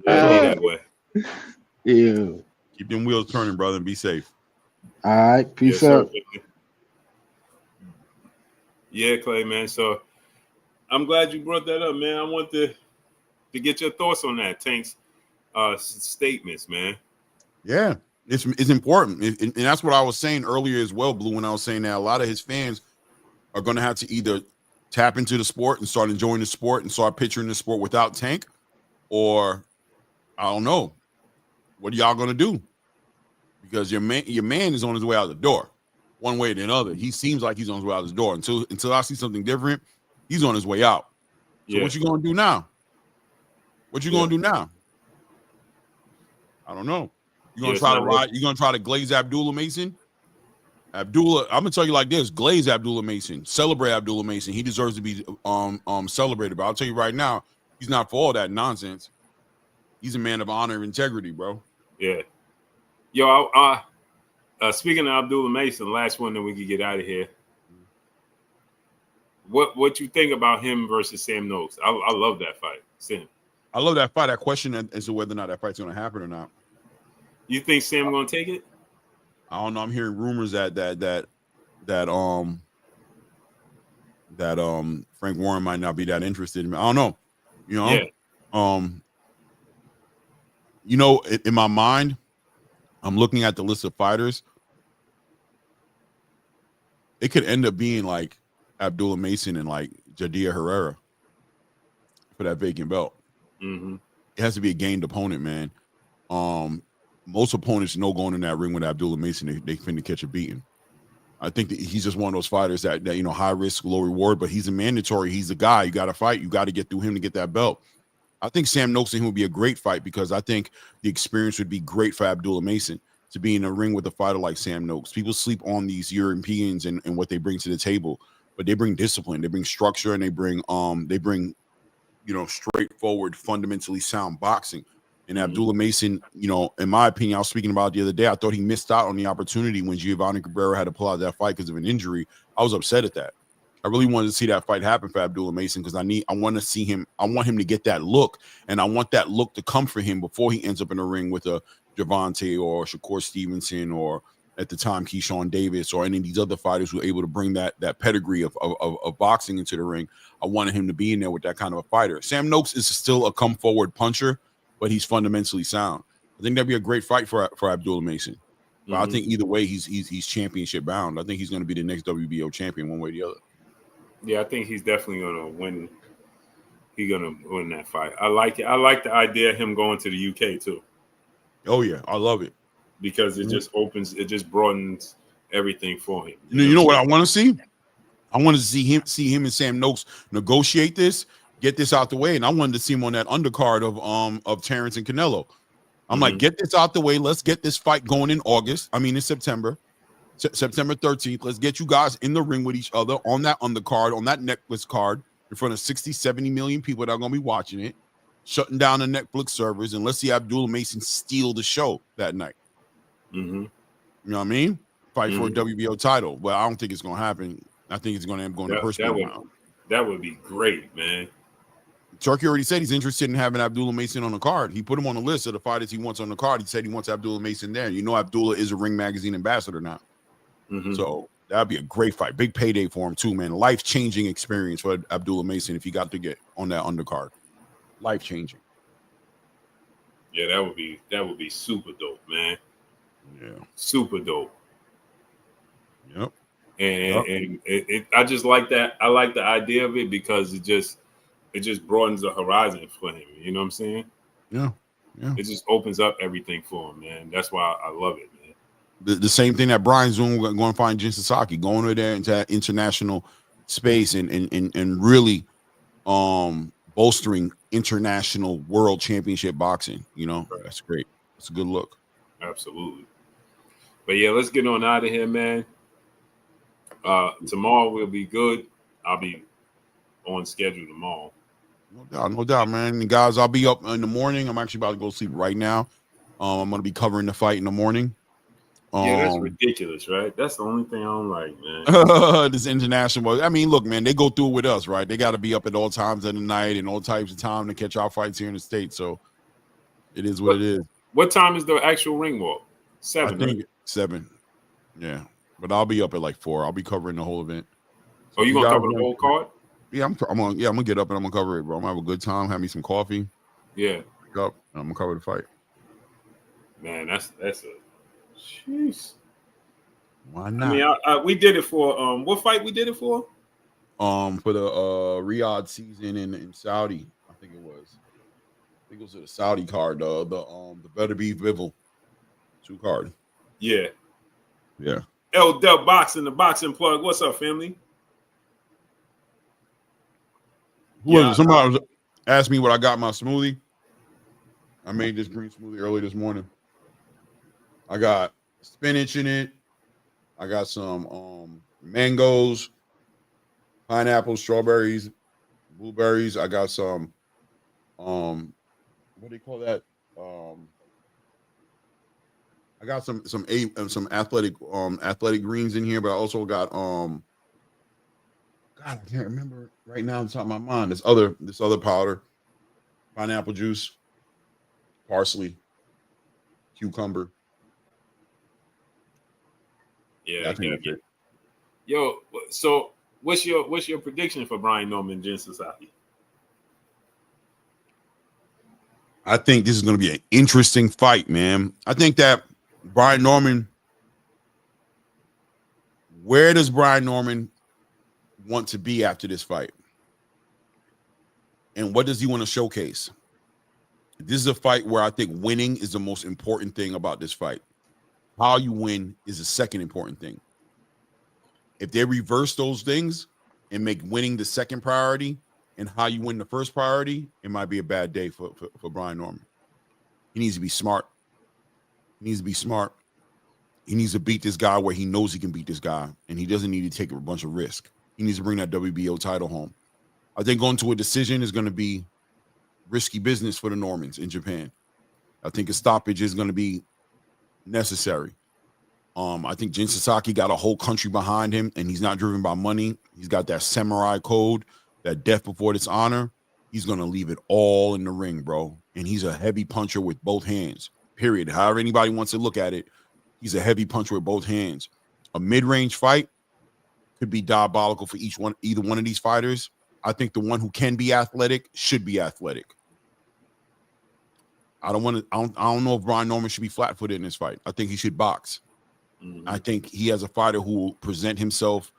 That way. Yeah. Keep them wheels turning, brother, and be safe. All right. Peace out. Yeah, Clay, man. So I'm glad you brought that up, man. I want to get your thoughts on that, Tank's statements, man. Yeah, it's important. And that's what I was saying earlier as well, Blue, when I was saying that a lot of his fans are going to have to either tap into the sport and start enjoying the sport and start picturing the sport without Tank, or I don't know. What are y'all going to do? Because your man is on his way out the door, one way or another. He seems like he's on his way out the door. Until I see something different, he's on his way out. So what you going to do now? What you going to do now? I don't know. You going to try to ride? You going to try to glaze Abdullah Mason? I'm gonna tell you like this: glaze Abdullah Mason, celebrate Abdullah Mason. He deserves to be celebrated. But I'll tell you right now, he's not for all that nonsense. He's a man of honor and integrity, bro. Yeah. Yo, speaking of Abdullah Mason, last one that we could get out of here. What you think about him versus Sam Noakes? I love that fight. Sam. I love that fight. That question as to whether or not that fight's going to happen or not. You think Sam going to take it? I don't know. I'm hearing rumors that Frank Warren might not be that interested in me. I don't know. In my mind, I'm looking at the list of fighters. It could end up being like Abdullah Mason and like Jadir Herrera for that vacant belt. Mm-hmm. It has to be a gained opponent, man. Most opponents know going in that ring with Abdullah Mason, they finna catch a beating. I think that he's just one of those fighters that high risk, low reward, but he's a mandatory. He's a guy. You got to fight. You got to get through him to get that belt. I think Sam Noakes and him would be a great fight because I think the experience would be great for Abdullah Mason to be in a ring with a fighter like Sam Noakes. People sleep on these Europeans and what they bring to the table, but they bring discipline, they bring structure, and they bring straightforward, fundamentally sound boxing. And Abdullah Mason, in my opinion, I was speaking about it the other day. I thought he missed out on the opportunity when Giovanni Cabrera had to pull out that fight because of an injury. I was upset at that. I really wanted to see that fight happen for Abdullah Mason because I want to see him. I want him to get that look, and I want that look to come for him before he ends up in a ring with a Gervonta or Shakur Stevenson or at the time Keyshawn Davis or any of these other fighters who were able to bring that pedigree of boxing into the ring. I wanted him to be in there with that kind of a fighter. Sam Noakes is still a come forward puncher, but he's fundamentally sound. I think that'd be a great fight for Abdullah Mason. But I think either way, he's championship bound. I think he's going to be the next WBO champion one way or the other. Yeah, I think he's definitely going to win. He's going to win that fight. I like it. I like the idea of him going to the UK too. Oh yeah, I love it because it just broadens everything for him. You know what I want to see? I want to see him and Sam Noakes negotiate this, get this out the way, and I wanted to see him on that undercard of Terrence and Canelo. I'm like, get this out the way. Let's get this fight going in September. September 13th. Let's get you guys in the ring with each other on that undercard, on that Netflix card in front of 60, 70 million people that are going to be watching it, shutting down the Netflix servers, and let's see Abdullah Mason steal the show that night. You know what I mean? Fight for a WBO title. Well, I don't think it's going to happen. I think it's going to end up going to personal round. That would be great, man. Turkey already said he's interested in having Abdullah Mason on the card. He put him on the list of the fighters he wants on the card. He said he wants Abdullah Mason there. You know, Abdullah is a Ring Magazine ambassador now. So that'd be a great fight. Big payday for him too, man. Life-changing experience for Abdullah Mason if he got to get on that undercard. Life-changing. Yeah, that would be super dope, man. Yeah. Super dope. Yep. And I just like that. I like the idea of it because it just broadens the horizon for him. You know what I'm saying? Yeah. It just opens up everything for him, man. That's why I love it, man. The same thing that Brian's doing, going to find Jin Sasaki, going over there into that international space and really bolstering international world championship boxing. That's great. It's a good look. Absolutely. But yeah, let's get on out of here, man. Tomorrow will be good. I'll be on schedule tomorrow. No doubt, man. And guys, I'll be up in the morning. I'm actually about to go sleep right now. I'm going to be covering the fight in the morning. Yeah, that's ridiculous, right? That's the only thing I don't like, man. This international. I mean, look, man, they go through it with us, right? They got to be up at all times of the night and all types of time to catch our fights here in the States. So it is what it is. What time is the actual ring walk? 7. I think 7. Yeah, but I'll be up at like 4. I'll be covering the whole event. Oh, you gonna cover the whole card? Yeah, I'm gonna get up and I'm gonna cover it, bro. I'm gonna have a good time. Have me some coffee. Yeah. Wake up and I'm gonna cover the fight. Man, that's a. Jeez. Why not? I mean, we did it for what fight we did it for? For the Riyadh season in Saudi, I think it was. I think it was the Saudi card, the Better Be Vival 2 card. Yeah. Yeah. L Dub Boxing, the boxing plug. What's up, family? Somebody was asked me what I got in my smoothie. I made this green smoothie early this morning. I got spinach in it. I got some mangoes, pineapples, strawberries, blueberries. I got some what do you call that? I got some athletic greens in here, but I also got God, I can't remember right now on top of my mind. This other powder, pineapple juice, parsley, cucumber. Yeah, I think that's it. Yo, so what's your prediction for Brian Norman, Jin Sasaki? I think this is going to be an interesting fight, man. I think that Brian Norman, where does Brian Norman want to be after this fight? And what does he want to showcase? This is a fight where I think winning is the most important thing about this fight. How you win is the second important thing. If they reverse those things and make winning the second priority and how you win the first priority, it might be a bad day for Brian Norman. He needs to be smart. He needs to be smart. He needs to beat this guy where he knows he can beat this guy, and he doesn't need to take a bunch of risk. He needs to bring that WBO title home. I think going to a decision is going to be risky business for the Normans in Japan. I think a stoppage is going to be necessary. I think Jin Sasaki got a whole country behind him, and he's not driven by money. He's got that samurai code, that death before dishonor. He's going to leave it all in the ring, bro. And he's a heavy puncher with both hands, period. However anybody wants to look at it, he's a heavy puncher with both hands. A mid-range fight could be diabolical for either one of these fighters. I think the one who can be athletic should be athletic. I don't know if Brian Norman should be flat-footed in this fight. I think he should box. Mm-hmm. I think he has a fighter who will present himself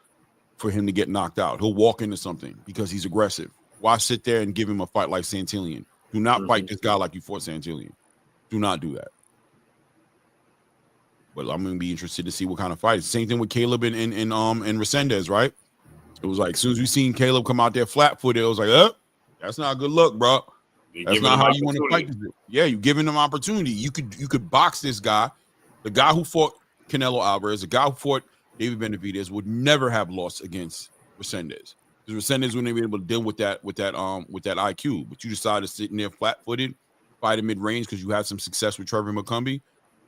for him to get knocked out. He'll walk into something because he's aggressive. Why sit there and give him a fight like Santillan? Do not fight this guy like you fought Santillan. Do not do that. But I'm going to be interested to see what kind of fight. Same thing with Caleb and Resendez, right? It was like, as soon as we seen Caleb come out there flat-footed, it was like, that's not a good look, bro. That's not how you want to fight this. Yeah, you're giving them opportunity. You could box this guy. The guy who fought Canelo Alvarez, the guy who fought David Benavidez would never have lost against Resendez. Because Resendez wouldn't be able to deal with that IQ. But you decided to sit in there flat-footed, fight in mid-range because you had some success with Trevor McCumbee,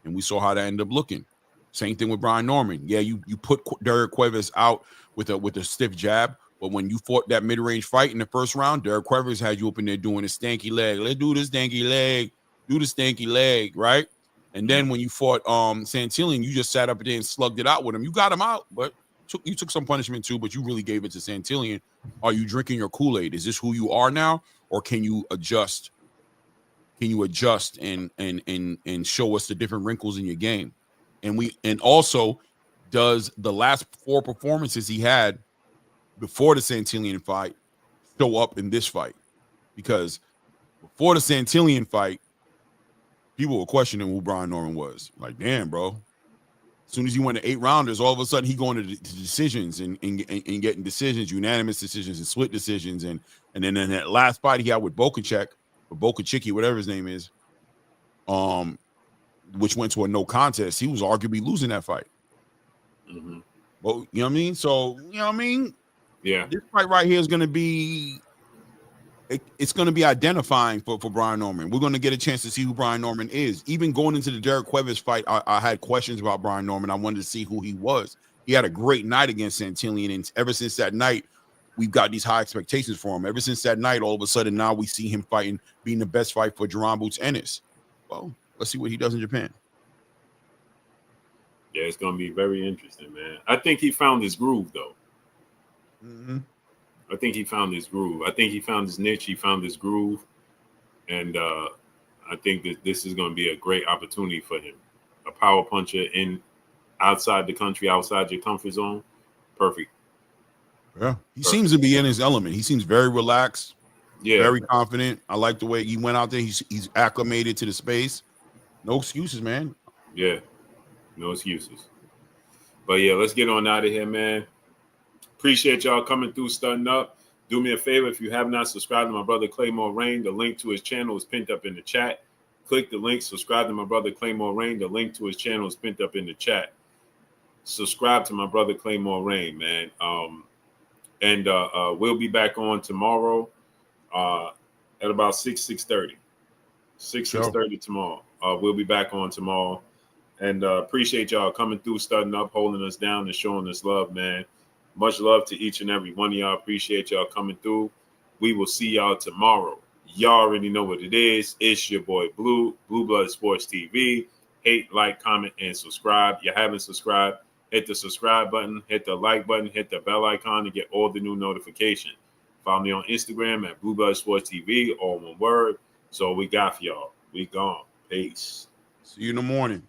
and we saw how that ended up looking. Same thing with Brian Norman. Yeah, you put Derek Cuevas out with a stiff jab, but when you fought that mid-range fight in the first round, Derek Cuevas had you up in there doing a stanky leg. Let's do this stanky leg. Do the stanky leg, right? And then when you fought Santillan, you just sat up there and slugged it out with him. You got him out, but you took some punishment too, but you really gave it to Santillan. Are you drinking your Kool-Aid? Is this who you are now, or can you adjust? Can you adjust and show us the different wrinkles in your game? And also, does the last 4 performances he had before the Santillan fight show up in this fight? Because before the Santillan fight, people were questioning who Brian Norman was. Like, damn, bro. As soon as he went to 8 rounders, all of a sudden he going to decisions and getting decisions, unanimous decisions and split decisions. And then in that last fight he had with Bokachek, or Bokachicki, whatever his name is, which went to a no contest, he was arguably losing that fight. Mm-hmm. Well, you know what I mean? So, you know what I mean? Yeah. This fight right here is going to be, it's going to be identifying for Brian Norman. We're going to get a chance to see who Brian Norman is. Even going into the Derek Cuevas fight, I had questions about Brian Norman. I wanted to see who he was. He had a great night against Santillan, and ever since that night, we've got these high expectations for him. Ever since that night, all of a sudden, now we see him fighting, being the best fight for Jaron Boots Ennis. Well, let's see what he does in Japan. Yeah, it's going to be very interesting, man. I think he found his groove, though. Mm-hmm. I think he found his groove. I think he found his niche. He found his groove. And I think that this is going to be a great opportunity for him. A power puncher outside the country, outside your comfort zone. Perfect. Yeah. He seems to be in his element. He seems very relaxed. Yeah. Very confident. I like the way he went out there. He's acclimated to the space. No excuses, man. Yeah. No excuses. But yeah, let's get on out of here, man. Appreciate y'all coming through, Stunting Up. Do me a favor, if you have not subscribed to my brother Claymore Rain, the link to his channel is pinned up in the chat. Click the link, subscribe to my brother Claymore Rain. The link to his channel is pinned up in the chat. Subscribe to my brother Claymore Rain, man. And we'll be back on tomorrow at about 6:30. 6:30 tomorrow. We'll be back on tomorrow. And appreciate y'all coming through, Stunting Up, holding us down and showing us love, man. Much love to each and every one of y'all. Appreciate y'all coming through. We will see y'all tomorrow. Y'all already know what it is. It's your boy Blue Blood Sports TV. Hate, like, comment, and subscribe. If you haven't subscribed, hit the subscribe button, hit the like button, hit the bell icon to get all the new notifications. Follow me on Instagram at Blue Blood Sports TV, all one word. So we got for y'all. We gone. Peace. See you in the morning.